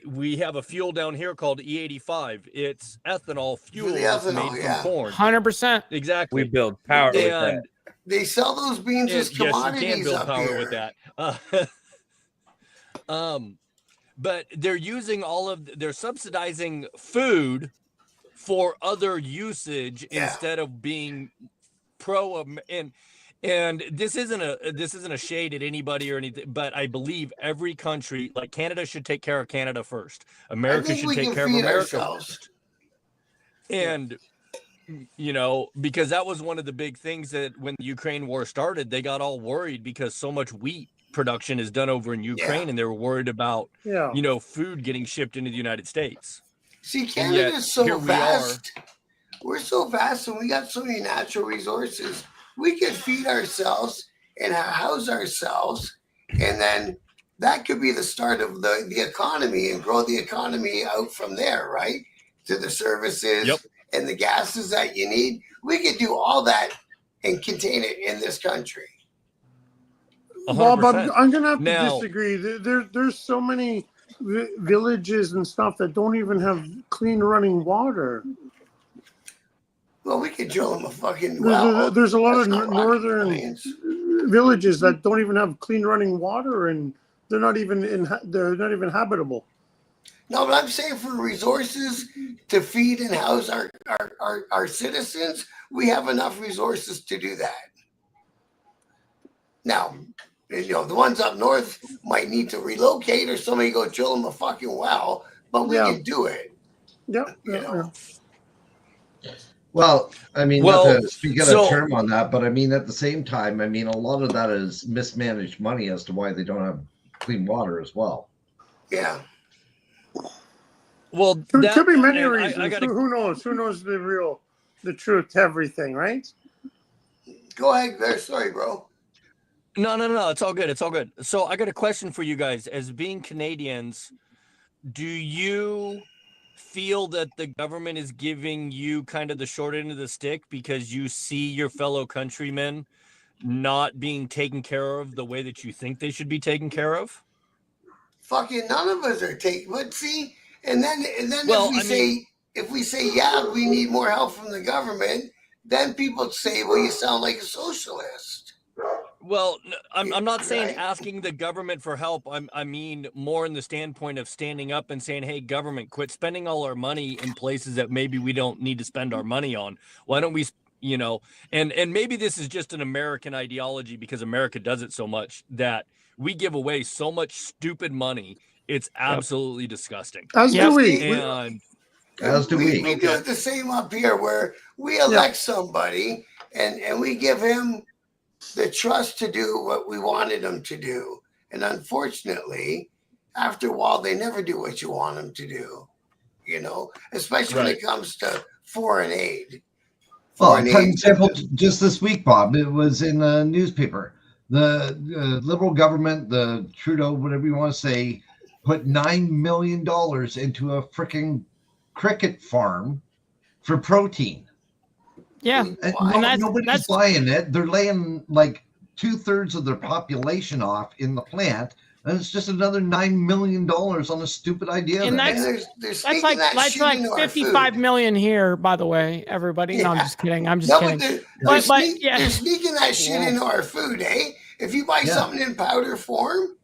We have a fuel down here called E85. It's ethanol fuel made from corn. 100%. Exactly. We build power with that. They sell those beans as commodities. Yes, you can build up power here. with that. But they're using they're subsidizing food for other usage instead of being pro and this isn't a shade at anybody or anything, but I believe every country, like Canada, should take care of Canada first. America should take care of America first. And because that was one of the big things that when the Ukraine war started, they got all worried because so much wheat production is done over in Ukraine, and they were worried about food getting shipped into the United States. See, Canada is so vast. We're so vast, and we got so many natural resources. We could feed ourselves and house ourselves, and then that could be the start of the economy and grow the economy out from there, right? To the services and the gases that you need. We could do all that and contain it in this country. Bob, I'm going to have to disagree. There's so many villages and stuff that don't even have clean running water. Well, we could drill them a fucking well. There's a lot of northern villages that don't even have clean running water, and they're not even habitable. No, but I'm saying for resources to feed and house our citizens, we have enough resources to do that. Now, the ones up north might need to relocate or somebody go drill them a fucking well, but we can do it. Yeah. Well, I mean, not to speak out of term on that, but I mean, at the same time, I mean, a lot of that is mismanaged money as to why they don't have clean water as well. Yeah. Well, there could be many reasons. Who knows? Who knows the truth to everything, right? Go ahead. Sorry, bro. No. It's all good. It's all good. So I got a question for you guys. As being Canadians, do you feel that the government is giving you kind of the short end of the stick because you see your fellow countrymen not being taken care of the way that you think they should be taken care of? Fucking none of us are taking. But see, and then Well, if we say yeah, we need more help from the government, then people say, well, you sound like a socialist. Well, I'm not saying Right. asking the government for help. I mean more in the standpoint of standing up and saying, "Hey, government, quit spending all our money in places that maybe we don't need to spend our money on. Why don't we, you know?" And maybe this is just an American ideology because America does it so much that we give away so much stupid money. It's absolutely disgusting. As do we. And As do we. We do it the same up here, where we elect somebody and we give him the trust to do what we wanted them to do. And unfortunately, after a while, they never do what you want them to do, you know, especially when it comes to foreign aid. Well, for example, just this week, Bob, it was in a newspaper. The Liberal government, the Trudeau, whatever you want to say, put $9 million into a freaking cricket farm for protein. Yeah. And nobody's buying it. They're laying like 2/3 of their population off in the plant. And it's just another $9 million on a stupid idea. And that's like 55 million here, by the way, everybody. No, I'm just kidding. I'm just kidding. They're sneaking that shit into our food, eh? If you buy something in powder form,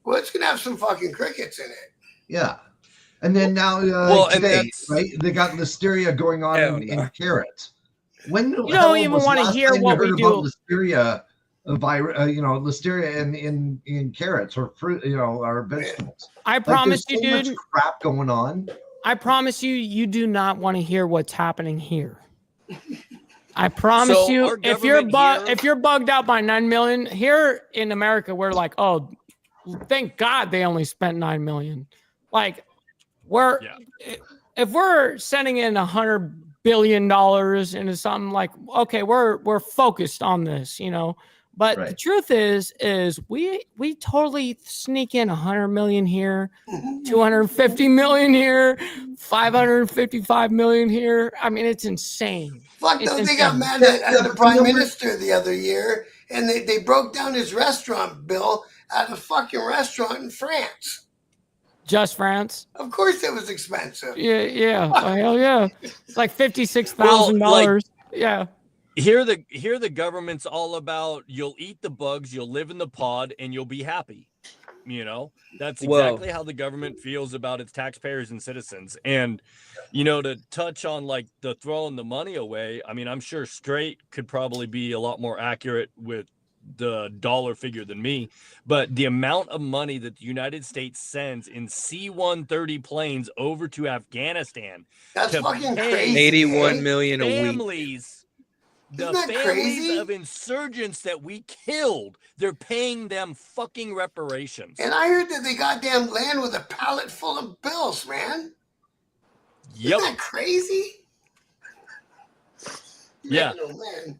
well, it's going to have some fucking crickets in it. Yeah. And then now today, right, they got listeria going on in carrots. When you don't even want to hear what we do. Listeria listeria in carrots or fruit, or vegetables. I promise you, dude. Much crap going on. I promise you, you do not want to hear what's happening here. I promise you, if you're bugged out by 9 million here in America, we're like, oh, thank God they only spent 9 million. Like, if we're sending in $100 billion into something, like, okay, we're focused on this, you know. But the truth is we totally sneak in 100 million here, 250 million here, 555 million here. I mean, it's insane. Fuck, they got mad at the prime minister the other year, and they broke down his restaurant bill at a fucking restaurant in France. Just France? Of course, it was expensive. Yeah. Oh, hell yeah! It's like $56,000. Yeah. Here the government's all about you'll eat the bugs, you'll live in the pod, and you'll be happy. You know, that's exactly how the government feels about its taxpayers and citizens. And, you know, to touch on like the throwing the money away, I mean, I'm sure Straight could probably be a lot more accurate with the dollar figure than me, but the amount of money that the United States sends in C-130 planes over to Afghanistan, that's fucking crazy. 81 million a week. The families of insurgents that we killed, they're paying them fucking reparations. And I heard that they goddamn land with a pallet full of bills, man. Yep. Isn't that crazy? Yeah. Man.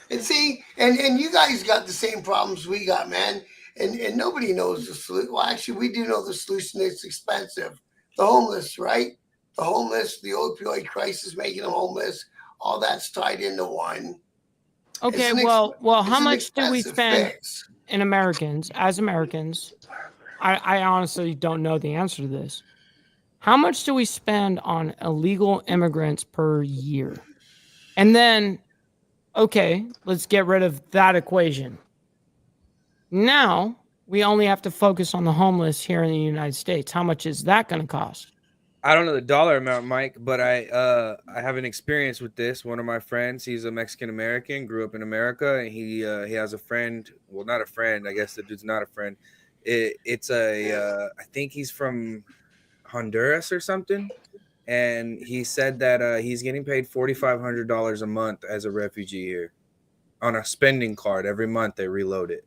And see, and you guys got the same problems we got, man. And nobody knows the solution. Well, actually, we do know the solution. It's expensive. The homeless, right? The homeless, the opioid crisis making them homeless. All that's tied into one. Okay, well, how much do we spend in Americans, as Americans? I honestly don't know the answer to this. How much do we spend on illegal immigrants per year? And then, okay, let's get rid of that equation. Now, we only have to focus on the homeless here in the United States. How much is that going to cost? I don't know the dollar amount, Mike, but I have an experience with this. One of my friends, he's a Mexican American, grew up in America, and he has a friend. Well, not a friend. I guess the dude's not a friend. I think he's from Honduras or something, and he said that he's getting paid $4,500 a month as a refugee here on a spending card. Every month they reload it.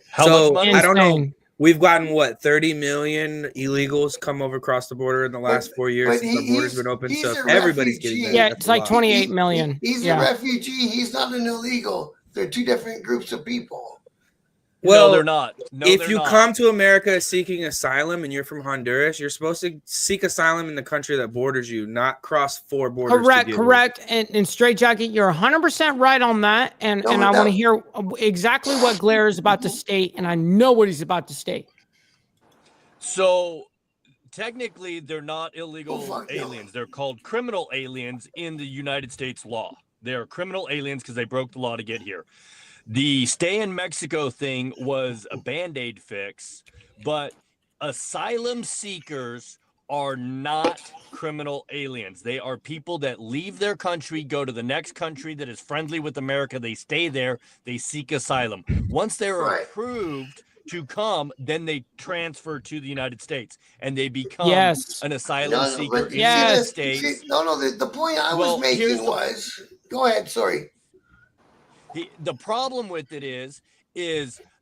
How much money? I don't know. We've gotten 30 million illegals come over across the border in the last 4 years since the border's been open. So everybody's getting that. Yeah, it's like 28 million. He's a refugee. He's not an illegal. They're two different groups of people. Well, no, they're not. No, if they're you not. come to America seeking asylum and you're from Honduras, you're supposed to seek asylum in the country that borders you, not cross 4 borders. Correct. And Straight Jacket, you're 100% right on that. And I want to hear exactly what Blair is about to state, and I know what he's about to state. So technically, they're not illegal aliens. They're called criminal aliens in the United States law. They're criminal aliens because they broke the law to get here. The stay in Mexico thing was a Band-Aid fix, but asylum seekers are not criminal aliens. They are people that leave their country, go to the next country that is friendly with America. They stay there. They seek asylum. Once they're approved to come, then they transfer to the United States and they become an asylum seeker in the United States. The point I was making was, go ahead, sorry. The problem with it is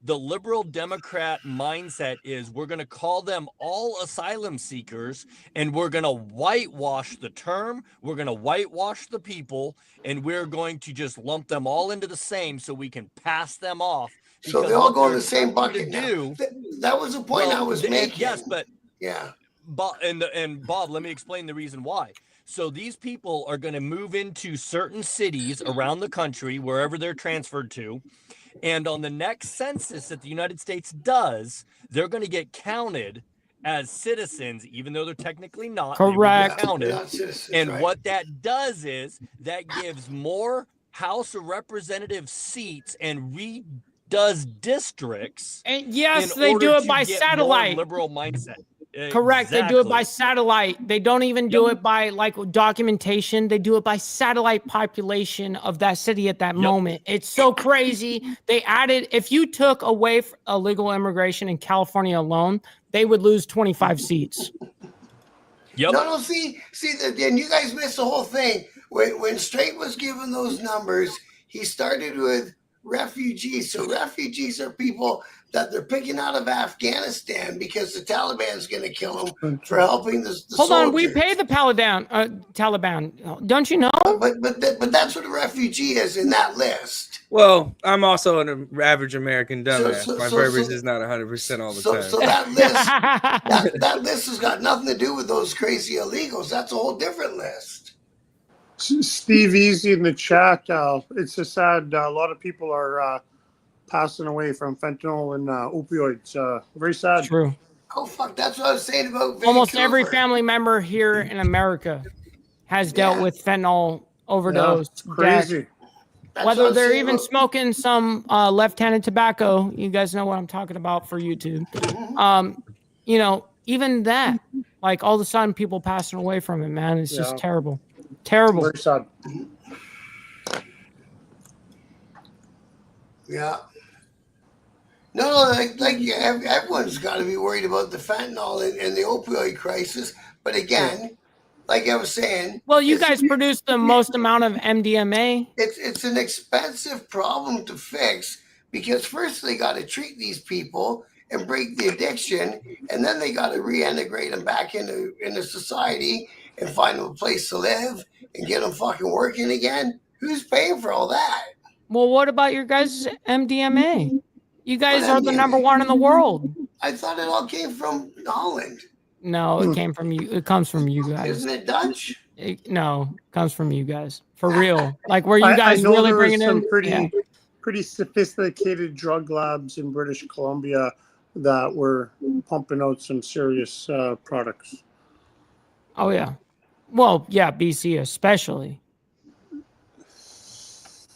the liberal Democrat mindset is we're going to call them all asylum seekers and we're going to whitewash the term. We're going to whitewash the people and we're going to just lump them all into the same so we can pass them off. So they all go in the same bucket now. That was the point I was making. Yes, but yeah. Bob, and Bob, let me explain the reason why. So these people are going to move into certain cities around the country, wherever they're transferred to. And on the next census that the United States does, they're going to get counted as citizens, even though they're technically not. Correct. Counted. Citizens, and what that does is that gives more House of Representative seats and redoes districts. And yes, they do it by satellite. Liberal mindset. Correct. They do it by satellite. They don't even do it by like documentation. They do it by satellite population of that city at that moment. It's so crazy. They added, if you took away illegal immigration in California alone, they would lose 25 seats. Yep. No, see, and you guys missed the whole thing. When Straight was given those numbers, he started with refugees. So refugees are people that they're picking out of Afghanistan because the Taliban's going to kill them for helping the Hold soldiers. on, we pay the Taliban. Don't you know? But that's what a refugee is in that list. Well, I'm also an average American dumbass. My verbiage is not 100% all the time. So that list, that list has got nothing to do with those crazy illegals. That's a whole different list. Steve Easy in the chat. It's a sad. A lot of people are passing away from fentanyl and opioids. Very sad. True. Oh fuck! That's what I was saying about Vancouver. Almost every family member here in America has dealt with fentanyl overdose. Crazy. Whether they're even smoking some left-handed tobacco, you guys know what I'm talking about for YouTube. You know, even that, like all of a sudden, people passing away from it, man. It's just terrible. Terrible. Very sad. Yeah. No, like everyone's got to be worried about the fentanyl and the opioid crisis. But again, like I was saying, well, you guys produce the most amount of MDMA. It's an expensive problem to fix because first they got to treat these people and break the addiction, and then they got to reintegrate them back into society and find them a place to live and get them fucking working again. Who's paying for all that? Well, what about your guys' MDMA? You guys are the number one in the world. I thought it all came from Holland. No, it came from you. It comes from you guys. Isn't it Dutch? No, it comes from you guys. For real. Like where you guys really bringing in pretty sophisticated drug labs in British Columbia that were pumping out some serious products. Oh, yeah. Well, yeah, BC especially.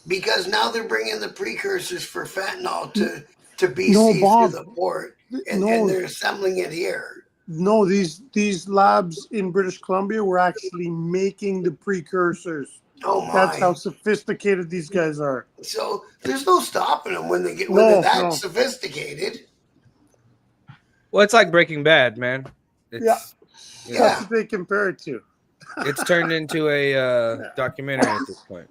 Because now they're bringing the precursors for fentanyl to BC through the port, and they're assembling it here. No, these labs in British Columbia were actually making the precursors. Oh my! That's how sophisticated these guys are. So there's no stopping them when they're that sophisticated. Well, it's like Breaking Bad, man. That's what they compare it to. It's turned into a documentary at this point.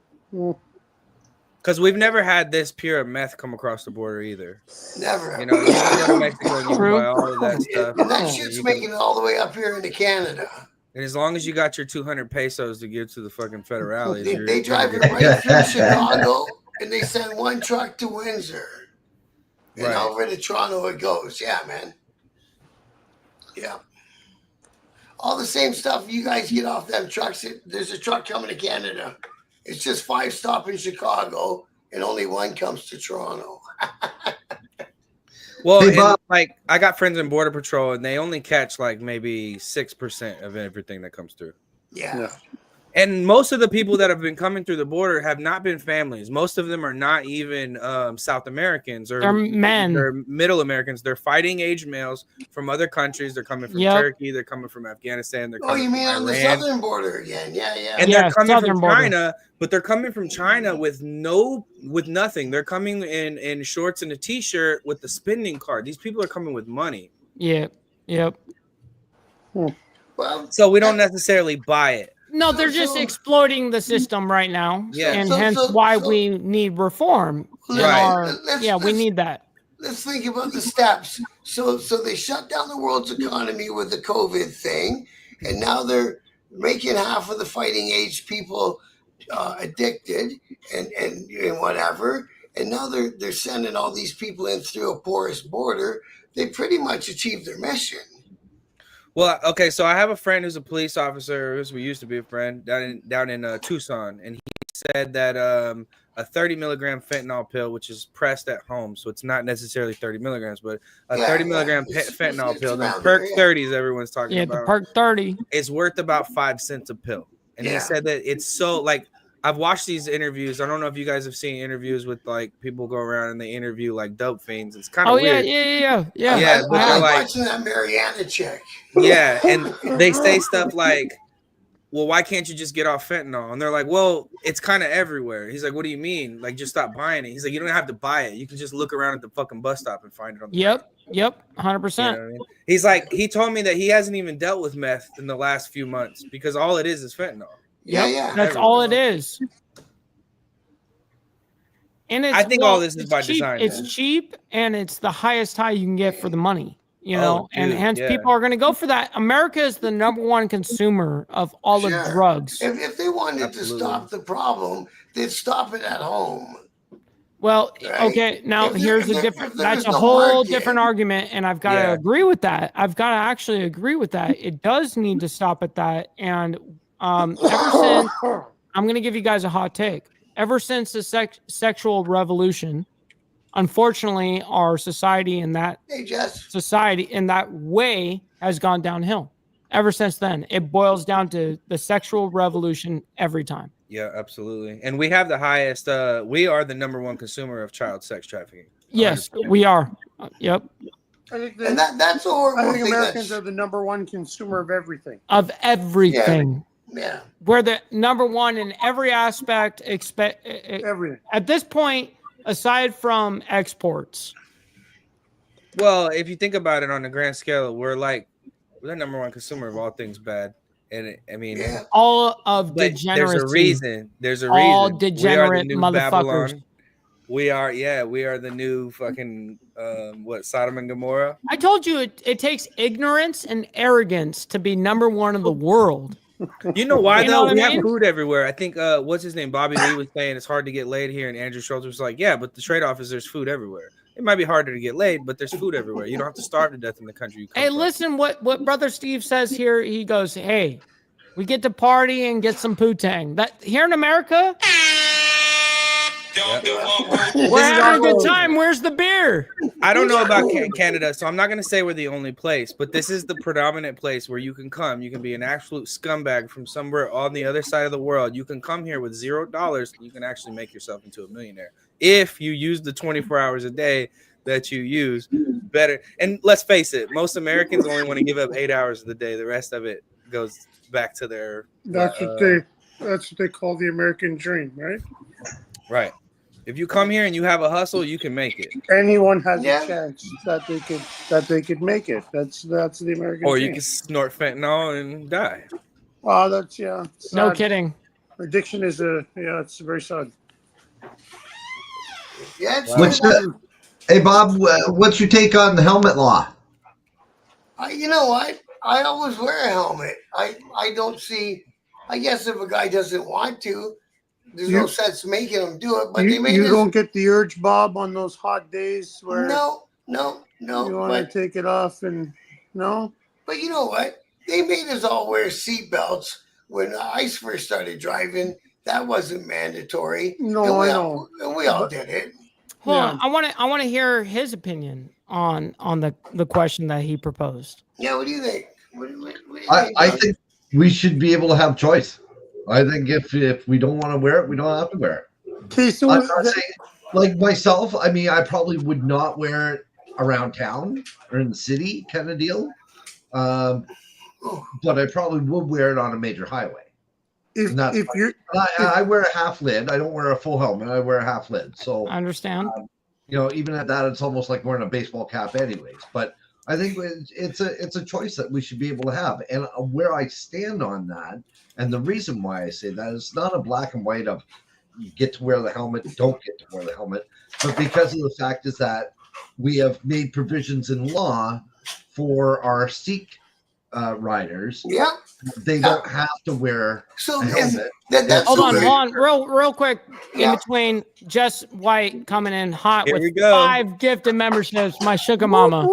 Because we've never had this pure meth come across the border either. Never. You know, you go to Mexico and you can buy all of that stuff. And that shit's making it all the way up here into Canada. And as long as you got your 200 pesos to give to the fucking federales, they drive it right through Chicago and they send one truck to Windsor, and Right. over to Toronto it goes. Yeah, man. Yeah. All the same stuff you guys get off them trucks. There's a truck coming to Canada. It's just 5 stop in Chicago, and only 1 comes to Toronto. Well, Hey, and Bob. like I got friends in Border Patrol, and they only catch like maybe 6% of everything that comes through. Yeah. And most of the people that have been coming through the border have not been families. Most of them are not even South Americans or They're men. They're Middle Americans. They're fighting age males from other countries. They're coming from Turkey. They're coming from Afghanistan. They're coming you mean from on the Iran. southern border again? Yeah. And they're coming southern from border. China, but they're coming from China with nothing. They're coming in shorts and a t-shirt with the spending card. These people are coming with money. Yep. Well, So we don't necessarily buy it. No, they're just exploiting the system right now, and hence why we need reform. Right. We need that. Let's think about the steps. So they shut down the world's economy with the COVID thing, and now they're making half of the fighting age people addicted and whatever. And now they're sending all these people in through a porous border. They pretty much achieved their mission. Well, okay, so I have a friend who's a police officer. We used to be a friend down in Tucson, and he said that a 30 milligram fentanyl pill, which is pressed at home, so it's not necessarily 30 milligrams, but a 30 milligram fentanyl pill, the Perk 30s everyone's talking about. Yeah, the Perk 30 is worth about 5 cents a pill. And he said that it's so like I've watched these interviews. I don't know if you guys have seen interviews with like people go around and they interview like dope fiends. It's kind of weird. Yeah. But they're like watching that Mariana chick. Yeah, and they say stuff like, well, why can't you just get off fentanyl? And they're like, well, it's kind of everywhere. He's like, what do you mean? Like, just stop buying it. He's like, you don't have to buy it. You can just look around at the fucking bus stop and find it on the Yep, ground. 100%. You know what I mean? He's like, he told me that he hasn't even dealt with meth in the last few months because all it is fentanyl. Yeah. That's all it is. And it's, I think all this is by cheap. design. It's cheap, and it's the highest high you can get for the money. And hence yeah. people are going to go for that. America is the #1 consumer of all of drugs. If they wanted to stop the problem, they'd stop it at home. Well, right? okay, now here's a different, that's a whole different argument, and I've got to agree with that. I've got to actually agree with that. It does need to stop at that. And ever since, I'm going to give you guys a hot take. Ever since the sexual revolution, unfortunately, our society in that way has gone downhill. Ever since then, it boils down to the sexual revolution every time. Yeah, absolutely. And we have the highest. We are the #1 consumer of child sex trafficking. Yes, we are. Yep. And that's a horrible I think thing. Americans are the #1 consumer of everything. Of everything. Yeah. We're the #1 in every aspect. Everything. At this point, aside from exports. Well, if you think about it on the grand scale, we're the #1 consumer of all things bad. And all of degeneracy. There's a reason. All degenerate motherfuckers. Babylon. We are the new fucking Sodom and Gomorrah. I told you it takes ignorance and arrogance to be #1 in the world. You know why though? We have mean? food everywhere. I think what's his name? Bobby Lee was saying it's hard to get laid here, and Andrew Schultz was like, yeah, but the trade-off is there's food everywhere. It might be harder to get laid, but there's food everywhere. You don't have to starve to death in the country you come from. Listen, what Brother Steve says here, he goes, hey, we get to party and get some poo-tang. That here in America, we're having a good time. Where's the beer? I don't know about Canada, so I'm not going to say we're the only place, but this is the predominant place where you can come. You can be an absolute scumbag from somewhere on the other side of the world. You can come here with $0 and you can actually make yourself into a millionaire if you use the 24 hours a day that you use better. And let's face it, most Americans only want to give up 8 hours of the day. The rest of it goes back to their that's what they call the American dream, right? Right. If you come here and you have a hustle, you can make it. Anyone has a chance that they could make it. That's the American or dream. You can snort fentanyl and die. Oh, that's no kidding. Addiction is it's very sad. Yeah. Hey Bob, what's your take on the helmet law? You know what? I always wear a helmet. I don't see. I guess if a guy doesn't want to, there's no sense making them do it. But they made you this. don't get the urge, Bob, on those hot days where No. you want to take it off and no. But you know what? They made us all wear seatbelts when I first started driving. That wasn't mandatory. No, I know. We all did it. Hold on. I want to hear his opinion on the question that he proposed. Yeah, what do you think? What do you I think we should be able to have choice. I think if we don't want to wear it, we don't have to wear it. Okay, so I'm not saying, like myself, I mean, I probably would not wear it around town or in the city kind of deal. But I probably would wear it on a major highway. If you're, I wear a half lid. I don't wear a full helmet. I wear a half lid. So I understand. You know, even at that, it's almost like wearing a baseball cap, anyways. But I think it's a choice that we should be able to have. And where I stand on that, and the reason why I say that is not a black and white of you get to wear the helmet, don't get to wear the helmet, but because of the fact is that we have made provisions in law for our Sikh riders. Yeah. They don't have to wear a helmet. Hold on, real quick. In between, Jess White coming in hot Here with we go. 5 gifted memberships. My sugar mama.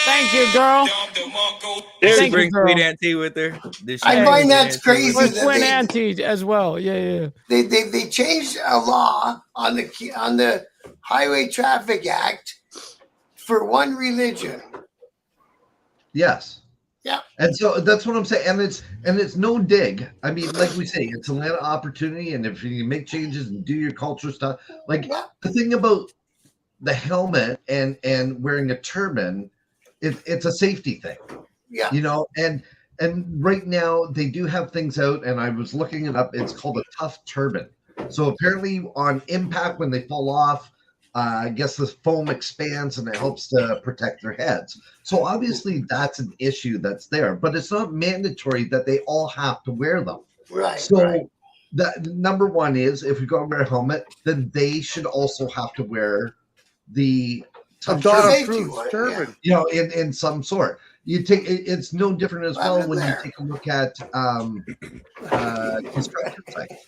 Thank you, girl. She Thank you, brings girl. sweet auntie with her. I find that's crazy. We're that twin aunties as well. Yeah. They changed a law on the Highway Traffic Act for one religion. Yes. Yeah. And so that's what I'm saying. And it's no dig. I mean, like we say, it's a land of opportunity. And if you make changes and do your culture stuff, like the thing about the helmet and wearing a turban, it's a safety thing. Yeah. You know, and right now they do have things out, and I was looking it up. It's called a tough turban. So apparently on impact when they fall off, I guess the foam expands and it helps to protect their heads. So obviously that's an issue that's there, but it's not mandatory that they all have to wear them. Right. So that number one is if you're going to wear a helmet, then they should also have to wear the turban. You know, in some sort. You take it's no different as well when you take a look at construction sites.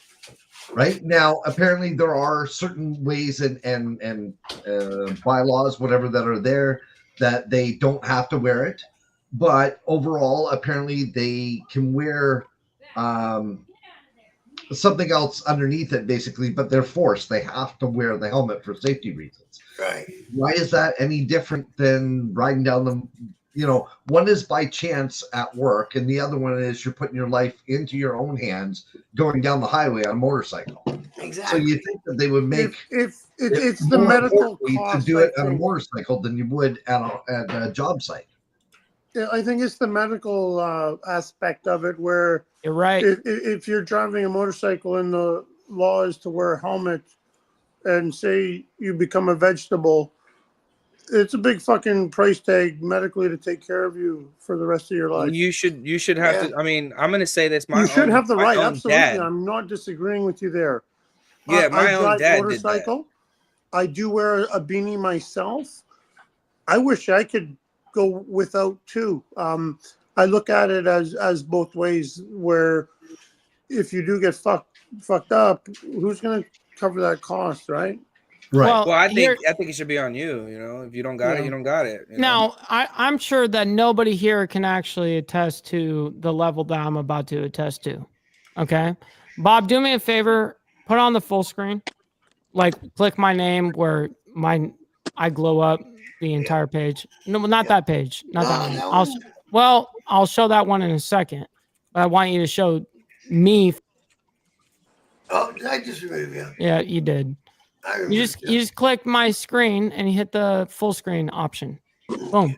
Right now, apparently there are certain ways and bylaws, whatever that are there, that they don't have to wear it. But overall, apparently they can wear something else underneath it, basically. But they're forced; they have to wear the helmet for safety reasons. Right. Why is that any different than riding down the? You know, one is by chance at work, and the other one is you're putting your life into your own hands going down the highway on a motorcycle. Exactly. So you think that they would make if it's the medical to cost, do it on a motorcycle than you would at a job site. I think it's the medical aspect of it where you're right. If you're driving a motorcycle and the law is to wear a helmet, and say you become a vegetable, it's a big fucking price tag medically to take care of you for the rest of your life. You should have to. I mean, I'm going to say this. You should have the right. Absolutely, dad. I'm not disagreeing with you there. Yeah, my I own drive dad motorcycle. did that. I do wear a beanie myself. I wish I could go without too. I look at it as both ways. Where if you do get fucked up, who's going to cover that cost, right? Right. Well, I think it should be on you. You know, if you don't got it, you don't got it. Now, I'm sure that nobody here can actually attest to the level that I'm about to attest to. Okay, Bob, do me a favor. Put on the full screen. Like, click my name where I glow up the entire page. No, not that page. Not that one. I'll show that one in a second. But I want you to show me. Oh, did I just remove you? Yeah, you did. You just click my screen and you hit the full screen option. Boom.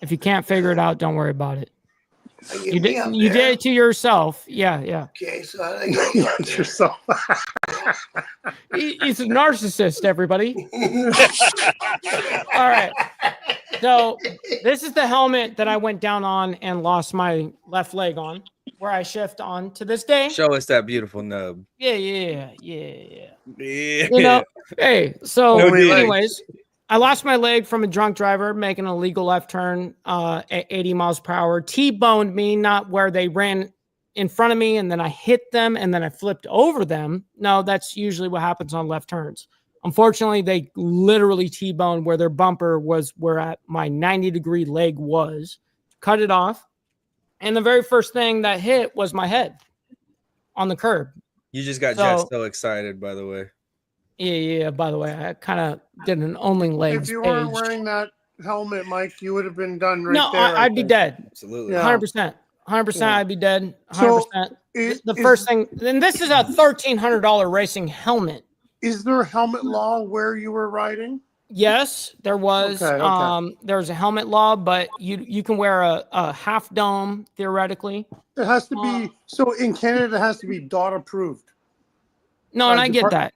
If you can't figure it out, don't worry about it. You did it to yourself. Yeah. Okay, so how do I get it yourself? He's a narcissist, everybody. All right. So this is the helmet that I went down on and lost my left leg on, where I shift on to this day. Show us that beautiful nub. Yeah. You know, hey, so anyways, I lost my leg from a drunk driver making a legal left turn at 80 miles per hour. T-boned me, not where they ran in front of me and then I hit them and then I flipped over them. No, that's usually what happens on left turns. Unfortunately, they literally T-boned where their bumper was, where at my 90-degree leg was, cut it off. And the very first thing that hit was my head on the curb. You just got Jess so excited, by the way. Yeah. By the way, I kind of did an only legs. If you weren't wearing that helmet, Mike, you would have been done right no, there. I'd be dead. Absolutely. 100%. 100%. Yeah. I'd be dead. 100%. So the first thing, and this is a $1,300 racing helmet. Is there a helmet law where you were riding? Yes, there was. Okay. There's a helmet law, but you can wear a half dome theoretically. It has to be, so in Canada, it has to be DOT approved. No, and I get that.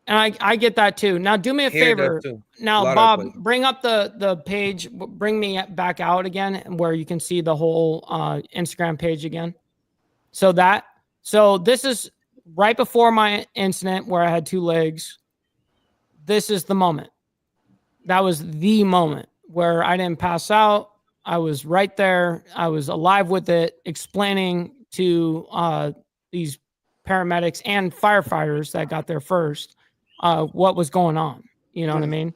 And I get that too. Now, do me a favor. Now, Bob, bring up the page. Bring me back out again where you can see the whole Instagram page again. So this is right before my incident where I had two legs. This is the moment. That was the moment where I didn't pass out. I was right there. I was alive with it, explaining to these paramedics and firefighters that got there first what was going on. You know what I mean?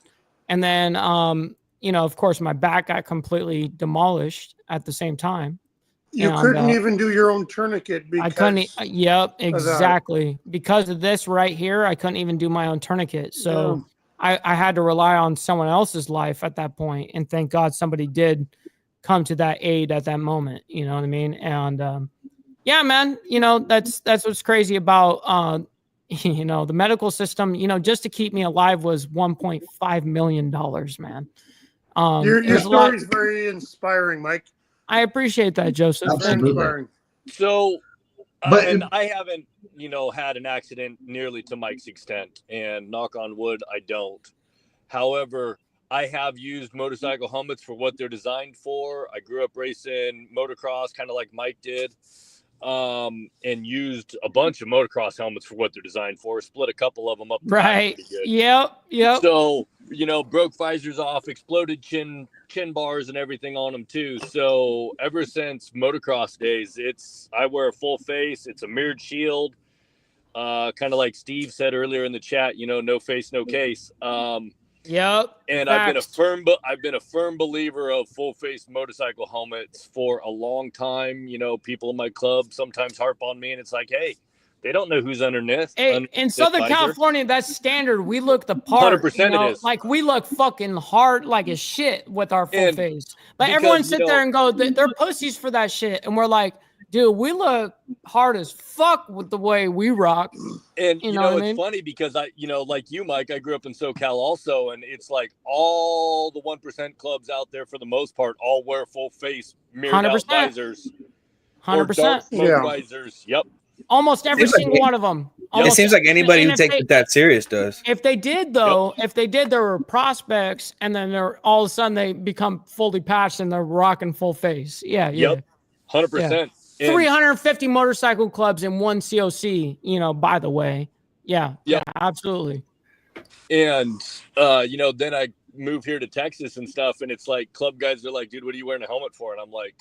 And then, of course, my back got completely demolished at the same time. You couldn't even do your own tourniquet because I couldn't. Yep, exactly. Because of this right here, I couldn't even do my own tourniquet. So I had to rely on someone else's life at that point, and thank God somebody did come to that aid at that moment. You know what I mean? And yeah, man, that's what's crazy about the medical system. Just to keep me alive was $1.5 million, man. Your story is very inspiring, Mike. I appreciate that, Joseph. Absolutely. So, But and I haven't, had an accident nearly to Mike's extent, and knock on wood, I don't. However, I have used motorcycle helmets for what they're designed for. I grew up racing motocross, kind of like Mike did, and used a bunch of motocross helmets for what they're designed for. Split a couple of them up. Right. Yep. So, broke visors off, exploded chin bars and everything on them too. So ever since motocross days, I wear a full face. It's a mirrored shield. Kind of like Steve said earlier in the chat, no face, no case. Yep. And Facts. I've been a firm believer of full face motorcycle helmets for a long time. People in my club sometimes harp on me, and it's like, hey, they don't know who's underneath. Hey, in Southern California, that's standard. We look the part. 100% it is. Like we look fucking hard like a shit with our full face. But everyone sit there and go, they're pussies for that shit. And we're like, dude, we look hard as fuck with the way we rock. And it's funny because I, like you, Mike, I grew up in SoCal also, and it's like all the 1% clubs out there for the most part all wear full face mirrored out visors. 100%. Visors. Yep. Almost every single one of them. It seems like anybody who takes it that serious does. If they did, though, there were prospects, and then all of a sudden they become fully patched and they're rocking full face. Yeah. Yep. 100%. 350 motorcycle clubs in one COC, by the way. Yeah, absolutely. And, then I moved here to Texas and stuff, and it's like club guys are like, dude, what are you wearing a helmet for? And I'm like,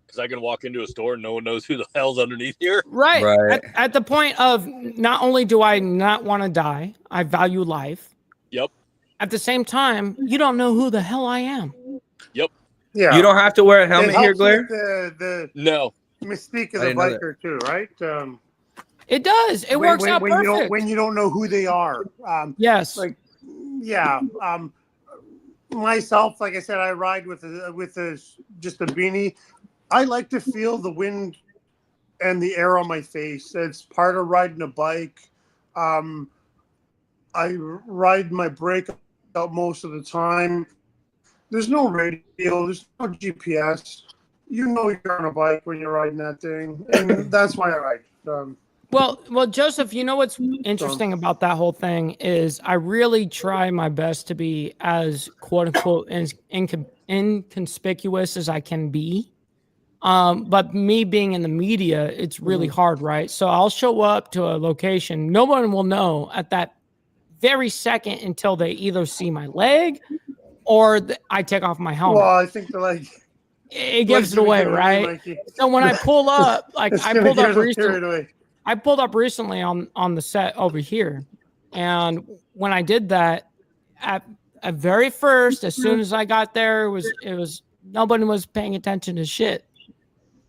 because I can walk into a store and no one knows who the hell's underneath here. Right. At the point of not only do I not want to die, I value life. Yep. At the same time, you don't know who the hell I am. Yep. Yeah. You don't have to wear a helmet here, Blair? No. Mystique of the biker too, right? It does. It works out perfect. When you don't know who they are. Yes. Myself, like I said, I ride with just a beanie. I like to feel the wind and the air on my face. It's part of riding a bike. I ride my brake out most of the time. There's no radio. There's no GPS. You're on a bike when you're riding that thing, and that's why I ride. Well, Joseph, what's interesting about that whole thing is I really try my best to be as quote unquote inconspicuous as I can be. But me being in the media, it's really hard, right? So I'll show up to a location. No one will know at that very second until they either see my leg or I take off my helmet. Well, I think it gives it away, right? Mikey. So when I pull up, like It's I gonna pulled get up us carried recently. away. I pulled up recently on the set over here, and when I did that, at very first, as soon as I got there, it was nobody was paying attention to shit,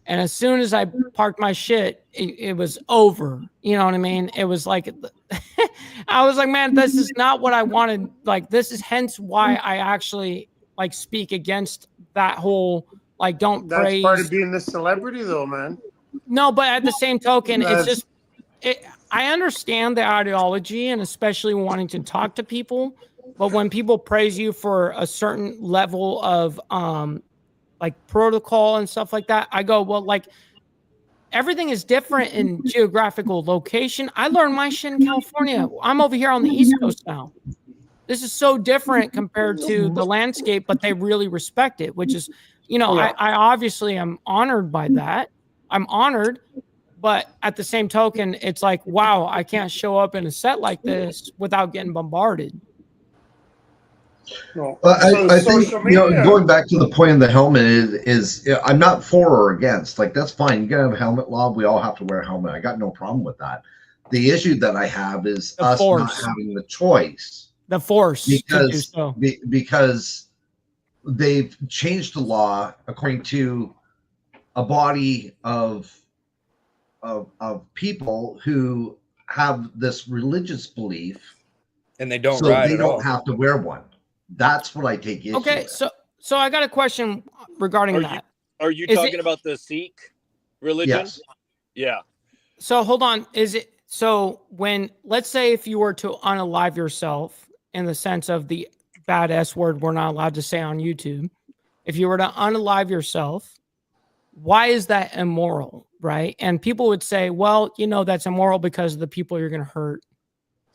and as soon as I parked my shit, it was over. You know what I mean? It was like, I was like, man, this is not what I wanted. Like, this is hence why I actually like speak against that whole like don't That's part of praise. being the celebrity, though, man. No, but at the same token, it's That's- just I understand the ideology and especially wanting to talk to people, but when people praise you for a certain level of like protocol and stuff like that, I go, well, like everything is different in geographical location. I learned my shit in California. I'm over here on the East Coast now. This is so different compared to the landscape, but they really respect it, which is, you know, I obviously am honored by that. I'm honored. But at the same token, it's like, wow, I can't show up in a set like this without getting bombarded. No. I think, you know, going back to the point of the helmet is I'm not for or against. Like, that's fine. You gotta have a helmet law. We all have to wear a helmet. I got no problem with that. The issue that I have is The us force. not having the choice. The force to do so. Because they've changed the law according to a body of people who have this religious belief, and they don't so ride they at don't all. have to wear one. That's what I take issue Okay, with. so I got a question regarding that. Are you Is talking it- about the Sikh religion? Yes. Yeah. So hold on. Is it so when, let's say if you were to unalive yourself in the sense of the bad S word we're not allowed to say on YouTube, if you were to unalive yourself, why is that immoral, right? And people would say, well, you know, that's immoral because of the people you're going to hurt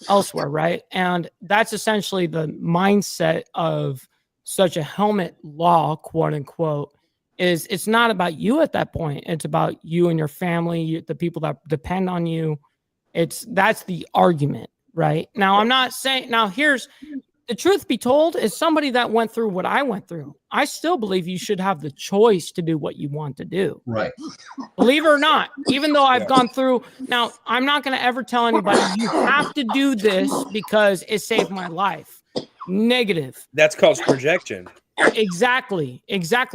elsewhere, right? And that's essentially the mindset of such a helmet law, quote unquote, is it's not about you at that point. It's about you and your family, the people that depend on you. That's the argument, right? Now, I'm not saying, now here's the truth be told, is somebody that went through what I went through. I still believe you should have the choice to do what you want to do. Right. Believe it or not, even though I've gone through, now I'm not going to ever tell anybody you have to do this because it saved my life. Negative. That's called projection. Exactly,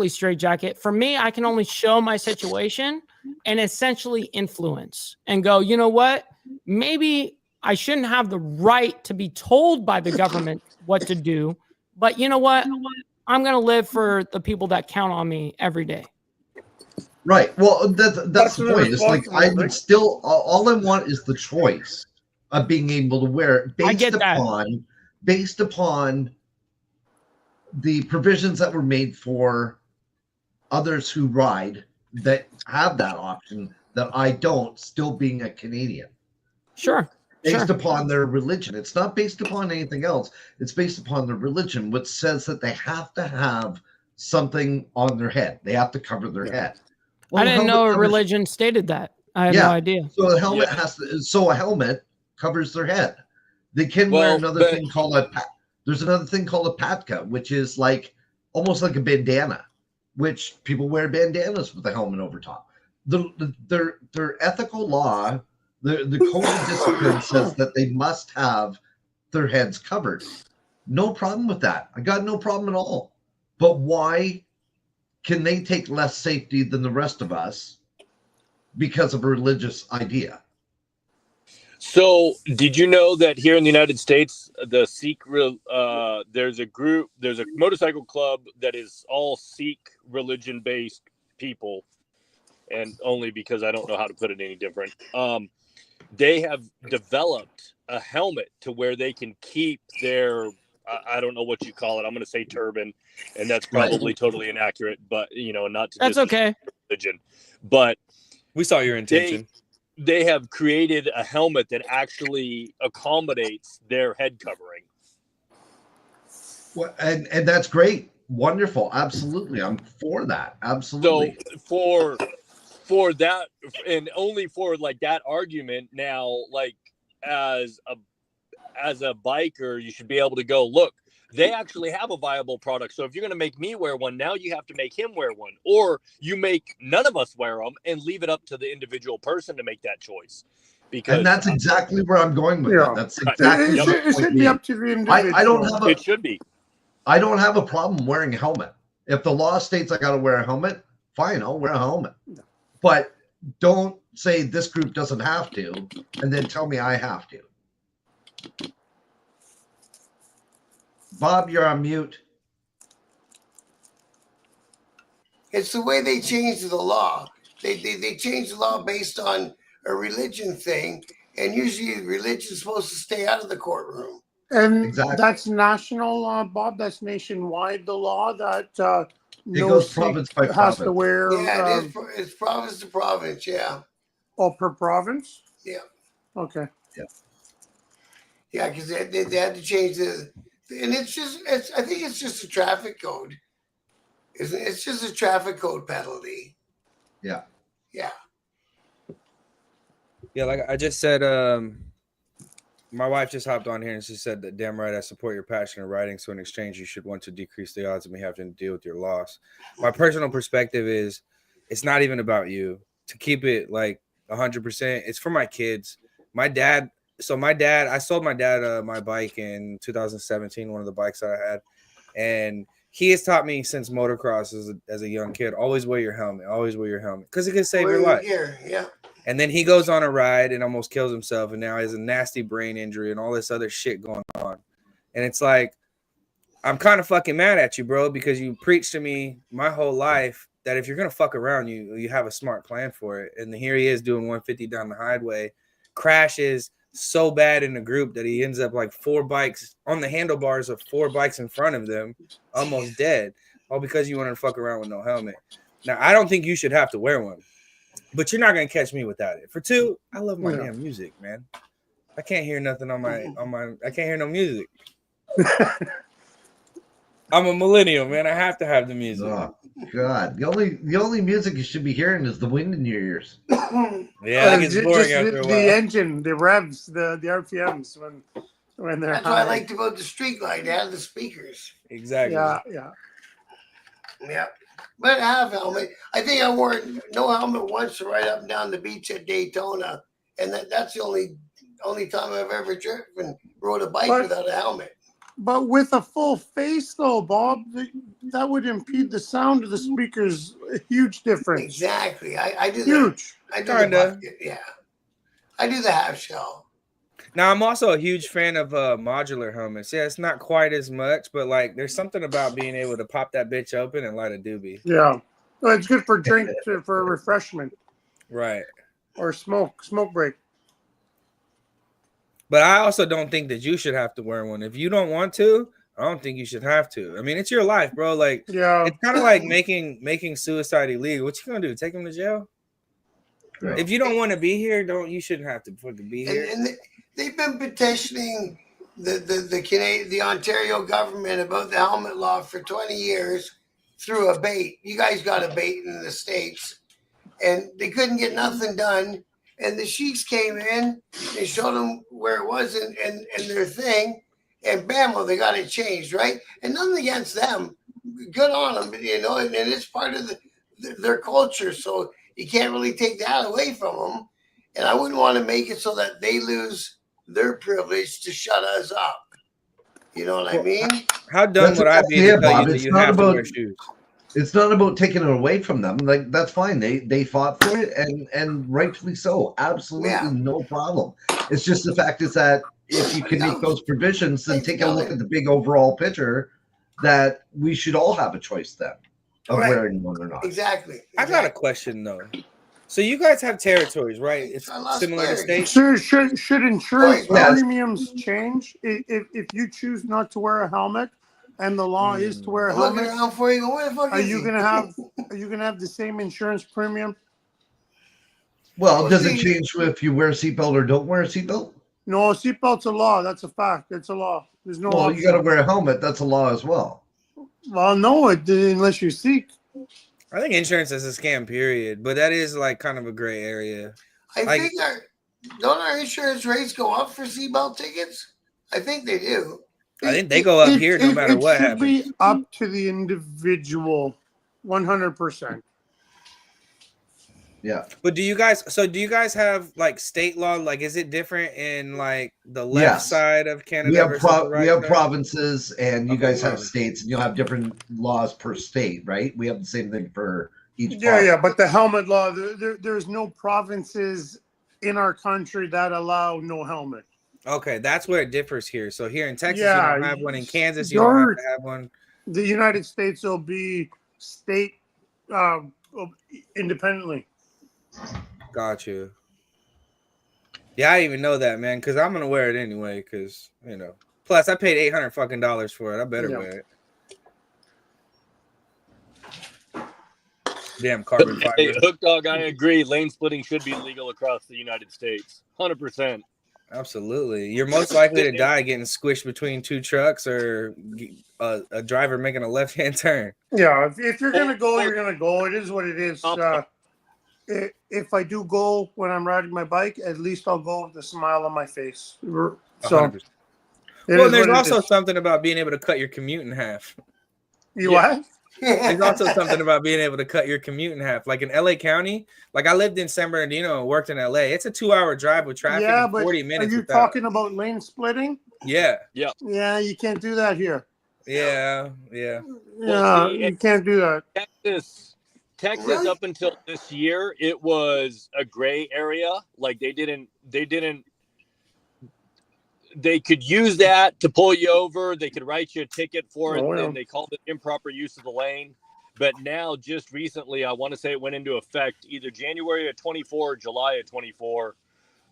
straight jacket. For me, I can only show my situation and essentially influence and go, you know what? Maybe I shouldn't have the right to be told by the government what to do, but you know what? I'm going to live for the people that count on me every day. Right. Well, that's the point. It's like I would still, all I want is the choice of being able to wear it based upon the provisions that were made for others who ride that have that option that I don't, still being a Canadian. Sure. Based upon their religion. It's not based upon anything else. It's based upon their religion, which says that they have to have something on their head. They have to cover their head. Well, I didn't know a religion stated that. I had no idea. So a helmet a helmet covers their head. They can wear another thing called there's another thing called a patka, which is like almost like a bandana, which people wear bandanas with a helmet over top. Their ethical law, the code of discipline says that they must have their heads covered. No problem with that. I got no problem at all. But why can they take less safety than the rest of us because of a religious idea? So, did you know that here in the United States, the Sikh, there's a motorcycle club that is all Sikh religion-based people, and only because I don't know how to put it any different. They have developed a helmet to where they can keep their, I don't know what you call it. I'm going to say turban, and that's probably totally inaccurate, but not to. That's okay. Religion, but we saw your intention. They have created a helmet that actually accommodates their head covering. Well, and that's great. Wonderful. Absolutely. I'm for that. Absolutely. So for that, and only for like that argument now, like as a biker, you should be able to go, look, They actually have a viable product. So if you're going to make me wear one, now you have to make him wear one, or you make none of us wear them and leave it up to the individual person to make that choice. Because and that's exactly where I'm going with Yeah. that. That's exactly It should be up to the individual. I don't have it should be. I don't have a problem wearing a helmet. If the law states I got to wear a helmet, fine, I'll wear a helmet. But don't say this group doesn't have to, and then tell me I have to. Bob, you're on mute. It's the way they changed the law. They changed the law based on a religion thing, and usually religion's supposed to stay out of the courtroom. And Exactly. that's national, Bob. That's nationwide. The law that no goes Sikh province by has province. to wear. Yeah, it's province to province. Yeah. Oh, per province. Yeah. Okay. Yeah, because they had to change and I think it's just a traffic code. It's just a traffic code penalty. Yeah. Yeah. Yeah, like I just said, my wife just hopped on here and she said that damn right I support your passion in writing. So in exchange, you should want to decrease the odds of me having to deal with your loss. My personal perspective is it's not even about you. To keep it like 100%, it's for my kids. My dad, I sold my dad my bike in 2017, one of the bikes that I had. And he has taught me since motocross as a young kid, always wear your helmet, because it can save your life. Yeah. And then he goes on a ride and almost kills himself, and now he has a nasty brain injury and all this other shit going on. And it's like, I'm kind of fucking mad at you, bro, because you preached to me my whole life that if you're gonna fuck around, you have a smart plan for it. And here he is doing 150 down the highway, crashes so bad in the group that he ends up like 4 bikes on the handlebars of 4 bikes in front of them, almost dead, all because you wanted to fuck around with no helmet. Now, I don't think you should have to wear one, but you're not gonna catch me without it. For 2, I love my damn music, man. I can't hear nothing on my I can't hear no music. I'm a millennial, man. I have to have the music. Oh God, the only music you should be hearing is the wind in your ears. Yeah, it gets boring after a while. The engine, the revs, the RPMs when they're. That's what I liked about the street light. They had the speakers. Exactly. Yeah. But I have a helmet. I think I wore no helmet once to ride up and down the beach at Daytona, and that's the only time I've ever driven rode a bike without a helmet. But with a full face, though, Bob, that would impede the sound of the speakers. A huge difference. Exactly. I do huge. I do the bucket. Yeah. I do the half shell. Now, I'm also a huge fan of modular helmets. Yeah, it's not quite as much, but like there's something about being able to pop that bitch open and light a doobie. Yeah. Well, it's good for drink, for refreshment. Right. Or smoke break. But I also don't think that you should have to wear one. If you don't want to, I don't think you should have to. I mean, it's your life, bro. Like, it's kind of like making suicide illegal. What you gonna do? Take him to jail? Right. If you don't want to be here, you shouldn't have to fucking be here. And they've been petitioning the Ontario government about the helmet law for 20 years through a bait. You guys got a bait in the States, and they couldn't get nothing done. And the sheiks came in, they showed them where it was in their thing, and bam, well, they got it changed, right? And nothing against them. Good on them, and it's part of their culture, so you can't really take that away from them. And I wouldn't want to make it so that they lose their privilege to shut us up. You know what I mean? How dumb would I be to tell you that you have to wear shoes? It's not about taking it away from them. Like, that's fine. They fought for it, and rightfully so. Absolutely no problem. It's just the fact is that if you can make those provisions, then take a look at the big overall picture that we should all have a choice then of wearing one or not. Exactly. I got a question though. So you guys have territories, right? It's similar to states. Should insurance premiums change if you choose not to wear a helmet? And the law is to wear a helmet. Are you gonna have the same insurance premium? Well, does it change if you wear a seatbelt or don't wear a seatbelt? No, seatbelt's a law. That's a fact. It's a law. There's no. Well, you got to wear a helmet. That's a law as well. Well, no, unless you seek. I think insurance is a scam, period. But that is like kind of a gray area. I think don't our insurance rates go up for seatbelt tickets? I think they do. I think they go up here no matter what It should happens. be up to the individual, 100%. Yeah. But do you guys have like state law? Like, is it different in like the left Yes. side of Canada We have versus the right we have side? provinces, and you Okay, guys have province. states, and you'll have different laws per state, right? We have the same thing for each Yeah, province. yeah, but the helmet law, there's no provinces in our country that allow no helmet. Okay, that's where it differs here. So here in Texas, you Yeah, don't have one. In Kansas, you don't have to have one. The United States will be state independently. Got you. Yeah, I didn't even know that, man, because I'm gonna wear it anyway. Because plus I paid $800 fucking for it. I better wear it. Damn carbon fiber. Hey, Hook Dog, I agree. Lane splitting should be legal across the United States. 100%. Absolutely. You're most likely to die getting squished between two trucks or a driver making a left-hand turn. Yeah, if you're going to go, you're going to go. It is what it is. If I do go when I'm riding my bike, at least I'll go with a smile on my face. So, 100%. Well, there's also something about being able to cut your commute in half. What? There's also something about being able to cut your commute in half. Like in LA County, like I lived in San Bernardino and worked in LA. It's a 2-hour drive with traffic and 40 minutes. Are you talking about lane splitting? Yeah. Yeah. Yeah, you can't do that here. Yeah. Yeah, you can't do that. Texas really? Up until this year, it was a gray area. Like they could use that to pull you over. They could write you a ticket for it, and they called it improper use of the lane. But now, just recently, I want to say it went into effect either January of 24 or July of 24,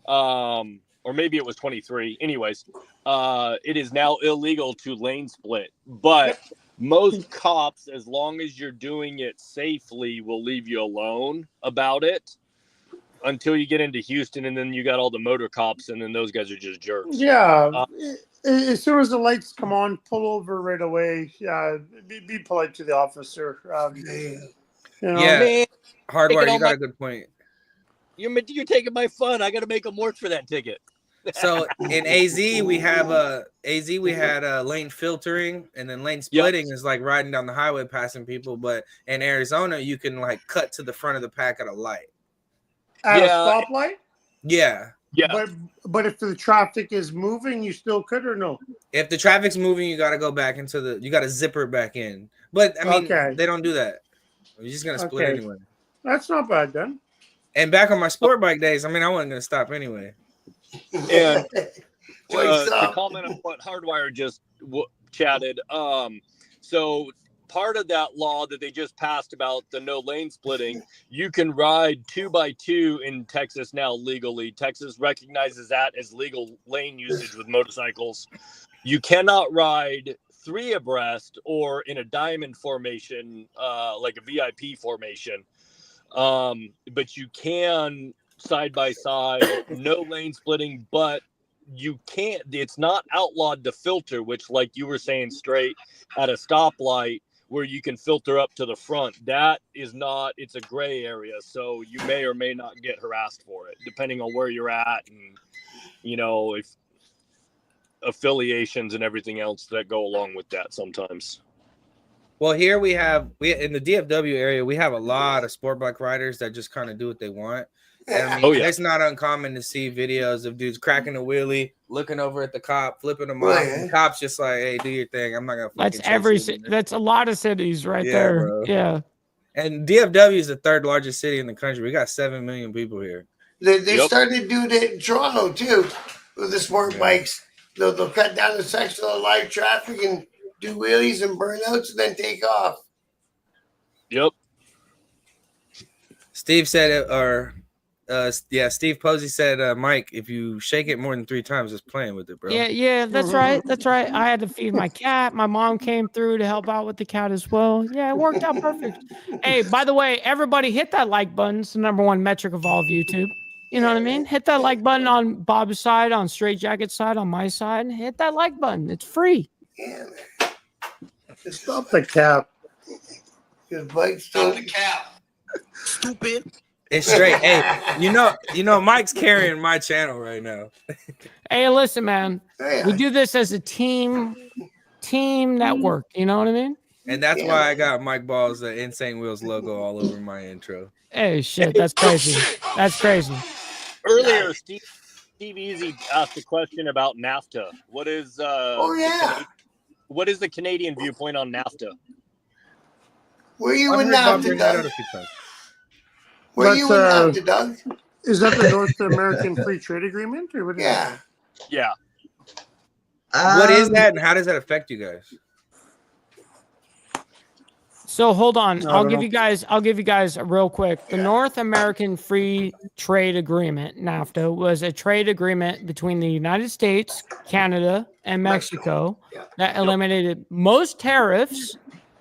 or maybe it was 23. Anyways, it is now illegal to lane split. But most cops, as long as you're doing it safely, will leave you alone about it. Until you get into Houston, and then you got all the motor cops, and then those guys are just jerks. Yeah. As soon as the lights come on, pull over right away. Yeah, be polite to the officer. Yeah, man, Hardwire, you got a good point. You're taking my fun. I got to make them work for that ticket. So in AZ we had lane filtering, and then lane splitting is like riding down the highway passing people. But in Arizona, you can like cut to the front of the pack at a light. At a stoplight? Yeah. But if the traffic is moving, you still could or no? If the traffic's moving, you got to go back you got to zipper back in. But I mean, they don't do that. You're just going to split anyway. That's not bad then. And back on my sport bike days, I mean, I wasn't going to stop anyway. And to comment on what Hardwire just chatted, so part of that law that they just passed about the no lane splitting, you can ride 2x2 in Texas now legally. Texas recognizes that as legal lane usage with motorcycles. You cannot ride 3 abreast or in a diamond formation, like a VIP formation. But you can side by side, no lane splitting, but you can't, it's not outlawed to filter, which like you were saying straight at a stoplight, where you can filter up to the front. That is not, it's a gray area. So you may or may not get harassed for it, depending on where you're at and, if affiliations and everything else that go along with that sometimes. Well, here we in the DFW area, we have a lot of sport bike riders that just kind of do what they want. And I mean, it's not uncommon to see videos of dudes cracking a wheelie, looking over at the cop, flipping them off, and the cop's just like, "Hey, do your thing. I'm not gonna." That's a lot of cities right there. Bro. Yeah. And DFW is the 3rd largest city in the country. We got 7 million people here. They started doing it in Toronto too, with the sport bikes. They'll cut down the section of live traffic and do wheelies and burnouts, and then take off. Yep. Steve said it, Steve Posey said, Mike, if you shake it more than 3 times, it's playing with it, bro. Yeah, that's right. That's right. I had to feed my cat. My mom came through to help out with the cat as well. Yeah, it worked out perfect. Hey, by the way, everybody hit that like button. It's the #1 metric of all of YouTube. You know what I mean? Hit that like button on Bob's side, on Straight Jacket's side, on my side. Hit that like button. It's free. Yeah, man. Stop the cap. Your bike's Stop the cap. Stupid. It's straight. Hey, you know, Mike's carrying my channel right now. Hey, listen, man. Yeah. We do this as a team network. You know what I mean? And that's why I got Mike Ball's Insane Wheels logo all over my intro. Hey, shit, that's crazy. That's crazy. Earlier, Steve Easy asked a question about NAFTA. What is what is the Canadian viewpoint on NAFTA? Were you I've in heard Bob NAFTA, bring that Doug? up a few times. Were you in NAFTA, Doug? Is that the North American Free Trade Agreement? Or what is Yeah. Yeah. What is that, and how does that affect you guys? So hold on. No, I I'll don't give know. you guys a real quick. The North American Free Trade Agreement, NAFTA, was a trade agreement between the United States, Canada, and Mexico that eliminated most tariffs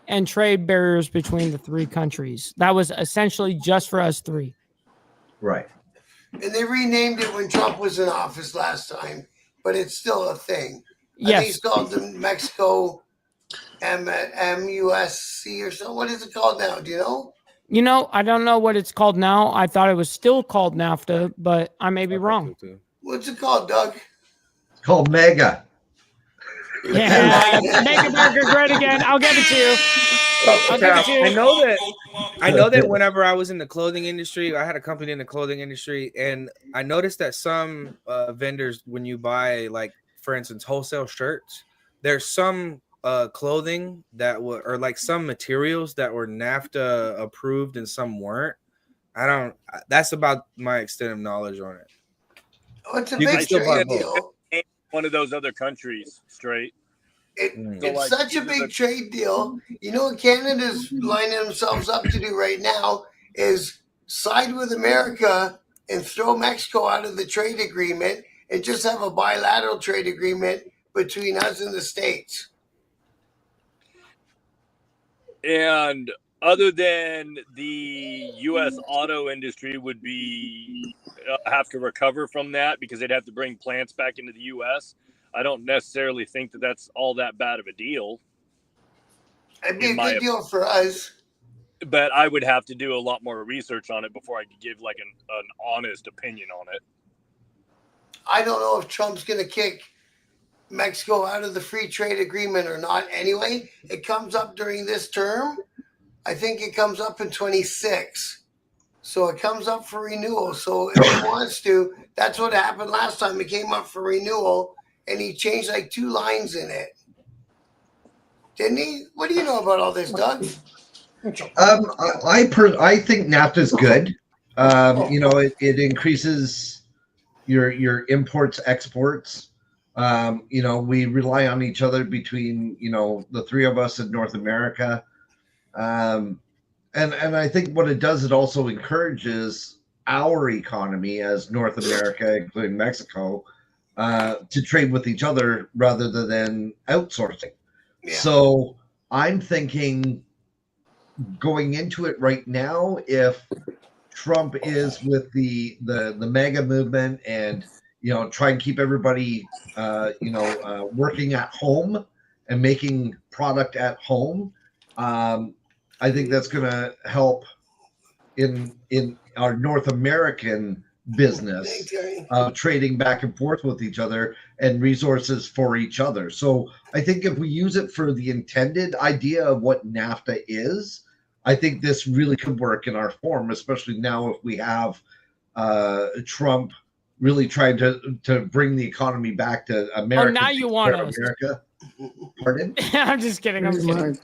and trade barriers between the three countries. That was essentially just for us three. Right. And they renamed it when Trump was in office last time, but it's still a thing. I think Yes. it's called the Mexico MUSC or something. What is it called now? Do you know? You know, I don't know what it's called now. I thought it was still called NAFTA, but I may be wrong. What's it called, Doug? It's called Mega. Yeah, make America great again. I'll give it to you. I'll give it to you. I know that whenever I was in the clothing industry, I had a company in the clothing industry, and I noticed that some vendors, when you buy, like, for instance, wholesale shirts, there's some clothing that were, or like some materials that were NAFTA approved and some weren't. That's about my extent of knowledge on it. Oh, it's a You can big still buy trade both. deal. One of those other countries, straight. It's such a big trade deal. You know what Canada's lining themselves up to do right now is side with America and throw Mexico out of the trade agreement and just have a bilateral trade agreement between us and the States. And other than the U.S. auto industry would be have to recover from that because they'd have to bring plants back into the U.S., I don't necessarily think that that's all that bad of a deal. It'd be a good deal for us. But I would have to do a lot more research on it before I could give like an honest opinion on it. I don't know if Trump's going to kick Mexico out of the free trade agreement or not. Anyway, it comes up during this term. I think it comes up in 26. So it comes up for renewal. So if he wants to, that's what happened last time. It came up for renewal and he changed like 2 lines in it. Didn't he? What do you know about all this, Doug? I think NAFTA is good. You know, it increases your imports, exports. You know, we rely on each other between, you know, the three of us in North America. And I think what it does, it also encourages our economy as North America, including Mexico, to trade with each other rather than outsourcing. Yeah. So I'm thinking going into it right now, if Trump is with the MAGA movement and, you know, try and keep everybody, working at home and making product at home, I think that's going to help in our North American business, trading back and forth with each other and resources for each other. So I think if we use it for the intended idea of what NAFTA is, I think this really could work in our form, especially now if we have Trump really trying to bring the economy back to America. Oh, now you want us. America. Pardon? I'm just kidding. I'm kidding.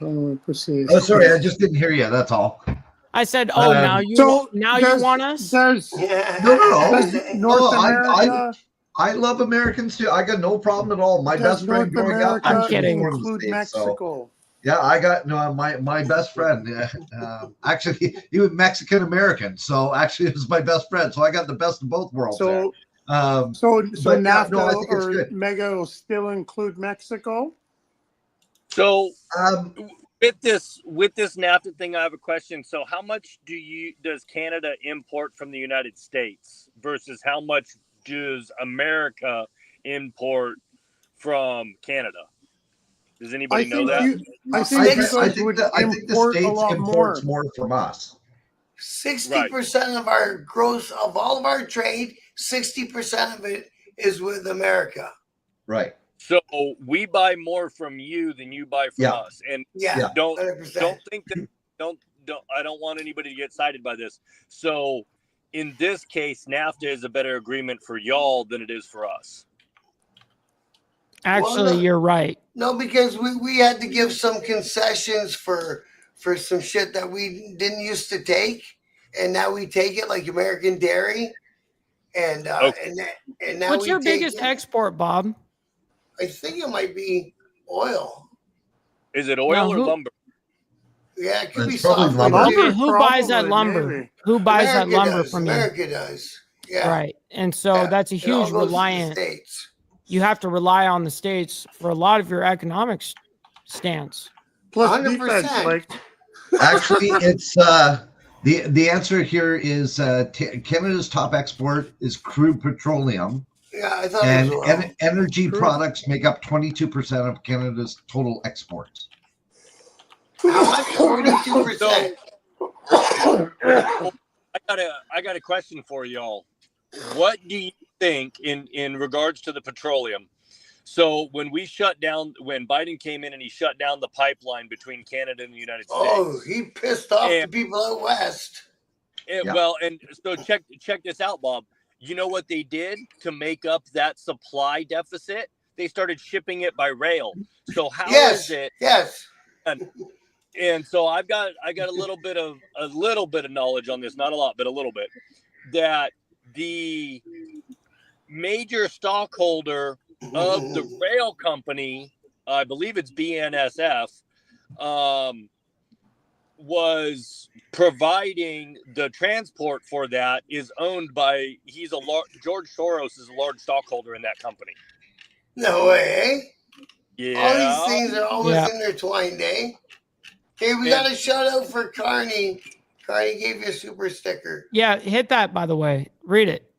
Oh, sorry, I just didn't hear you. That's all. I said, "Oh, now you want us." No. North America. I love Americans too. I got no problem at all. My best friend growing up. I'm kidding. Include Mexico. So, yeah, I got my best friend. Actually, he was Mexican American, so actually, it was my best friend. So I got the best of both worlds. So NAFTA or MEGA will still include Mexico. So with this NAFTA thing, I have a question. So how much does Canada import from the United States versus how much does America import from Canada? Does anybody know that? I think the States imports more from us. 60% of our gross of all of our trade, 60% of it is with America. Right. So we buy more from you than you buy from us. And don't 100%. think that I don't want anybody to get excited by this. So in this case, NAFTA is a better agreement for y'all than it is for us. Actually, you're right. No, because we had to give some concessions for some shit that we didn't used to take, and now we take it, like American dairy, and now What's your biggest export, Bob? I think it might be oil. Is it oil or lumber? Yeah, it could be probably softwood. lumber. Okay, who buys that lumber? Maybe. Who buys America that lumber does. from you? America does. Yeah. Right. And so that's a It all huge goes to the reliant. States. You have to rely on the states for a lot of your economic stance. Plus 100%. defense, like Actually, it's the answer here is Canada's top export is crude petroleum, Yeah, I thought and it was oil. energy products make up 22% of Canada's total exports. How much? 42%. I got a question for y'all. What do you think in regards to the petroleum? So when Biden came in and he shut down the pipeline between Canada and the United States. Oh, he pissed off the people out west. Well, and so check this out, Bob. You know what they did to make up that supply deficit? They started shipping it by rail. So how is it? Yes. And so I got a little bit of knowledge on this, not a lot, but a little bit, that the major stockholder of the rail company, I believe it's BNSF, was providing the transport for that, is owned by, George Soros is a large stockholder in that company. No way. Yeah. All these things are almost intertwined, eh? Hey, we got a shout out for Carney. Carney gave you a super sticker. Yeah, hit that, by the way. Read it.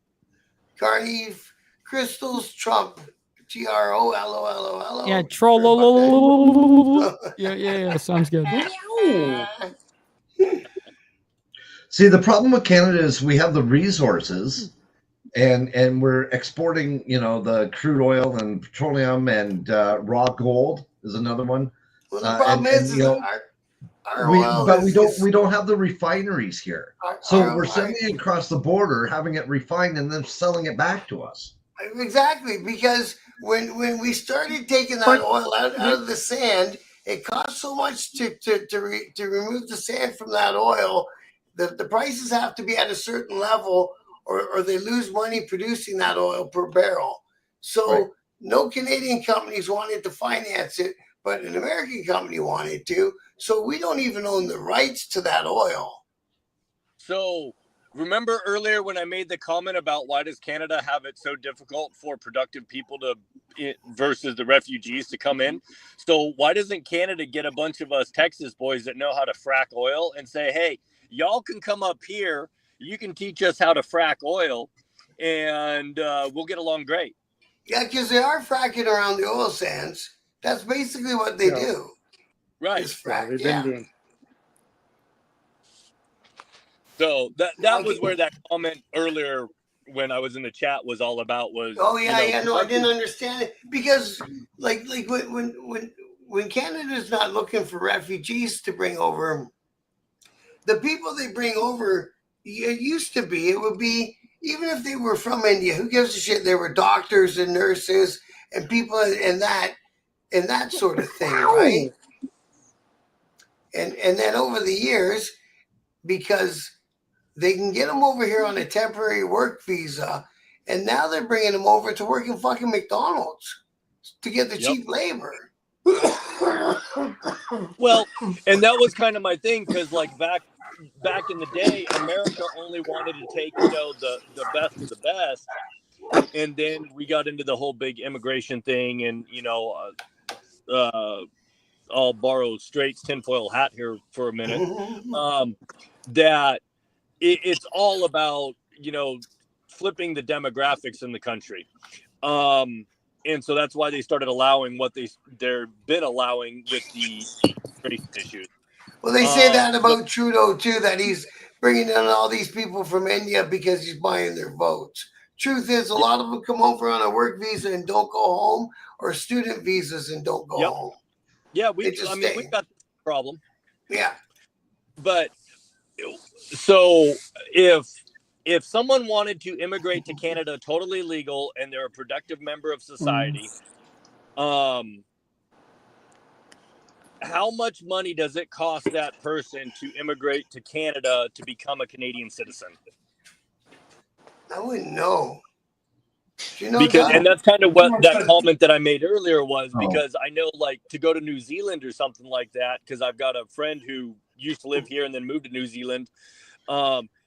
Carney, Crystals Trump. TROLOLOLO. Yeah, troll. Yeah, sounds good. See, the problem with Canada is we have the resources, and we're exporting, the crude oil and petroleum, and raw gold is another one. Well, the problem is our oil we don't have the refineries here, so we're sending it across the border, having it refined, and then selling it back to us. Exactly, because when we started taking that oil out of the sand, it cost so much to remove the sand from that oil. The prices have to be at a certain level, or they lose money producing that oil per barrel. So no Canadian companies wanted to finance it, but an American company wanted to. So we don't even own the rights to that oil. So remember earlier when I made the comment about why does Canada have it so difficult for productive people versus the refugees to come in? So why doesn't Canada get a bunch of us Texas boys that know how to frack oil and say, hey, y'all can come up here, you can teach us how to frack oil, and we'll get along great. Yeah, because they are fracking around the oil sands. That's basically what they do. Right. Is frack, So that was where that comment earlier when I was in the chat was all about was. Oh yeah, no, I didn't understand it because like when Canada's not looking for refugees to bring over, the people they bring over, it used to be, it would be, even if they were from India, who gives a shit? There were doctors and nurses and people and that sort of thing, right? And then over the years, because they can get them over here on a temporary work visa, and now they're bringing them over to work in fucking McDonald's to get the cheap labor. Well, and that was kind of my thing, because like back in the day, America only wanted to take the best of the best, and then we got into the whole big immigration thing, and I'll borrow Straight's tinfoil hat here for a minute. That it's all about flipping the demographics in the country, and so that's why they started allowing what they've been allowing with the immigration issues. Well, they say that about Trudeau too, that he's bringing in all these people from India because he's buying their votes. Truth is, a lot of them come over on a work visa and don't go home, or student visas and don't go home. Yeah, They just we've stay. got this problem. Yeah. But so if someone wanted to immigrate to Canada totally legal and they're a productive member of society, how much money does it cost that person to immigrate to Canada to become a Canadian citizen? I wouldn't know. Do you know, Because, Doug? and that's kind of what that comment that I made earlier was, because I know, like, to go to New Zealand or something like that, because I've got a friend who used to live here and then moved to New Zealand.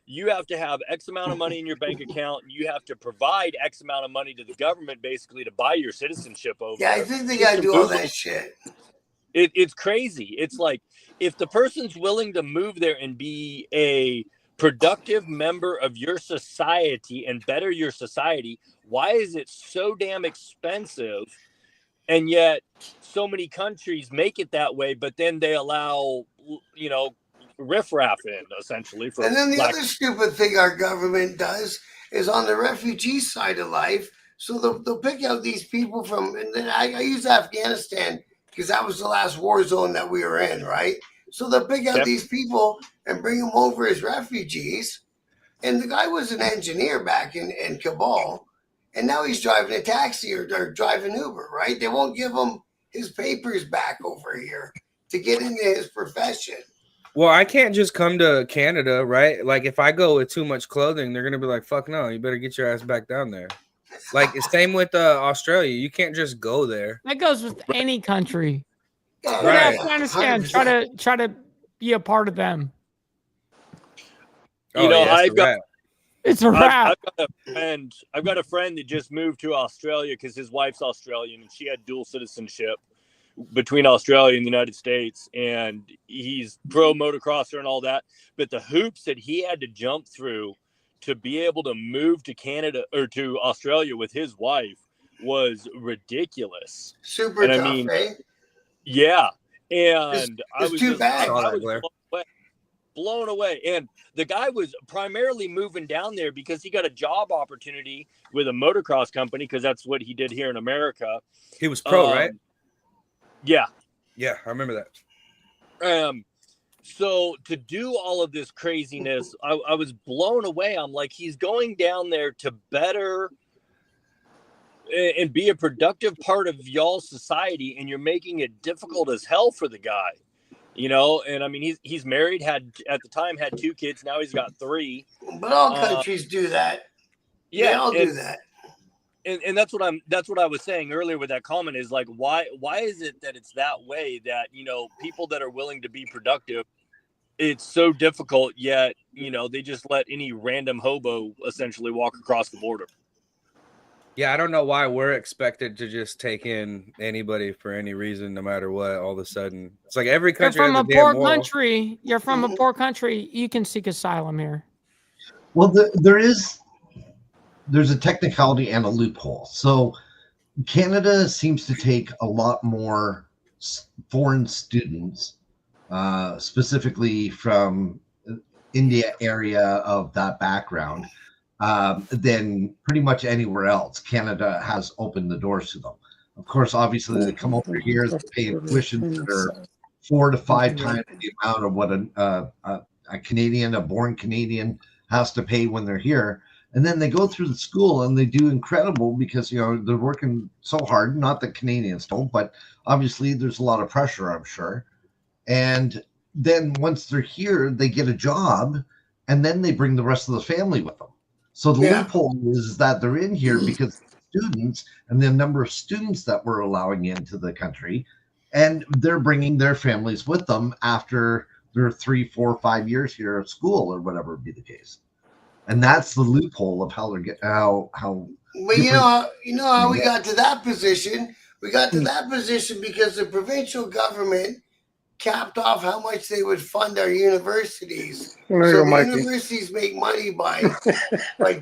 You have to have X amount of money in your bank account, and you have to provide X amount of money to the government basically to buy your citizenship over there. Yeah, I think they got to do all that shit. It's crazy. It's like, if the person's willing to move there and be a productive member of your society and better your society, why is it so damn expensive? And yet so many countries make it that way, but then they allow, you know, riffraff in, essentially. And then the other stupid thing our government does is on the refugee side of life. So they'll pick out these people from, and then I use Afghanistan because that was the last war zone that we were in, right? So they'll pick out these people and bring them over as refugees. And the guy was an engineer back in Kabul, and now he's driving a taxi or driving Uber, right? They won't give him his papers back over here to get into his profession. Well, I can't just come to Canada, right? Like, if I go with too much clothing, they're gonna be like, "Fuck no, you better get your ass back down there." Like, it's same with Australia. You can't just go there. That goes with any country. Yeah, Go to right. Afghanistan. 100%. Try to be a part of them. You know, it's a wrap. I've got a friend that just moved to Australia because his wife's Australian and she had dual citizenship between Australia and the United States, and he's pro motocrosser and all that. But the hoops that he had to jump through to be able to move to Canada or to Australia with his wife was ridiculous. Super and tough, I mean, eh? Yeah. And I was too bad. I was blown away. And the guy was primarily moving down there because he got a job opportunity with a motocross company, because that's what he did here in America. He was pro, right? Yeah. Yeah, I remember that. So to do all of this craziness, I was blown away. I'm like, he's going down there to better and be a productive part of y'all's society, and you're making it difficult as hell for the guy, you know. And I mean, he's married, had at the time had 2 kids, now he's got 3. But all countries do that. Yeah, they all do that. And that's what I was saying earlier with that comment, is like, why is it that it's that way, that, you know, people that are willing to be productive, it's so difficult, yet, you know, they just let any random hobo essentially walk across the border. Yeah, I don't know why we're expected to just take in anybody for any reason, no matter what. All of a sudden, it's like every country. You're from a poor country. You're from a poor country. You can seek asylum here. Well, there's a technicality and a loophole. So Canada seems to take a lot more foreign students, specifically from India area of that background, than pretty much anywhere else. Canada has opened the doors to them. Of course, obviously, they come over here, they pay tuitions that are 4 to 5 times the amount of what a Canadian, a born Canadian, has to pay when they're here. And then they go through the school and they do incredible because, you know, they're working so hard. Not that Canadians don't, but obviously there's a lot of pressure, I'm sure. And then once they're here, they get a job, and then they bring the rest of the family with them. So the loophole is that they're in here because students and the number of students that we're allowing into the country, and they're bringing their families with them after their 3, 4, 5 years here at school or whatever be the case. And that's the loophole of how they're getting how. Well, you know how we got to that position. We got to that position because the provincial government capped off how much they would fund our universities. So the universities make money by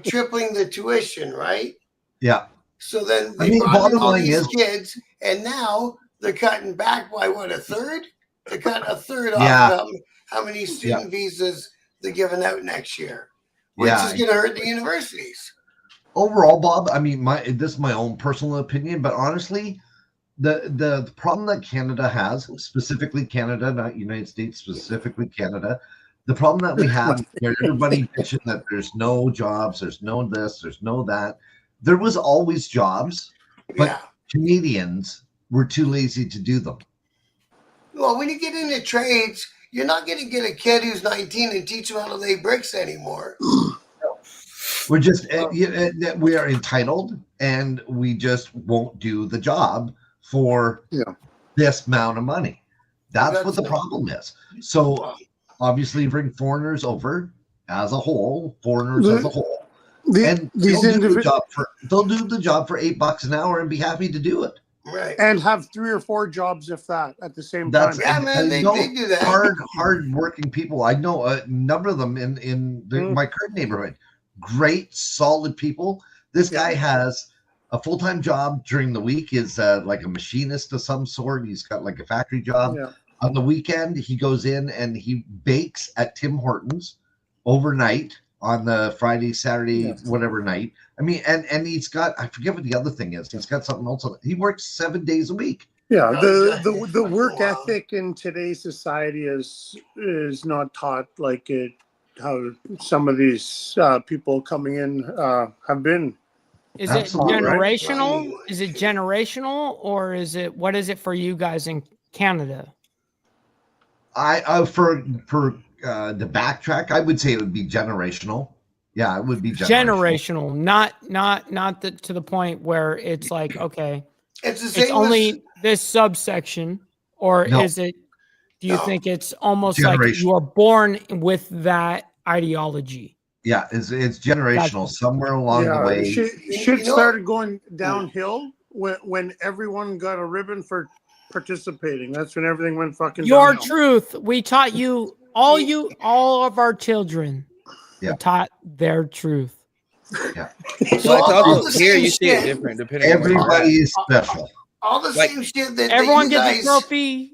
tripling the tuition, right? Yeah. So then they brought in all these kids, and now they're cutting back by what, a third? They cut a third off how many student visas they're giving out next year, which is going to hurt the universities. Overall, Bob, I mean, this is my own personal opinion, but honestly, the problem that Canada has, specifically Canada, not United States, specifically Canada, the problem that we have where everybody bitching that there's no jobs, there's no this, there's no that. There was always jobs, but Canadians were too lazy to do them. Well, when you get into trades, you're not going to get a kid who's 19 and teach him how to lay bricks anymore. We're just we are entitled, and we just won't do the job for this amount of money. That's what the problem is. So obviously, bring foreigners over as a whole, and they'll do the job for $8 an hour and be happy to do it. Right. And have 3 or 4 jobs, if that, at the same time. Yeah, man, they do that. Hard working people. I know a number of them in my current neighborhood. Great, solid people. This guy has a full-time job during the week, is like a machinist of some sort. He's got like a factory job. Yeah. On the weekend, he goes in and he bakes at Tim Hortons overnight on the Friday, Saturday, whatever night. I mean, and he's got, I forget what the other thing is. He's got something else. He works 7 days a week. Yeah, the work ethic in today's society is not taught like how some of these people coming in have been. Is it generational? Right? Is it generational, or is it, what is it for you guys in Canada? For the backtrack, I would say it would be generational. Yeah, it would be generational. Not to the point where it's like, okay, it's only this subsection, or is it? Do you think it's almost like you are born with that ideology? Yeah, it's generational. Somewhere along the way, shit started going downhill when everyone got a ribbon for participating. That's when everything went fucking downhill. Your truth. We taught you all of our children taught their truth. Yeah. So all here you see it different depending on everybody is special. All the same shit that everyone that gets a trophy.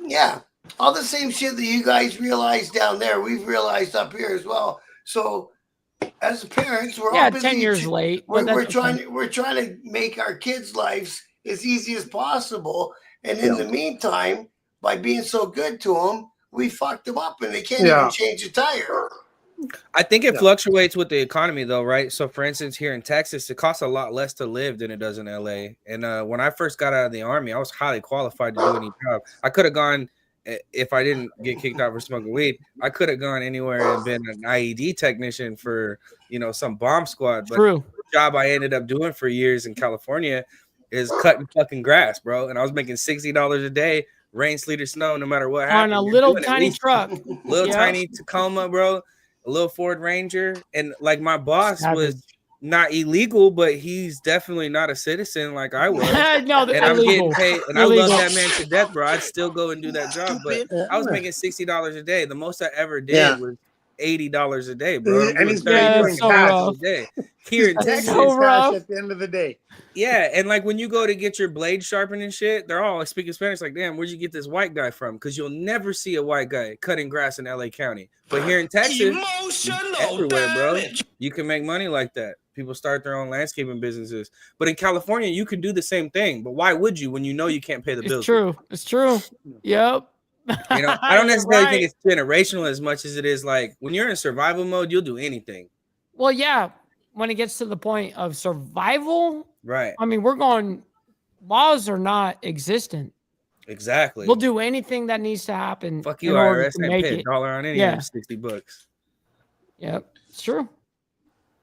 Yeah. All the same shit that you guys realized down there, we've realized up here as well. So as parents, we're all busy 10 years late. We're trying to make our kids' lives as easy as possible. And in the meantime, by being so good to them, we fucked them up and they can't even change a tire. I think it fluctuates with the economy, though, right? So, for instance, here in Texas, it costs a lot less to live than it does in LA. And when I first got out of the Army, I was highly qualified to do any job. I could have gone, if I didn't get kicked out for smoking weed, I could have gone anywhere and been an IED technician for, some bomb squad. But the job I ended up doing for years in California is cutting fucking grass, bro. And I was making $60 a day, rain, sleet, or snow, no matter what happened. On a little tiny truck. Tiny Tacoma, bro. A little Ford Ranger. And like my boss was not illegal, but he's definitely not a citizen like I was. No, and I'm getting paid, and I love that man to death, bro. I'd still go and do that job, but I was making $60 a day. The most I ever did was $80 a day, bro. And he's doing cash a day here in Texas. At the end of the day. Yeah, and like when you go to get your blade sharpened and shit, they're all speaking Spanish. Like, damn, where'd you get this white guy from? Because you'll never see a white guy cutting grass in LA County. But here in Texas, everywhere, bro, you can make money like that. People start their own landscaping businesses. But in California, you can do the same thing. But why would you when you know you can't pay the bills? It's true. Yep. I don't necessarily think it's generational as much as it is like when you're in survival mode, you'll do anything. Well, yeah. When it gets to the point of survival, right? I mean, laws are not existent. Exactly. We'll do anything that needs to happen. Fuck you, IRS. I pay $1 on any of them, $60. Yep, it's true.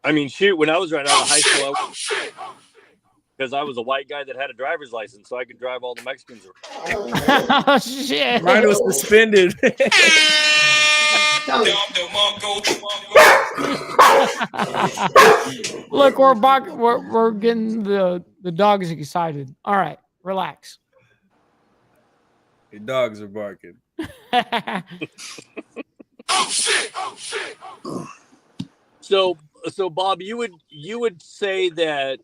I mean, shoot, when I was right out of high school, because I was a white guy that had a driver's license, so I could drive all the Mexicans around. Oh, shit. Mine was suspended. Look, we're getting the dogs excited. All right, relax. Your dogs are barking. So Bob, you would say that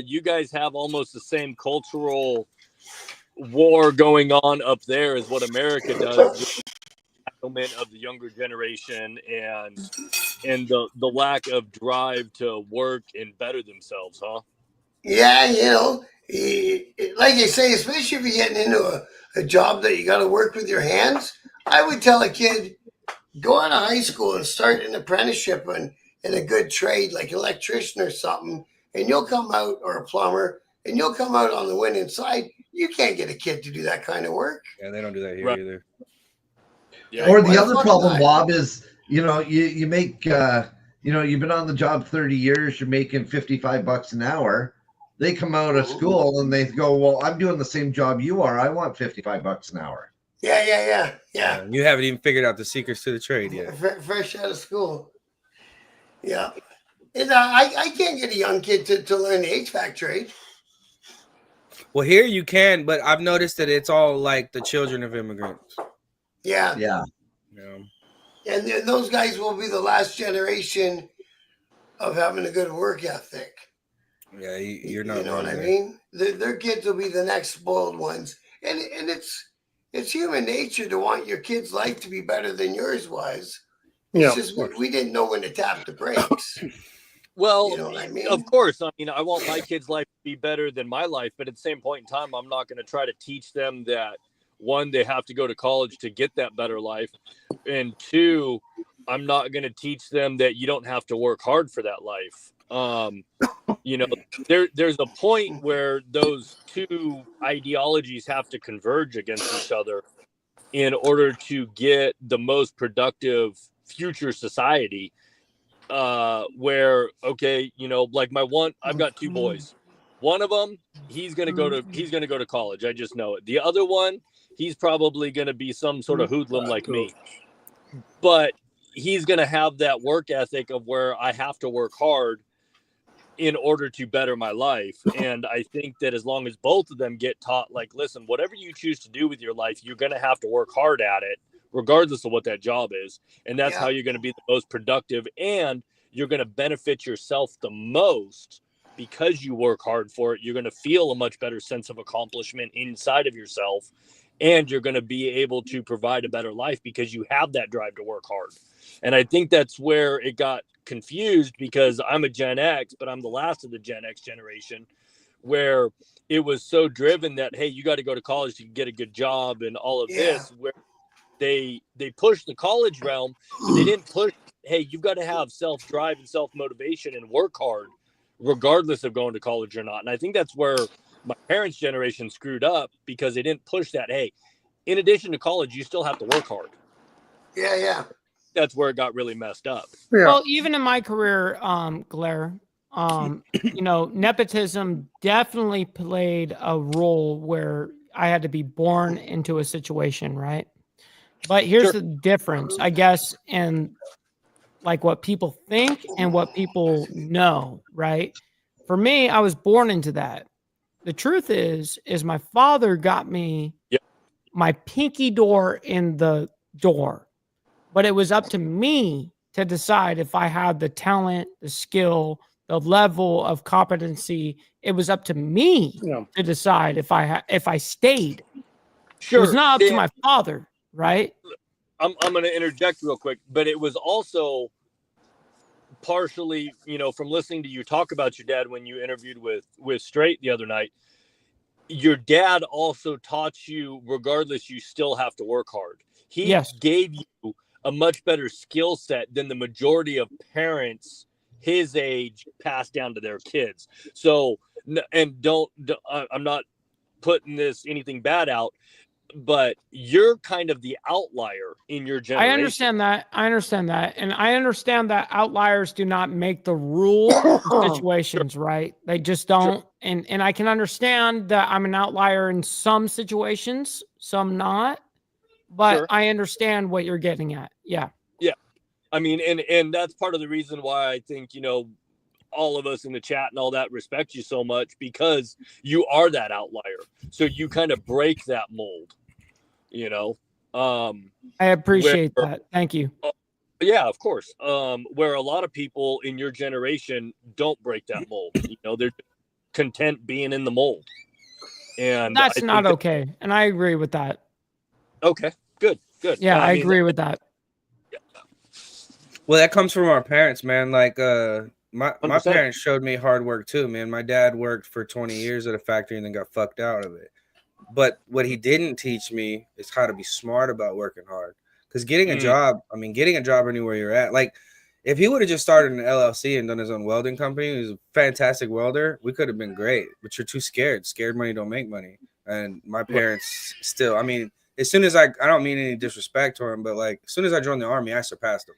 you guys have almost the same cultural war going on up there as what America does. entitlement of the younger generation and the lack of drive to work and better themselves, huh? Yeah, like you say, especially if you're getting into a job that you got to work with your hands, I would tell a kid, go out of high school and start an apprenticeship in a good trade, like electrician or something, and you'll come out, or a plumber, and you'll come out on the winning side. You can't get a kid to do that kind of work. Yeah, they don't do that here Right. either. Yeah. Or Why the the other fuck problem, not? Bob, is you make you've been on the job 30 years, you're making $55 an hour. They come out of school and they go, well, I'm doing the same job you are. I want $55 an hour. Yeah. You haven't even figured out the secrets to the trade yet. Fresh out of school. Yeah. And I can't get a young kid to learn the HVAC trade. Well, here you can, but I've noticed that it's all like the children of immigrants. Yeah. Yeah. And then those guys will be the last generation of having a good work ethic. Yeah, you're not You know wrong what I there. mean? Their kids will be the next spoiled ones. And it's human nature to want your kid's life to be better than yours was. It's just we didn't know when to tap the brakes. Well, You know what I mean? of course. I mean, I want my kids' life to be better than my life, but at the same point in time, I'm not going to try to teach them that, one, they have to go to college to get that better life, and two, I'm not going to teach them that you don't have to work hard for that life. There's a point where those two ideologies have to converge against each other in order to get the most productive future society. Where, okay, like I've got two boys. One of them, he's gonna go to college. I just know it. The other one, he's probably gonna be some sort of hoodlum like me. But he's gonna have that work ethic of where I have to work hard in order to better my life. And I think that as long as both of them get taught, like, listen, whatever you choose to do with your life, you're gonna have to work hard at it, regardless of what that job is. And that's how you're going to be the most productive, and you're going to benefit yourself the most because you work hard for it. You're going to feel a much better sense of accomplishment inside of yourself, and you're going to be able to provide a better life because you have that drive to work hard. And I think that's where it got confused, because I'm a Gen X, but I'm the last of the Gen X generation, where it was so driven that, hey, you got to go to college to get a good job and all of this, where they pushed the college realm, but they didn't push, hey, you've got to have self-drive and self-motivation and work hard regardless of going to college or not. And I think that's where my parents' generation screwed up, because they didn't push that, hey, in addition to college, you still have to work hard. Yeah. That's where it got really messed up. Well, even in my career, Blair, nepotism definitely played a role where I had to be born into a situation, right? But here's the difference, I guess, in like what people think and what people know, right? For me, I was born into that. The truth is my father got me my pinky door in the door, but it was up to me to decide if I had the talent, the skill, the level of competency. It was up to me to decide if I stayed. Sure. It was not up to my father, right? I'm going to interject real quick, but it was also partially, from listening to you talk about your dad when you interviewed with Straight the other night. Your dad also taught you, regardless, you still have to work hard. He gave you a much better skill set than the majority of parents his age pass down to their kids. So, and I'm not putting anything bad out, but you're kind of the outlier in your generation. I understand that. And I understand that outliers do not make the rule situations, right? They just don't. And I can understand that I'm an outlier in some situations, some not. But I understand what you're getting at. Yeah. Yeah. I mean, and that's part of the reason why I think, all of us in the chat and all that respect you so much, because you are that outlier. So you kind of break that mold, I appreciate that. Thank you. Yeah, of course. Where a lot of people in your generation don't break that mold. They're content being in the mold. And that's not okay. And I agree with that. Okay, good. Good. Yeah, I mean, agree with that. Well, that comes from our parents, man. Like my 100%. parents showed me hard work too, man. My dad worked for 20 years at a factory and then got fucked out of it. But what he didn't teach me is how to be smart about working hard. Because getting a job, I mean, getting a job anywhere you're at, like if he would have just started an LLC and done his own welding company, he was a fantastic welder, we could have been great. But you're too scared. Scared money don't make money. And my parents still, I mean, as soon as I don't mean any disrespect to him, but like as soon as I joined the army, I surpassed them.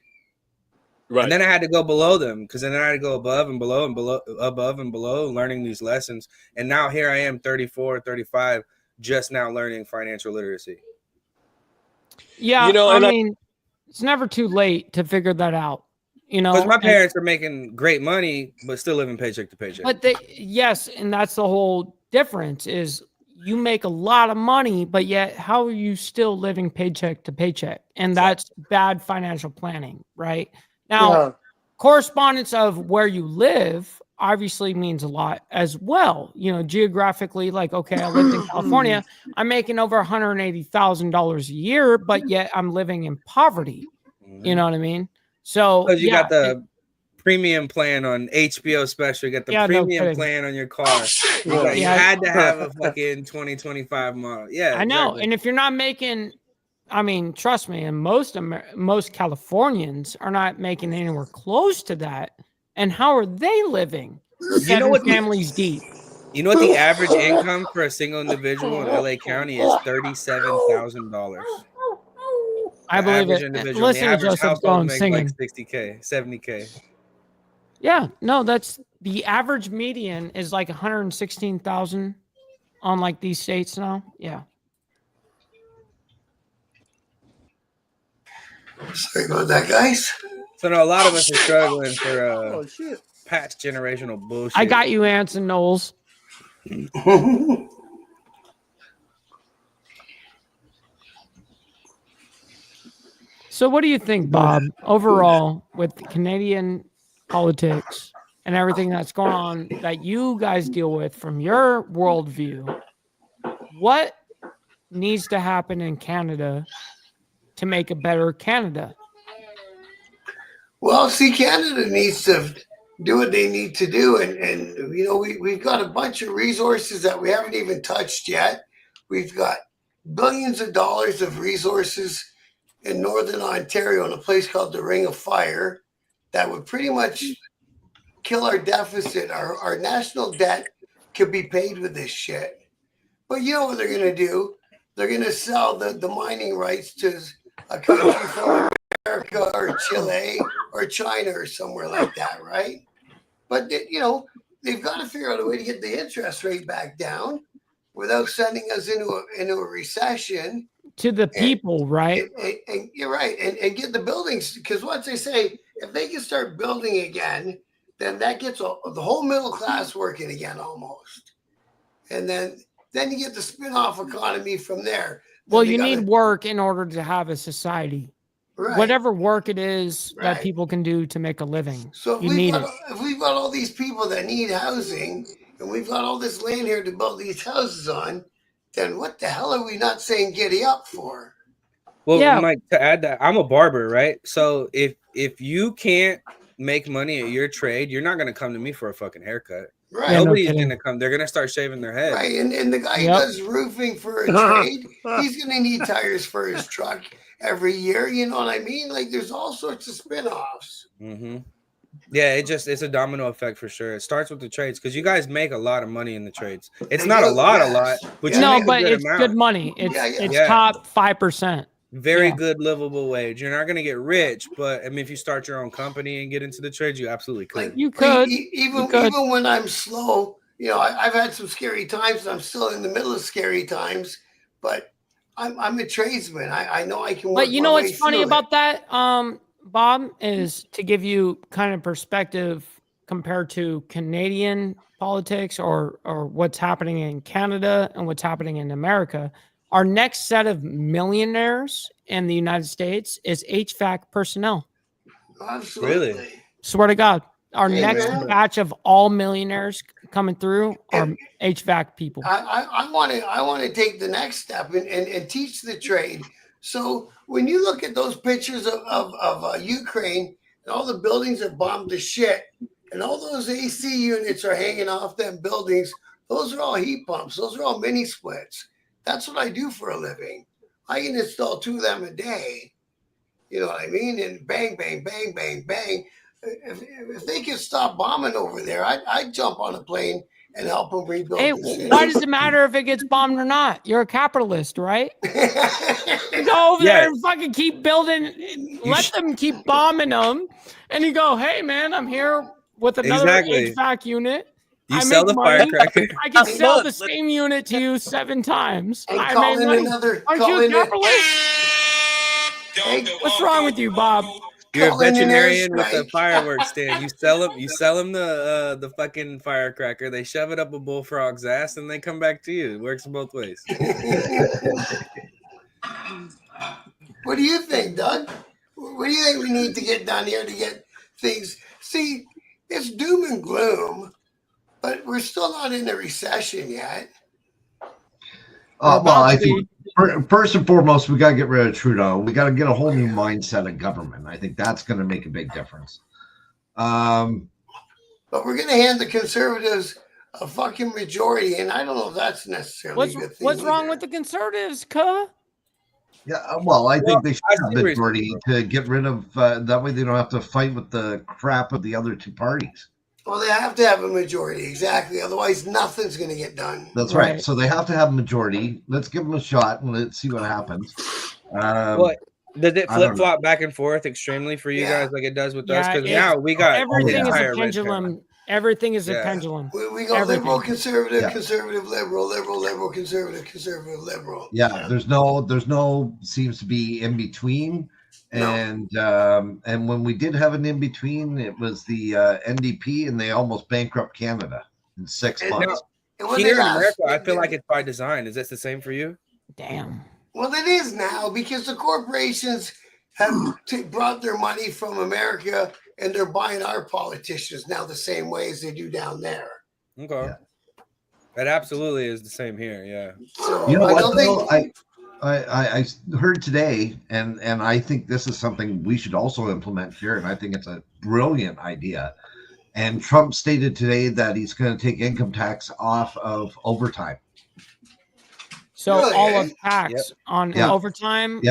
Right. And then I had to go below them because then I had to go above and below and below, above and below, learning these lessons. And now here I am, 34, 35, just now learning financial literacy. Yeah, You know, I and mean, it's never too late to figure that out. You know, Because my and- parents are making great money, but still living paycheck to paycheck. But yes, and that's the whole difference is you make a lot of money, but yet how are you still living paycheck to paycheck? And that's bad financial planning, right? Now, correspondence of where you live obviously means a lot as well. You know, geographically, like, okay, I lived in California, I'm making over $180,000 a year, but yet I'm living in poverty. You know what I mean? So because you got the premium plan on HBO special, you got the premium plan on your car. You had to have a fucking 2025 model. Yeah, I know. exactly. And if you're not making, I mean, trust me, and most Californians are not making anywhere close to that. And how are they living? Seven families deep. You know what the average income for a single individual in LA County is? $37,000. I believe it. Individual. Listen the to average Joseph household Stone makes singing. like 60K, 70K. Yeah, no, that's the average median is like 116,000 on like these states now. Yeah. Sorry about that, guys. So no, a lot of us are struggling for past generational bullshit. I got you, Anson Knowles. So what do you think, Bob, overall with Canadian politics and everything that's going on that you guys deal with from your worldview? What needs to happen in Canada to make a better Canada? Well, see, Canada needs to do what they need to do. And you know, we've got a bunch of resources that we haven't even touched yet. We've got billions of dollars of resources in Northern Ontario in a place called the Ring of Fire that would pretty much kill our deficit. Our national debt could be paid with this shit. But you know what they're going to do? They're going to sell the mining rights to a country from America or Chile or China or somewhere like that, right? But, you know, they've got to figure out a way to get the interest rate back down without sending us into a recession. To the people, right? And you're right. And get the buildings, because once they say, if they can start building again, then that gets the whole middle class working again almost. And then you get the spin-off economy from there. Well, you need work in order to have a society. Right. Whatever work it is that people can do to make a living. So you need it. If we've got all these people that need housing and we've got all this land here to build these houses on, then what the hell are we not saying giddy up for? Well, Mike, to add that, I'm a barber, right? So if you can't make money at your trade, you're not going to come to me for a fucking haircut. Right. Nobody's going to come. They're going to start shaving their head. Right. And the guy who does roofing for a trade, he's going to need tires for his truck every year. You know what I mean? Like there's all sorts of spin-offs. Mm-hmm. Yeah, it's a domino effect for sure. It starts with the trades because you guys make a lot of money in the trades. It's not a lot, but it's good money. It's top 5%. Very good livable wage. You're not going to get rich, but I mean, if you start your own company and get into the trades, you absolutely could. Like, you could. Even when I'm slow, you know, I've had some scary times. And I'm still in the middle of scary times, but I'm a tradesman. I know I can work. But you know what's funny about that, Bob, is to give you kind of perspective compared to Canadian politics or what's happening in Canada and what's happening in America. Our next set of millionaires in the United States is HVAC personnel. Absolutely. Really? Swear to God. Our next batch of all millionaires coming through are HVAC people. I want to take the next step and teach the trade So when you look at those pictures of Ukraine and all the buildings are bombed to shit, and all those AC units are hanging off them buildings, those are all heat pumps. Those are all mini splits. That's what I do for a living. I can install 2 of them a day. You know what I mean? And bang, bang, bang, bang, bang. If they could stop bombing over there, I'd jump on a plane and help them rebuild Hey, the city. why does it matter if it gets bombed or not? You're a capitalist, right? You go over there and fucking keep building. Let them keep bombing them, and you go, "Hey, man, I'm here with another HVAC unit. You sell the firecracker. I can sell the same unit to you 7 times. And I call made in money. another. Aren't you a capitalist? What's wrong with you, Bob? You're a veterinarian with a fireworks stand. You sell them the fucking firecracker. They shove it up a bullfrog's ass, and they come back to you. It works both ways. What do you think, Doug? What do you think we need to get done here to get things? See, it's doom and gloom, but we're still not in a recession yet. Well, I think first and foremost, we got to get rid of Trudeau. We got to get a whole new mindset of government. I think that's going to make a big difference. But we're going to hand the Conservatives a fucking majority, and I don't know if that's necessarily a good thing. What's wrong with the Conservatives, cuh? Yeah, well, I think they should have a majority to get rid of. That way, they don't have to fight with the crap of the other 2 parties. Well, they have to have a majority, exactly. Otherwise, nothing's going to get done. That's right. So they have to have a majority. Let's give them a shot and let's see what happens. What does it flip flop back and forth extremely for you guys, like it does with us? Because now we got everything is a pendulum. Everything is a pendulum. We go liberal, conservative, conservative, liberal, liberal, liberal, conservative, conservative, liberal. Yeah, there's no seems to be in between. And when we did have an in between, it was the NDP, and they almost bankrupt Canada in 6 months. Here in America, I feel like it's by design. Is this the same for you? Damn. Well, it is now because the corporations have brought their money from America, and they're buying our politicians now the same way as they do down there. Okay. Yeah. That absolutely is the same here. Yeah. So, you know what? I heard today, and I think this is something we should also implement here, and I think it's a brilliant idea. And Trump stated today that he's going to take income tax off of overtime. So all of tax on overtime,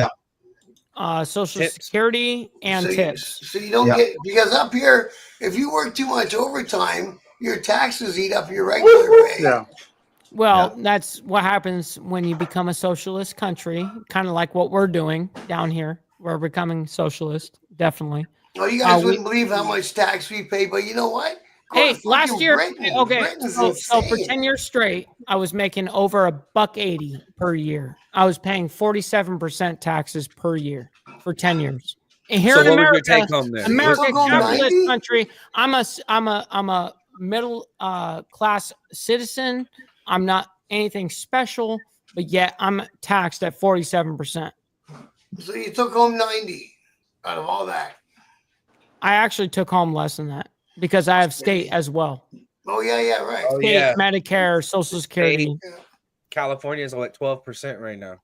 Social Security, and tips. So you don't get, because up here, if you work too much overtime, your taxes eat up your regular pay. Yeah. Well, that's what happens when you become a socialist country, kind of like what we're doing down here. We're becoming socialist, definitely. Well, you guys wouldn't believe how much tax we pay, but you know what? Hey, last year, so for 10 years straight, I was making over $1.80 per year. I was paying 47% taxes per year for 10 years. And here in America, capitalist country, I'm a middle class citizen. I'm not anything special, but yet I'm taxed at 47%. So you took home 90 out of all that. I actually took home less than that because I have state as well. Oh, yeah, right. State, Medicare, Social Security. California is like 12% right now.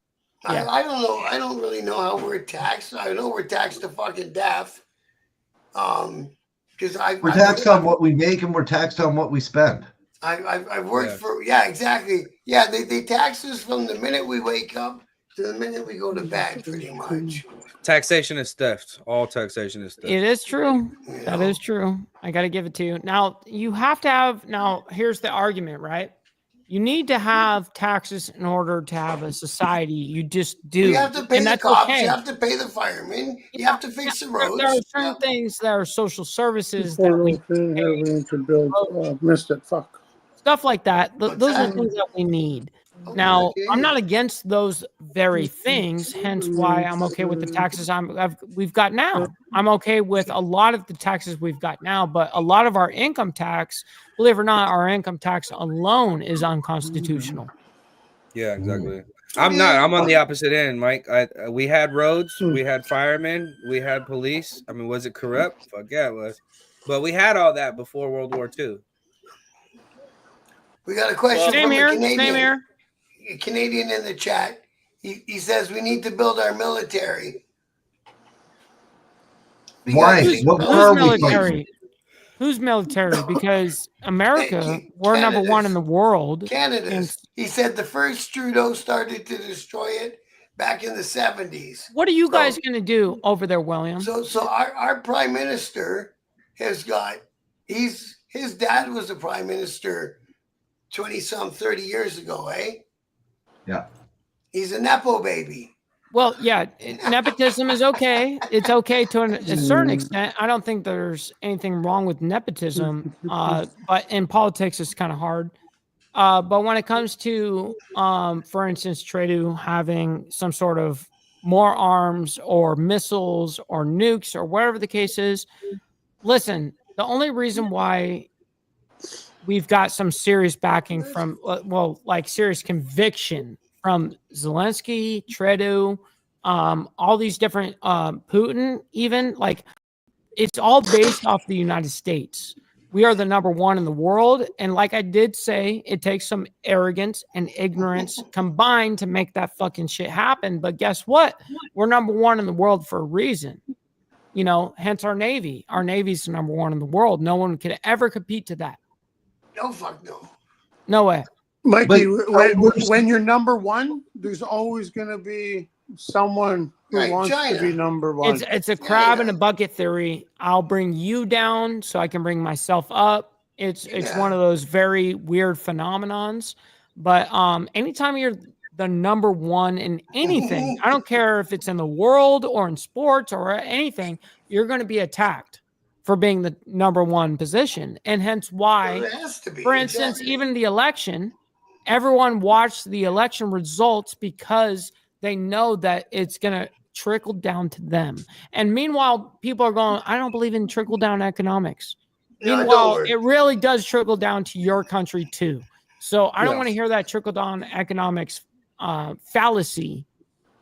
Yeah. I don't know. I don't really know how we're taxed. I know we're taxed to fucking death. Because we're taxed on what we make, and we're taxed on what we spend. I've worked for, exactly. Yeah, they tax us from the minute we wake up to the minute we go to bed, pretty much. Taxation is theft. All taxation is theft. It is true. That is true. I got to give it to you. Now, you have to have, here's the argument, right? You need to have taxes in order to have a society. You just do. You have to pay the cops. Okay. You have to pay the firemen. You have to fix the roads. There are certain things that are social services. Stuff like that. Those are things that we need. Now, I'm not against those very things, hence why I'm okay with the taxes we've got now. I'm okay with a lot of the taxes we've got now, but a lot of our income tax, believe it or not, our income tax alone is unconstitutional. Yeah, exactly. I'm not. I'm on the opposite end, Mike. We had roads, we had firemen, we had police. I mean, was it corrupt? Fuck yeah, it was. But we had all that before World War II. We got a question from a Canadian. A Canadian in the chat. He says we need to build our military. Why? Who's, What war who's are we military? fighting? Who's military? Because America, we're number one in the world. And Canada's. He said the first Trudeau started to destroy it back in the 70s. what are you guys going to do over there, William? So our prime minister has got, his dad was the prime minister 30 years ago, eh? Yeah. He's a Nepo baby. Well, yeah, nepotism is okay. It's okay to a certain extent. I don't think there's anything wrong with nepotism, but in politics, it's kind of hard. But when it comes to, for instance, Trudeau having some sort of more arms or missiles or nukes or whatever the case is, listen, the only reason why we've got some serious backing from, well, like serious conviction from Zelensky, Trudeau, all these different, Putin, even, like, it's all based off the United States. We are the number one in the world. And like I did say, it takes some arrogance and ignorance combined to make that fucking shit happen. But guess what? We're number one in the world for a reason. You know, hence our Navy. Our Navy's the number one in the world. No one could ever compete to that. No, fuck no. No way. Mikey, when you're number one, there's always going to be someone who wants to be number one. It's a crab in a bucket theory. I'll bring you down so I can bring myself up. It's one of those very weird phenomenons. But anytime you're the number one in anything, I don't care if it's in the world or in sports or anything, you're going to be attacked for being the number one position. And hence why, for instance, even the election, everyone watched the election results because they know that it's going to trickle down to them. And meanwhile, people are going, I don't believe in trickle-down economics. Meanwhile, it really does trickle down to your country too. So I don't want to hear that trickle-down economics fallacy,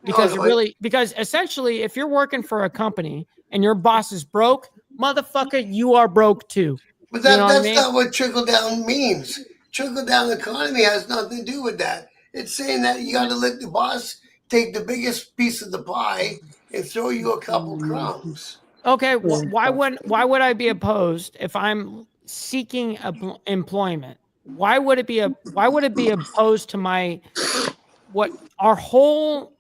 because because essentially, if you're working for a company and your boss is broke, motherfucker, you are broke too. But that's not what trickle-down means. Trickle-down economy has nothing to do with that. It's saying that you got to let the boss take the biggest piece of the pie and throw you a couple crumbs. Okay, why would I be opposed if I'm seeking employment? Why would it be opposed to my, what our whole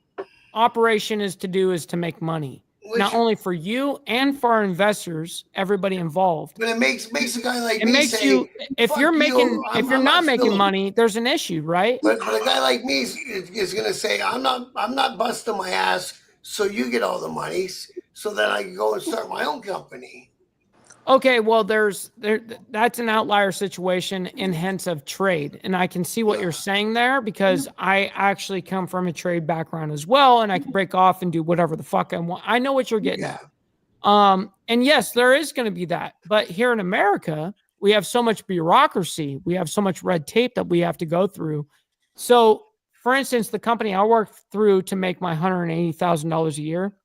operation is to do is to make money, not only for you and for our investors, everybody involved. But it makes a guy like it me makes say, you, if you're not making money, there's an issue, right? But a guy like me is going to say, I'm not busting my ass, so you get all the monies, so that I can go and start my own company. Okay, well, that's an outlier situation and hence of trade. And I can see what you're saying there, because I actually come from a trade background as well, and I can break off and do whatever the fuck I want. I know what you're getting at. And yes, there is going to be that. But here in America, we have so much bureaucracy. We have so much red tape that we have to go through. So, for instance, the company I work through to make my $180,000 a year,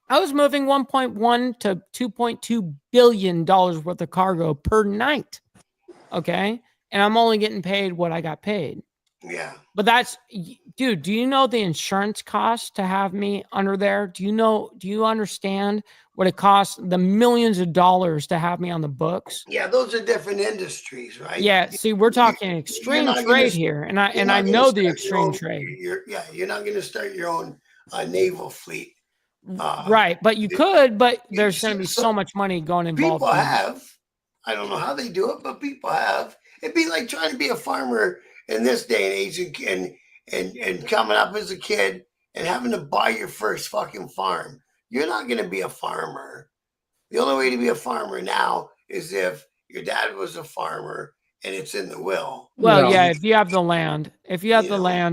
I was moving 1.1 to 2.2 billion dollars worth of cargo per night. Okay, and I'm only getting paid what I got paid. Yeah. But that's, dude, do you know the insurance cost to have me under there? Do you understand what it costs, the millions of dollars to have me on the books? Yeah, those are different industries, right? Yeah, see, we're talking extreme trade here, and I know the extreme trade. You're not going to start your own naval fleet. Right, but you could, but there's going to be so much money going involved. People have. I don't know how they do it, but people have. It'd be like trying to be a farmer in this day and age, and coming up as a kid and having to buy your first fucking farm. You're not going to be a farmer. The only way to be a farmer now is if your dad was a farmer and it's in the will. Well, yeah, if you have the land,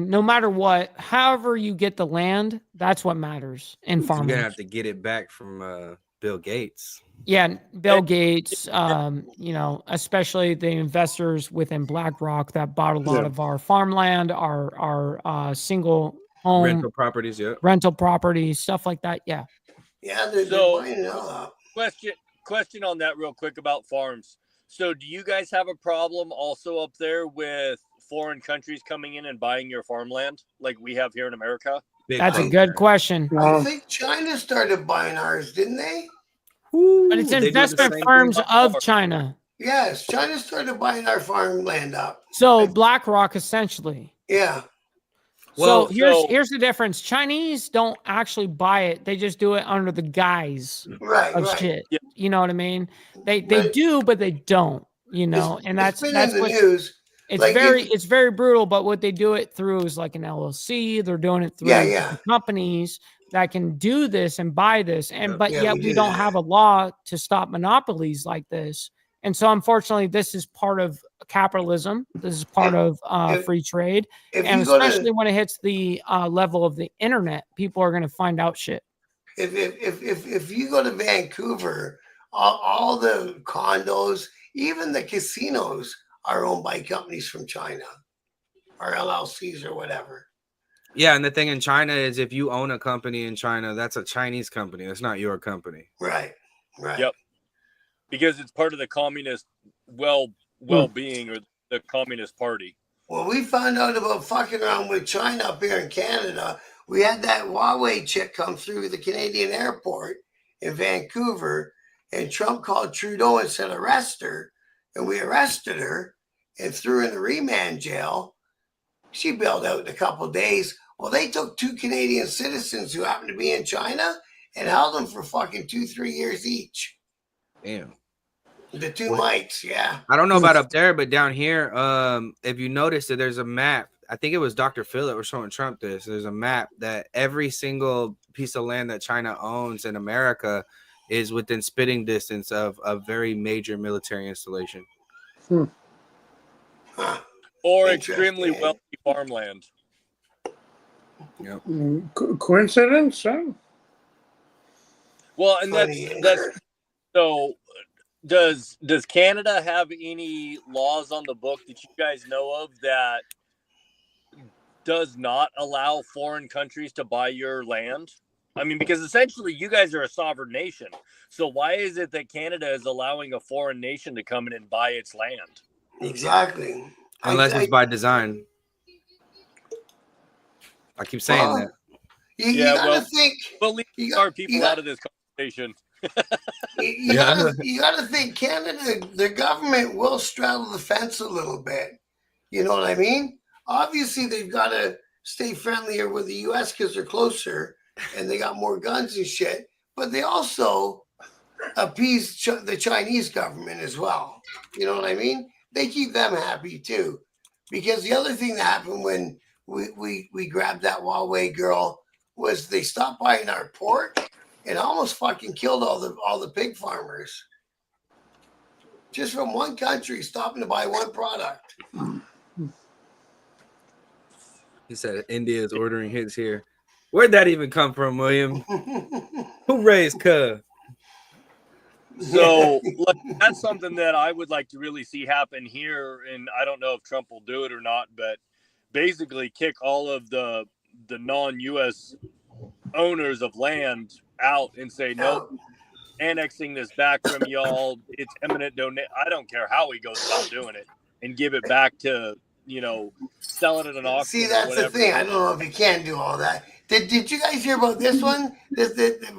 no matter what, however you get the land, that's what matters in farming. You're gonna have to get it back from Bill Gates. Yeah, Bill Gates, especially the investors within BlackRock that bought a lot of our farmland, our single home rental properties, stuff like that. Yeah. Yeah, they're buying it all up. Question on that real quick about farms. So do you guys have a problem also up there with foreign countries coming in and buying your farmland like we have here in America? Big That's a fucking good factor. question. I think China started buying ours, didn't they? But it's They do the investment same firms thing. of China. Yes, China started buying our farmland up. So BlackRock essentially. Yeah. So Well, here's the difference. Chinese don't actually buy it. They just do it under the guise Right, of right. shit. Yeah. You know what I mean? They But do, but they don't, you know, and it's been that's in the what's news. Like it's very brutal, but what they do it through is like an LLC. They're doing it through yeah. companies that can do this and buy this. And but Yeah, yet we we do don't that. have a law to stop monopolies like this. And so unfortunately, this is part of capitalism. This is part of free trade. If And you go especially to when it hits the level of the internet, people are going to find out shit. if you go to Vancouver, all the condos, even the casinos, are owned by companies from China or LLCs or whatever. yeah, and the thing in China is if you own a company in China, that's a Chinese company. That's not your company. Right. Right. Yep. Because it's part of the communist well-being or the Communist Party. When we found out about fucking around with China up here in Canada, we had that Huawei chick come through the Canadian airport in Vancouver, and Trump called Trudeau and said arrest her, and we arrested her and threw her in the remand jail. She bailed out in a couple of days. Well, they took 2 Canadian citizens who happened to be in China and held them for fucking 2-3 years each. Damn. The 2 mics, yeah. I don't know about up there, but down here, if you notice that there's a map, I think it was Dr. Phil that was showing Trump this. There's a map that every single piece of land that China owns in America is within spitting distance of a very major military installation. Huh. Or extremely wealthy farmland. Yep. Coincidence? Huh? Well, and that's so. Does Canada have any laws on the book that you guys know of that does not allow foreign countries to buy your land? I mean, because essentially you guys are a sovereign nation. So why is it that Canada is allowing a foreign nation to come in and buy its land? Exactly. Unless it's by design. I keep saying that. You gotta think. We'll leave our people out of this conversation. You gotta think Canada, the government will straddle the fence a little bit. You know what I mean? Obviously, they've got to stay friendlier with the U.S. because they're closer and they got more guns and shit. But they also appease the Chinese government as well. You know what I mean? They keep them happy too. Because the other thing that happened when we grabbed that Huawei girl was they stopped buying our pork and almost fucking killed all the pig farmers. Just from one country stopping to buy one product. He said India is ordering his here. Where'd that even come from, William? Who raised Cub? So that's something that I would like to really see happen here. And I don't know if Trump will do it or not, but basically kick all of the non-U.S. owners of land out and say, nope, annexing this back from y'all. It's eminent donation. I don't care how he goes about doing it, and give it back to, sell it at an auction. See, that's the thing. I don't know if you can do all that. Did you guys hear about this one?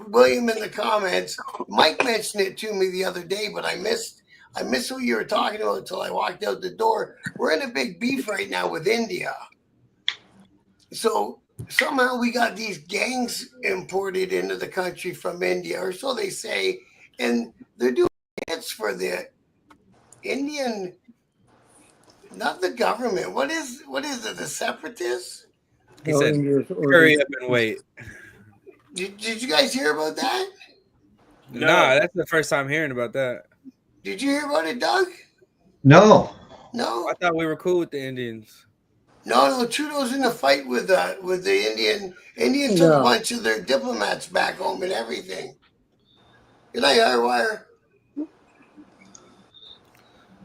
William in the comments. Mike mentioned it to me the other day, but I missed what you were talking about until I walked out the door. We're in a big beef right now with India. So somehow we got these gangs imported into the country from India, or so they say, and they're doing hits for the Indian, not the government. What is it? The separatists? He said, hurry up and wait. Did you guys hear about that? No. Nah, that's the first time hearing about that. Did you hear about it, Doug? No. No. I thought we were cool with the Indians. No. Trudeau's in a fight with the Indian. Indian took a bunch of their diplomats back home and everything. Good night, Hardwire.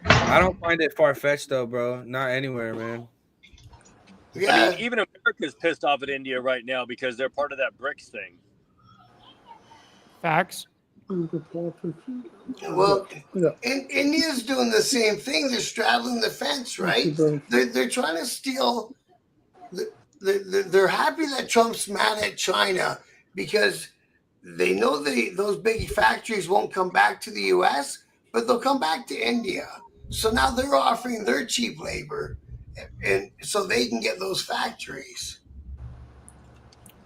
I don't find it far-fetched though, bro. Not anywhere, man. Yeah. I mean, even America's pissed off at India right now because they're part of that BRICS thing. Facts. Well, India's doing the same thing. They're straddling the fence, right? They're trying to steal they're happy that Trump's mad at China because they know those big factories won't come back to the U.S., but they'll come back to India. So now they're offering their cheap labor, and so they can get those factories.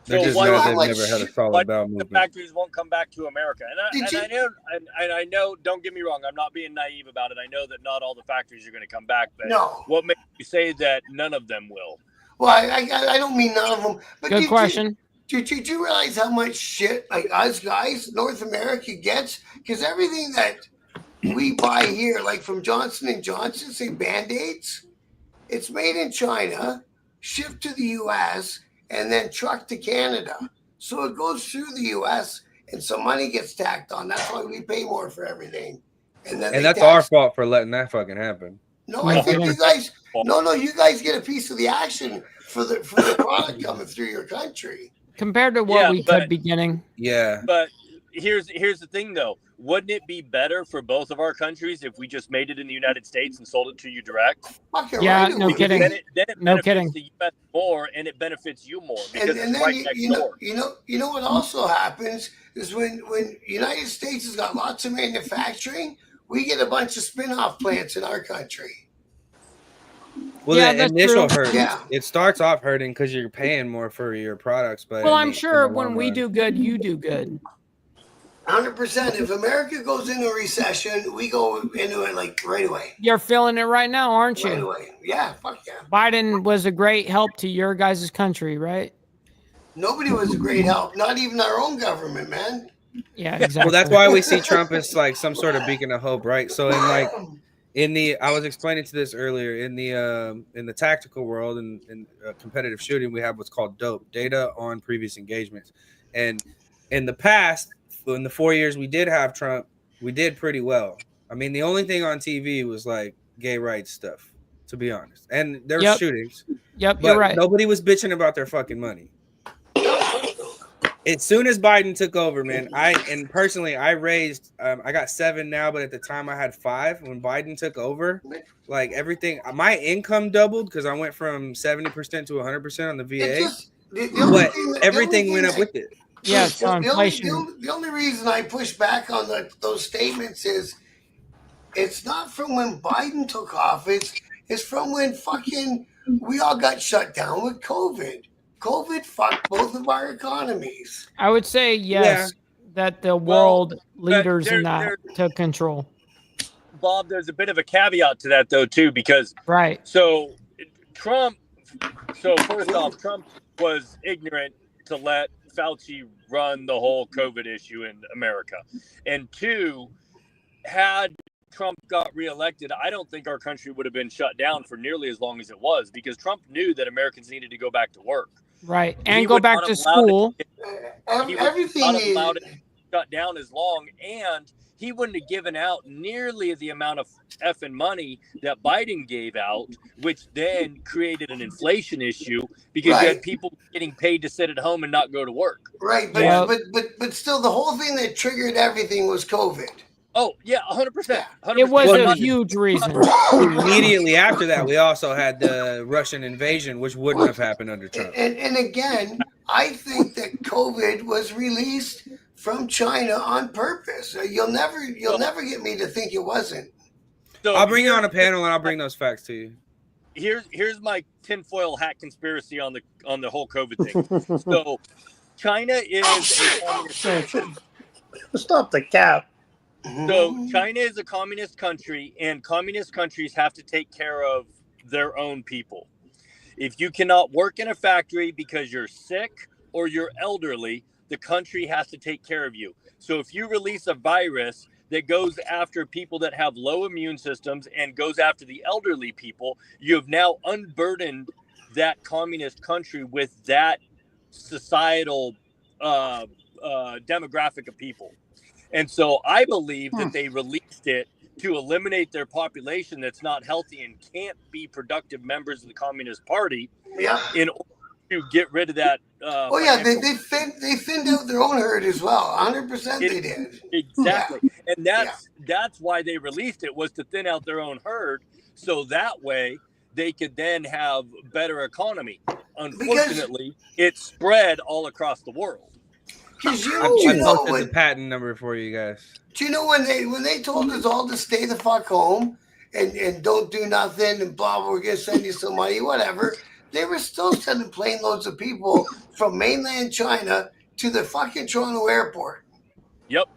They're So just why mad not? they've like never had a shit. solid Why bowel the movement. factories won't come back to America? Did you- I know. Don't get me wrong. I'm not being naive about it. I know that not all the factories are going to come back. But No. what makes you say that none of them will? Well, I don't mean none of them. But Good question. Did you realize how much shit like us guys, North America gets? Because everything that we buy here, like from Johnson & Johnson, say Band-Aids, it's made in China, shipped to the U.S., and then trucked to Canada. So it goes through the U.S., and some money gets tacked on. That's why we pay more for everything. And then That's our fault for letting that fucking happen. No, I think you guys. No, you guys get a piece of the action for the product coming through your country. Compared to what we could be getting. Yeah. But here's the thing, though. Wouldn't it be better for both of our countries if we just made it in the United States and sold it to you direct? Yeah, right, no kidding. Then it no benefits kidding. the U.S. more, and it benefits you more because And it's then right next door. you know what also happens is when United States has got lots of manufacturing, we get a bunch of spin-off plants in our country. Well, Yeah, the that's initial true. hurt, Yeah. it starts off hurting because you're paying more for your products. But Well, in I'm the sure long when we run- do good, you do good. 100%. If America goes into a recession, we go into it like right away. You're feeling it right now, aren't you? Right away. Yeah, fuck yeah. Biden was a great help to your guys' country, right? Nobody was a great help. Not even our own government, man. Yeah, exactly. Well, that's why we see Trump as like some sort of beacon of hope, right? So I was explaining to this earlier in the tactical world and in competitive shooting, we have what's called DOPE, data on previous engagements. And in the past, in the 4 years we did have Trump, we did pretty well. I mean, the only thing on TV was like gay rights stuff, to be honest. And there were shootings. Yep, but you're right. Nobody was bitching about their fucking money. As soon as Biden took over, man, I raised, I got 7 now, but at the time I had 5 when Biden took over. Like everything, my income doubled because I went from 70% to 100% on the VA. But everything went up with it. Yeah, so inflation. The only reason I push back on those statements is it's not from when Biden took office. It's from when fucking we all got shut down with COVID. COVID fucked both of our economies. I would say yes, that the world leaders in that took control. Bob, there's a bit of a caveat to that, though, too, because so first off, Trump was ignorant to let Fauci run the whole COVID issue in America. And 2, had Trump got reelected, I don't think our country would have been shut down for nearly as long as it was because Trump knew that Americans needed to go back to work. Right. And go back to school. Everything not allowed it to shut down as long, and he wouldn't have given out nearly the amount of effing money that Biden gave out, which then created an inflation issue because you had people getting paid to sit at home and not go to work. Right, but still, the whole thing that triggered everything was COVID. Oh yeah, 100%. It was a huge reason. Immediately after that, we also had the Russian invasion, which wouldn't have happened under Trump. And again, I think that COVID was released from China on purpose. You'll never get me to think it wasn't. So I'll bring you on a panel and I'll bring those facts to you. Here's my tinfoil hat conspiracy on the whole COVID thing. So China is a communist. Stop the cap. So China is a communist country, and communist countries have to take care of their own people. If you cannot work in a factory because you're sick or you're elderly, the country has to take care of you. So if you release a virus that goes after people that have low immune systems and goes after the elderly people, you have now unburdened that communist country with that societal demographic of people. And so I believe that they released it to eliminate their population that's not healthy and can't be productive members of the Communist Party in order to get rid of that. They thinned out their own herd as well. 100% they did. Exactly. Yeah. And that's why they released it, was to thin out their own herd. So that way they could then have better economy. unfortunately, it spread all across the world. Because I posted the patent number for you guys. Do you know when they told us all to stay the fuck home and don't do nothing and blah, blah, we're gonna send you some money, whatever, they were still sending plane loads of people from mainland China to the fucking Toronto airport. Yep.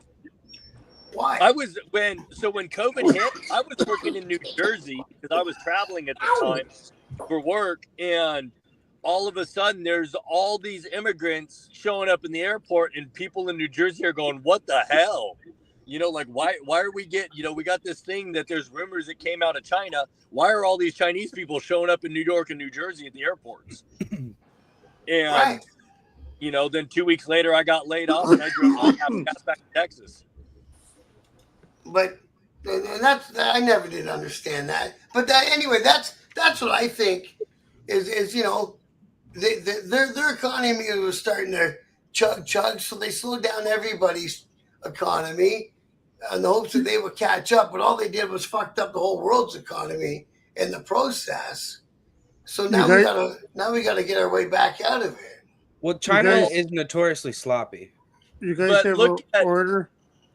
Why? When COVID hit, I was working in New Jersey because I was traveling at the time for work, and all of a sudden there's all these immigrants showing up in the airport, and people in New Jersey are going, what the hell? You know, like, why are we we got this thing that there's rumors that came out of China. Why are all these Chinese people showing up in New York and New Jersey at the airports? And, right. Then 2 weeks later I got laid off and I drove my ass back to Texas. But and I never did understand that. But anyway, that's what I think is their economy was starting to chug, so they slowed down everybody's economy in the hopes that they would catch up. But all they did was fucked up the whole world's economy in the process. So now we gotta get our way back out of it. Well, China is notoriously sloppy. You guys ever order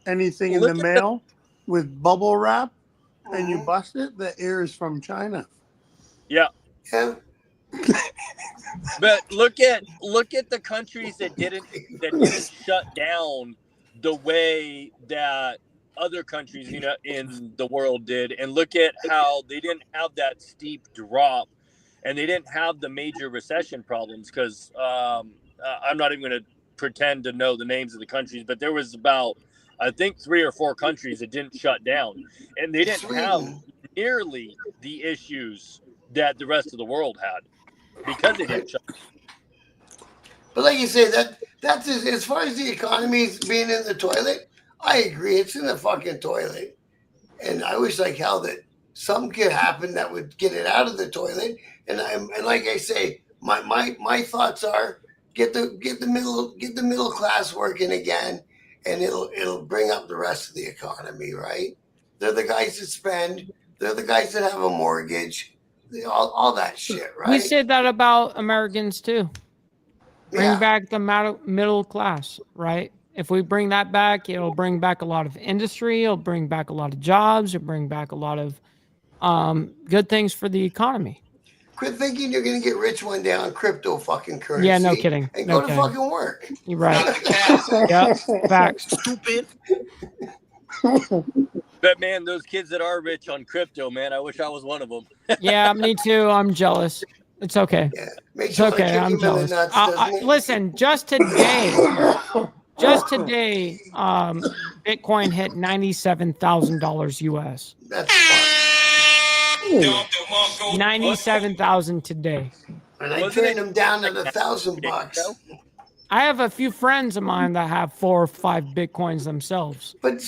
anything in the mail with bubble wrap and you bust it? The air is from China. Yeah. Yeah. But look at the countries that didn't shut down the way that other countries in the world did, and look at how they didn't have that steep drop, and they didn't have the major recession problems because I'm not even going to pretend to know the names of the countries, but there was about, I think, 3 or 4 countries that didn't shut down, and they didn't have nearly the issues that the rest of the world had because they didn't shut down. But like you say, that's as far as the economy being in the toilet, I agree. It's in the fucking toilet. And I wish like hell that something could happen that would get it out of the toilet. And like I say, my thoughts are get the middle class working again, and it'll bring up the rest of the economy, right? They're the guys that spend, they're the guys that have a mortgage, all that shit, right? We said that about Americans too. Bring back the middle class, right? If we bring that back, it'll bring back a lot of industry. It'll bring back a lot of jobs. It'll bring back a lot of good things for the economy. Quit thinking you're going to get rich one day on crypto fucking currency. Yeah, no kidding. And no go kidding. to fucking work. You're right. Yeah, facts. Stupid. But man, those kids that are rich on crypto, man, I wish I was one of them. Yeah, me too. I'm jealous. It's okay. Yeah. It's okay. I'm jealous. Listen, just today, Bitcoin hit $97,000 US. That's fun. 97,000 today. And I turned them down at $1,000. I have a few friends of mine that have 4 or 5 Bitcoins themselves. But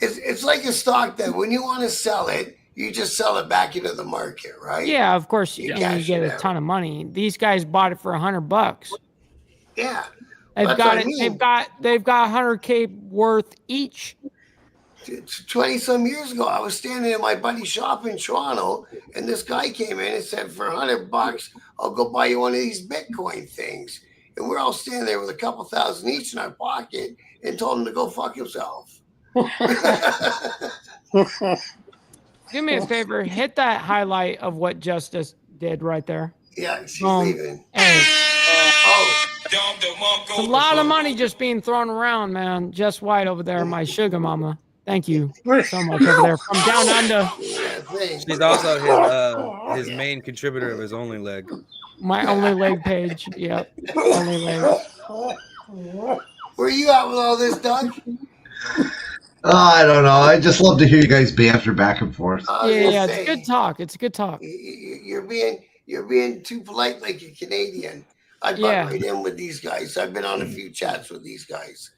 it's like a stock that when you want to sell it, you just sell it back into the market, right? Yeah, of course, you get a ton of money. These guys bought it for $100. Yeah, they've got it. They've got $100K worth each. 20 some years ago, I was standing in my buddy's shop in Toronto, and this guy came in and said, "For $100, I'll go buy you one of these Bitcoin things." And we're all standing there with a couple thousand each in our pocket, and told him to go fuck himself. Do me a favor, hit that highlight of what Justice did right there. Yeah, she's leaving. Hey. It's a lot of money just being thrown around, man. Just White over there, my sugar mama. Thank you so much over there from down under. She's also his main contributor of his Only Leg. My Only Leg page. Yep. Only Leg. Where you at with all this, Doug? I don't know. I just love to hear you guys banter back and forth. Yeah, it's a good talk. It's a good talk. You're being too polite, like a Canadian. I butt right in with these guys. I've been on a few chats with these guys.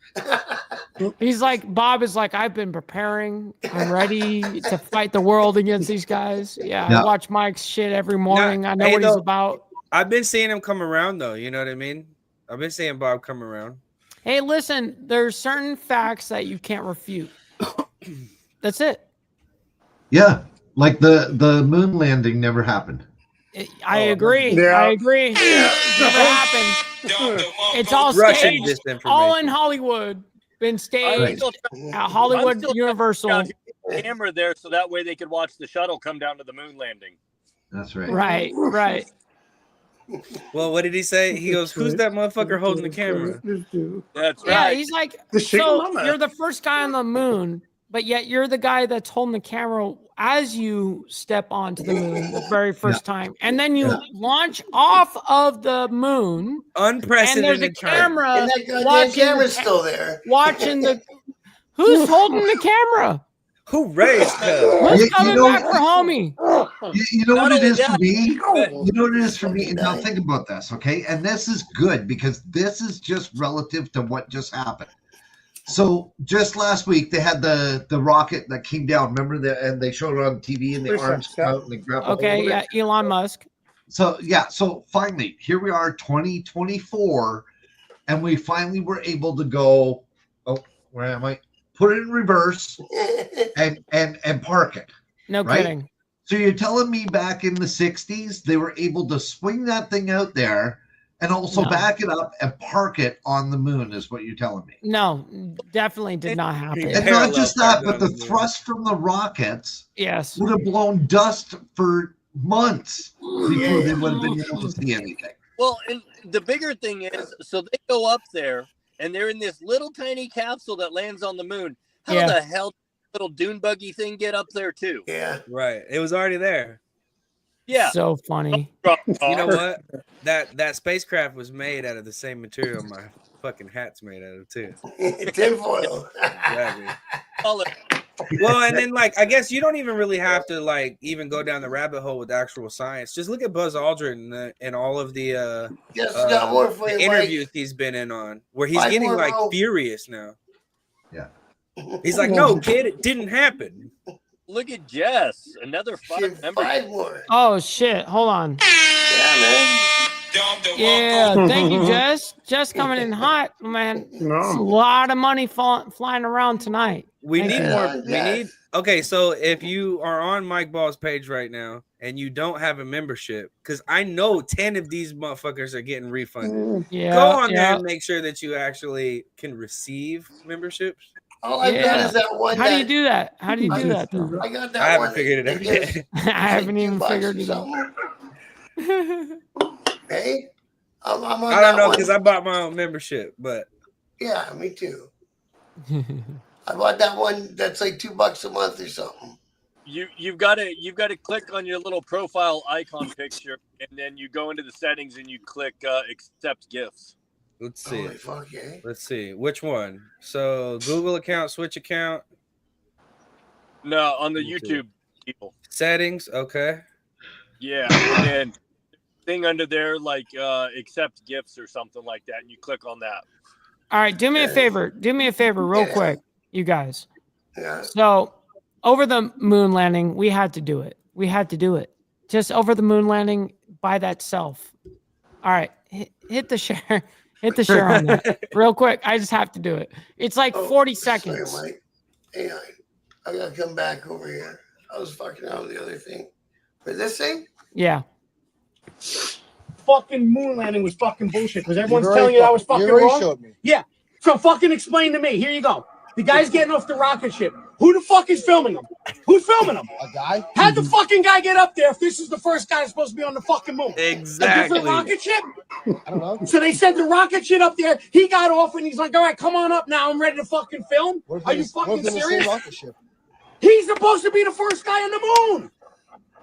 He's like, Bob is like, I've been preparing. I'm ready to fight the world against these guys. Yeah, I watch Mike's shit every morning. I know what he's about. I've been seeing him come around, though. You know what I mean? I've been seeing Bob come around. Hey, listen, there's certain facts that you can't refute. That's it. Yeah, like the moon landing never happened. I agree. Yeah. I agree. Never happened. It's all Russian staged. All in disinformation. Hollywood. Been I'm staged still at Hollywood I'm still Universal. trying to get a camera there so that way they could watch the shuttle come down to the moon landing. That's right. Right, right. Well, what did he say? He goes, "Who's that motherfucker holding the camera?" That's Yeah, right. he's like, The shit so mama. you're the first guy on the moon, but yet you're the guy that's holding the camera as you step onto the moon the very first time. And then you launch off of the moon, and there's a Unprecedented time. camera And that goddamn watching camera's still there. watching the who's holding the camera? Who raised her? Who's You coming know- back for homie? You know what Not it is only for me? but- You know what it is for me? Now think about this, okay? And this is good because this is just relative to what just happened. So just last week they had the rocket that came down. Remember that? And they showed it on TV and the arms come out and they grab a hold Okay, of it. yeah, Elon Musk. So yeah, so finally here we are, 2024, and we finally were able to go. Oh, where am I? Put it in reverse and park it. No Right? kidding. So you're telling me back in the 60s they were able to swing that thing out there and also No. back it up and park it on the moon is what you're telling me. No, definitely did not happen. And not Parallel just that, park but on the the moon. thrust from the rockets Yes. would have blown dust for months before they would have been able to see anything. Well, and the bigger thing is, so they go up there and they're in this little tiny capsule that lands on the moon. How Yeah. the hell did the little dune buggy thing get up there too? Yeah. Right. It was already there. Yeah. So funny. You know what? That spacecraft was made out of the same material my fucking hat's made out of too. Tinfoil. Exactly. Call it- Well, and then like I guess you don't even really have to like even go down the rabbit hole with actual science. Just look at Buzz Aldrin and all of the Yes, got more for you, interviews he's been in on where he's Five getting more, like bro. furious now. Yeah. He's like, "No, kid, it didn't happen." Look at Jess. Another Shit, five. 5 more. Oh shit! Hold on. Yeah, man. Yeah, thank you, Jess. Jess coming in hot, man. It's a lot of money flying around tonight. We Thank need you. more. Yeah. We need. Okay, so if you are on Mike Ball's page right now and you don't have a membership, because I know 10 of these motherfuckers are getting refunded. Yeah. Go on there yeah. and make sure that you actually can receive memberships. All I've got is that one. How do you do that? How do you do that though? I got that I haven't one figured it out that gives yet. I haven't even $2 figured or it out. something. Hey, I'm on I don't know that because one. I bought my own membership, but Yeah, me too. I bought that one that's like $2 a month or something. You've got to click on your little profile icon picture, and then you go into the settings and you click accept gifts. let's see. Holy fuck, eh? Let's see which one. So Google account, Switch account, No, on the YouTube. YouTube people. settings. Okay. Yeah, and then thing under there like accept gifts or something like that, and you click on that. All right, do me a favor. Do me a favor, real quick, you guys. Yeah. So, over the moon landing, we had to do it. We had to do it. Just over the moon landing by that self. All right, hit the share. Hit the share on that real quick. I just have to do it. It's like 40 seconds. Sorry, Mike. Hang on. I gotta come back over here. I was fucking out with the other thing. For this thing? Yeah. Fucking moon landing was fucking bullshit because everyone's telling you that was fucking wrong. Showed me. Yeah. So fucking explain to me. Here you go. The guy's getting off the rocket ship. Who the fuck is filming him? Who's filming him? A guy? How'd the fucking guy get up there if this is the first guy supposed to be on the fucking moon? A Exactly. different rocket ship? I don't know. So they sent the rocket shit up there. He got off and he's like, all right, come on up now. I'm ready to fucking film. What if Are it you was- what fucking if it was the same serious? rocket ship? He's supposed to be the first guy on the moon.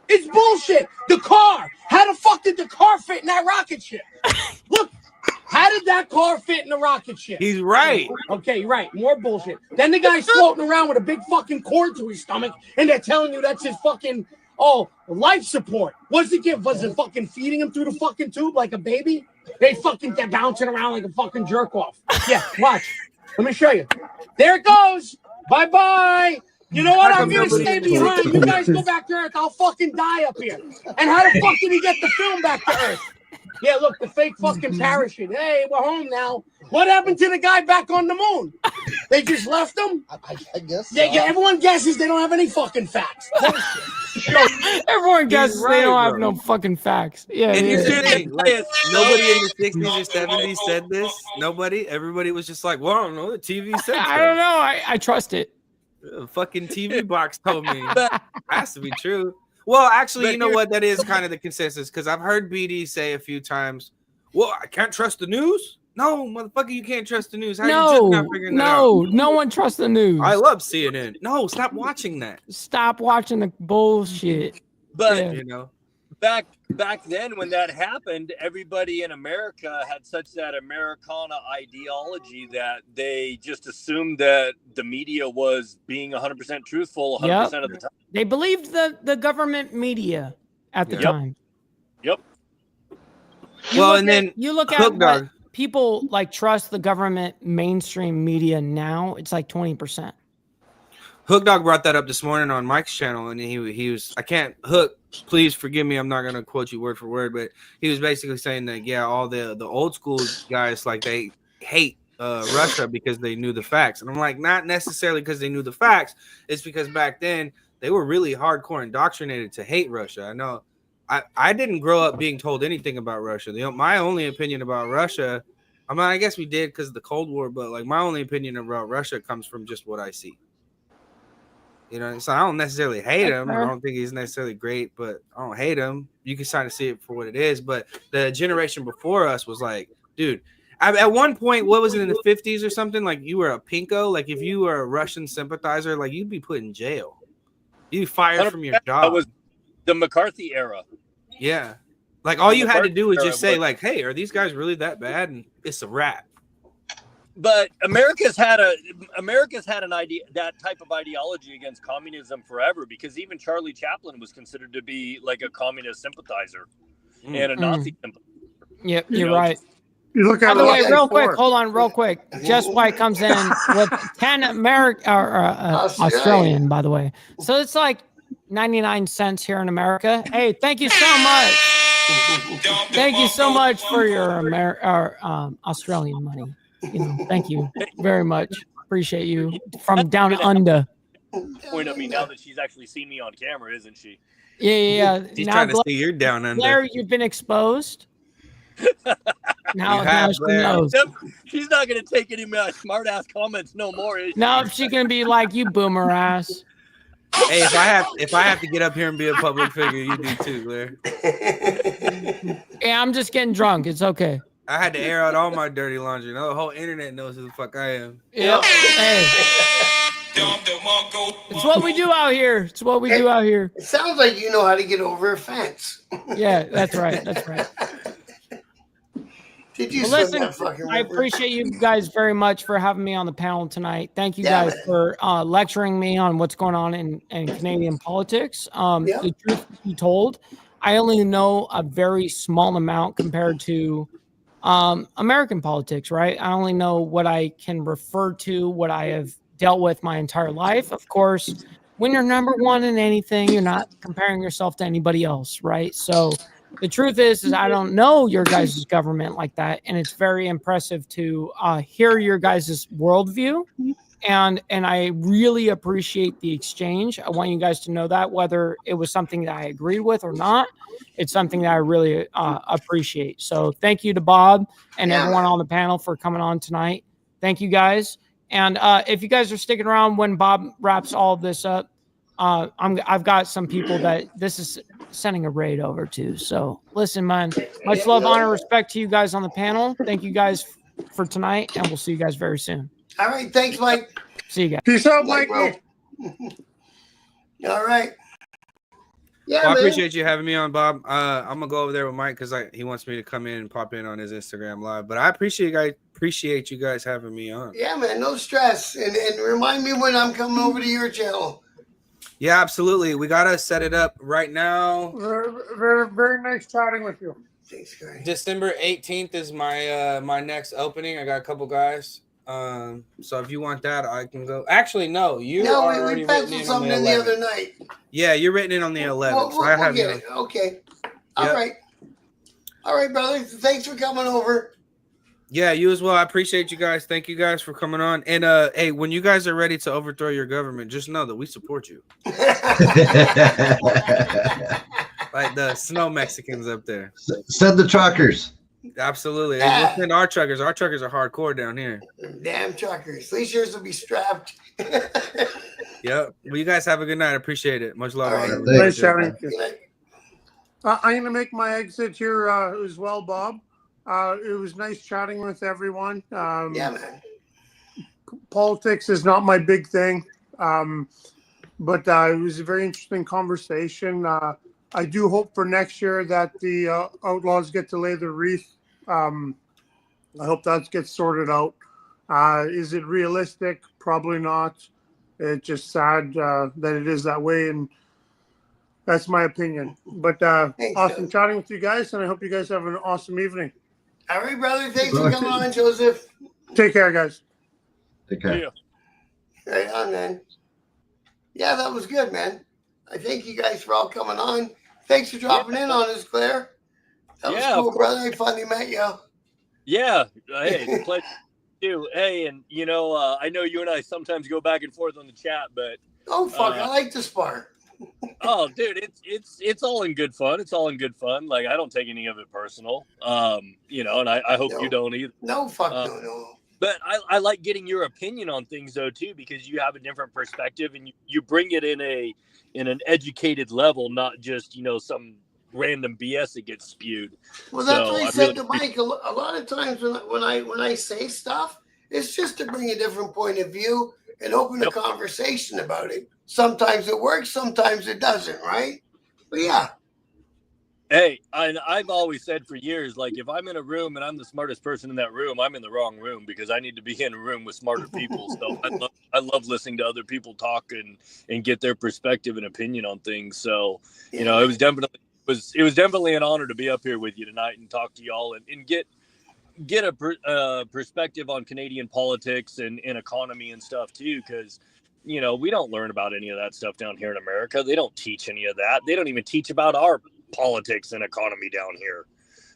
It's bullshit. The car. How the fuck did the car fit in that rocket ship? Look, how did that car fit in the rocket ship? He's right. Okay, you're right. More bullshit. Then the guy's floating around with a big fucking cord to his stomach, and they're telling you that's his fucking life support. What's it give? Was it fucking feeding him through the fucking tube like a baby? They're bouncing around like a fucking jerk off. Yeah, watch. Let me show you. There it goes. Bye bye. You know what? I'm gonna stay behind. You guys go back to Earth. I'll fucking die up here. And how the fuck did he get the film back to Earth? Yeah, look, the fake fucking parachute. Hey, we're home now. What happened to the guy back on the moon? They just left him? I guess. Yeah, everyone guesses they don't have any fucking facts. Bullshit. Everyone guesses they don't right, have bro. no fucking facts. Yeah, And here's yeah. the thing, like nobody in the 60s or 70s said this. Nobody. Everybody was just like, well, I don't know. The TV said I so. don't know. I trust it. The fucking TV box told me. But- Has to be true. Well, actually, But you know here's- what? That is kind of the consensus because I've heard BD say a few times, well, I can't trust the news. No, motherfucker, you can't trust the news. How you just not figuring that out? No one trusts the news. I love CNN. No, stop watching that. Stop watching the bullshit. But Yeah. You know, back then when that happened, everybody in America had such that Americana ideology that they just assumed that the media was being 100% truthful 100% of the time. They believed the government media at the Yep. time. Yep. You look at Hook what Dog. people like trust the government mainstream media now. It's like 20%. Hook Dog brought that up this morning on Mike's channel, and he was, I can't, Hook, please forgive me, I'm not going to quote you word for word, but he was basically saying that, yeah, all the old school guys, like, they hate Russia because they knew the facts. And I'm like, not necessarily because they knew the facts. It's because back then they were really hardcore indoctrinated to hate Russia. I know I didn't grow up being told anything about Russia. My only opinion about Russia, I mean, I guess we did because of the Cold War, but like my only opinion about Russia comes from just what I see. You know, so I don't necessarily hate him. I don't think he's necessarily great, but I don't hate him. You can kind of see it for what it is. But the generation before us was like, dude, at one point, what was it in the 50s or something? Like you were a pinko. Like if you were a Russian sympathizer, like you'd be put in jail. You'd be fired from your job. That was the McCarthy era. Yeah. Like all you had to do was McCarthy just say era, like, hey, are these guys really that bad? And it's a wrap. But America's had an idea, that type of ideology against communism forever, because even Charlie Chaplin was considered to be like a communist sympathizer and a Nazi sympathizer. Yep, you're right. You look at By the way, it real quick, hold on, real quick. Just White comes in with 10 Australian, by the way. So it's like 99 cents here in America. Hey, thank you so much. Thank you so much for your Australian money. You know, thank you very much. Appreciate you from down under. Point at me now that she's actually seen me on camera, isn't she? Yeah. She's Now, trying to see you're down under. Blair, you've been exposed. Now she knows. She's not going to take any of my smart ass comments no more. Is she? No, she's gonna be like, you boomer ass. Hey, if I have to get up here and be a public figure, you do too, Blair. Yeah, I'm just getting drunk. It's okay. I had to air out all my dirty laundry. Now the whole internet knows who the fuck I am. Yep. Hey. It's what we do out here. It's what we do out here. It sounds like you know how to get over a fence. Yeah, that's right. That's right. Did you Well, swim listen, that fucking I river? appreciate you guys very much for having me on the panel tonight. Thank you guys for lecturing me on what's going on in Canadian politics. The truth be told, I only know a very small amount compared to American politics, right? I only know what I can refer to, what I have dealt with my entire life. Of course, when you're number one in anything, you're not comparing yourself to anybody else, right? So the truth is I don't know your guys' government like that, and it's very impressive to hear your guys' worldview, and I really appreciate the exchange. I want you guys to know that whether it was something that I agreed with or not, it's something that I really appreciate. So thank you to Bob and everyone on the panel for coming on tonight. Thank you guys, and if you guys are sticking around when Bob wraps all of this up, I've got some people that this is sending a raid over to. So listen, man, much love, honor, respect to you guys on the panel. Thank you guys for tonight, and we'll see you guys very soon. All right. Thanks, Mike. See you guys. Peace out, Mike. All right. Yeah, Well, I man. appreciate you having me on, Bob. I'm gonna go over there with Mike because he wants me to come in and pop in on his Instagram live. But I appreciate you guys having me on. Yeah, man. No stress. And remind me when I'm coming over to your channel. Yeah, absolutely. We gotta set it up right now. Very, very nice chatting with you. Thanks, guys. December 18th is my my next opening. I got a couple guys. So if you want that, I can go. Actually, no, you No, are we already penciled written in on something the in the 11th. other night. Yeah, you're written in on the 11th. We'll, so I have get you. it. Okay. All right. All right, brother. Thanks for coming over. Yeah, you as well. I appreciate you guys. Thank you guys for coming on. And hey, when you guys are ready to overthrow your government, just know that we support you. Like the snow Mexicans up there. Send the truckers. Absolutely. Yeah. Hey, we'll send our truckers. Our truckers are hardcore down here. Damn truckers. At least yours will be strapped. Yep. Well, you guys have a good night. I appreciate it. Much love. All right. On Nice chatting with Good you. night. I'm going to make my exit here as well, Bob. It was nice chatting with everyone. Yeah, man. Politics is not my big thing, but it was a very interesting conversation. I do hope for next year that the outlaws get to lay the wreath. I hope that gets sorted out. Is it realistic? Probably not. It's just sad that it is that way, and that's my opinion. But Thanks, awesome Joseph. chatting with you guys, and I hope you guys have an awesome evening. All right, brother. Thanks for coming on, Joseph. Take care, guys. Take care. Yeah. Right on, man. Yeah, that was good, man. I thank you guys for all coming on. Thanks for dropping in on us, Claire. That was Yeah, cool, of course. brother. I finally met you. Yeah. Hey, it's a pleasure too. Hey, and I know you and I sometimes go back and forth on the chat, but Oh, fuck. I like to spar. oh, dude, it's all in good fun. It's all in good fun. Like, I don't take any of it personal. And I hope you don't either. No, fuck no. But I like getting your opinion on things though too, because you have a different perspective and you bring it in an educated level, not just some random BS that gets spewed. Well, that's So what I I said really to Mike. A lot of times when I say stuff, it's just to bring a different point of view and open a conversation about it. Sometimes it works, sometimes it doesn't, right? But yeah. Hey, I've always said for years, like, if I'm in a room and I'm the smartest person in that room, I'm in the wrong room because I need to be in a room with smarter people. So I love listening to other people talk and get their perspective and opinion on things. So, it was definitely an honor to be up here with you tonight and talk to y'all and get a perspective on Canadian politics and economy and stuff too, because we don't learn about any of that stuff down here in America. They don't teach any of that. They don't even teach about our politics and economy down here.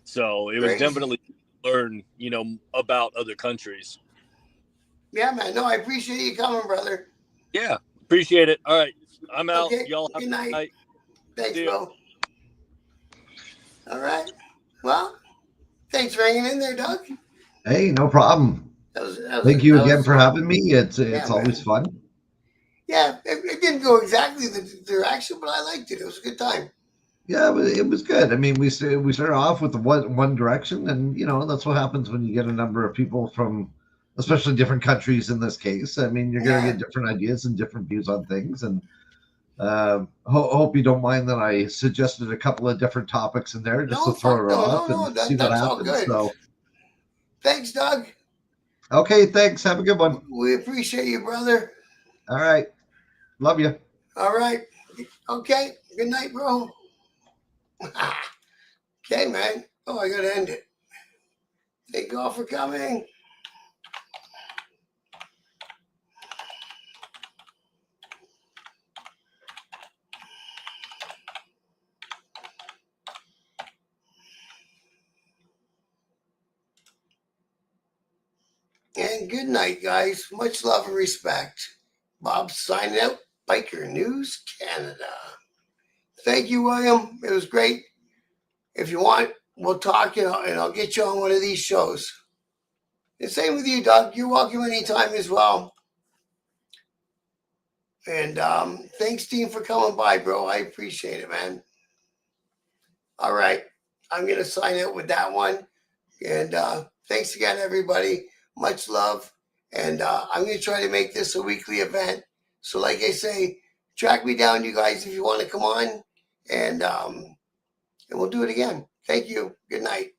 So it was definitely learn about other countries. Yeah, man. No, I appreciate you coming, brother. Yeah, appreciate it. All right, I'm out. Okay, Y'all have good night. a good night. Thanks, bro. All right. Well, thanks for hanging in there, Doug. Hey, no problem. Thank you again for having me. It's always fun. Yeah, it didn't go exactly the direction, but I liked it. It was a good time. Yeah, it was good. I mean, we started off with the one direction, and that's what happens when you get a number of people from, especially different countries in this case. I mean, you're going to get different ideas and different views on things, and hope you don't mind that I suggested a couple of different topics in there just to throw it off and see what happens. So, thanks, Doug. Okay, thanks. Have a good one. We appreciate you, brother. All right. Love you. All right. Okay. Good night, bro. Okay, man. Oh, I got to end it. Thank you all for coming. And good night, guys. Much love and respect. Bob signing out. Biker News Canada. Thank you, William. It was great. If you want, we'll talk, and I'll get you on one of these shows. The same with you, Doug. You're welcome anytime as well. And thanks, team, for coming by, bro. I appreciate it, man. All right. I'm going to sign out with that one. And thanks again, everybody. Much love. And I'm going to try to make this a weekly event. So like I say, track me down, you guys, if you want to come on. And we'll do it again. Thank you. Good night.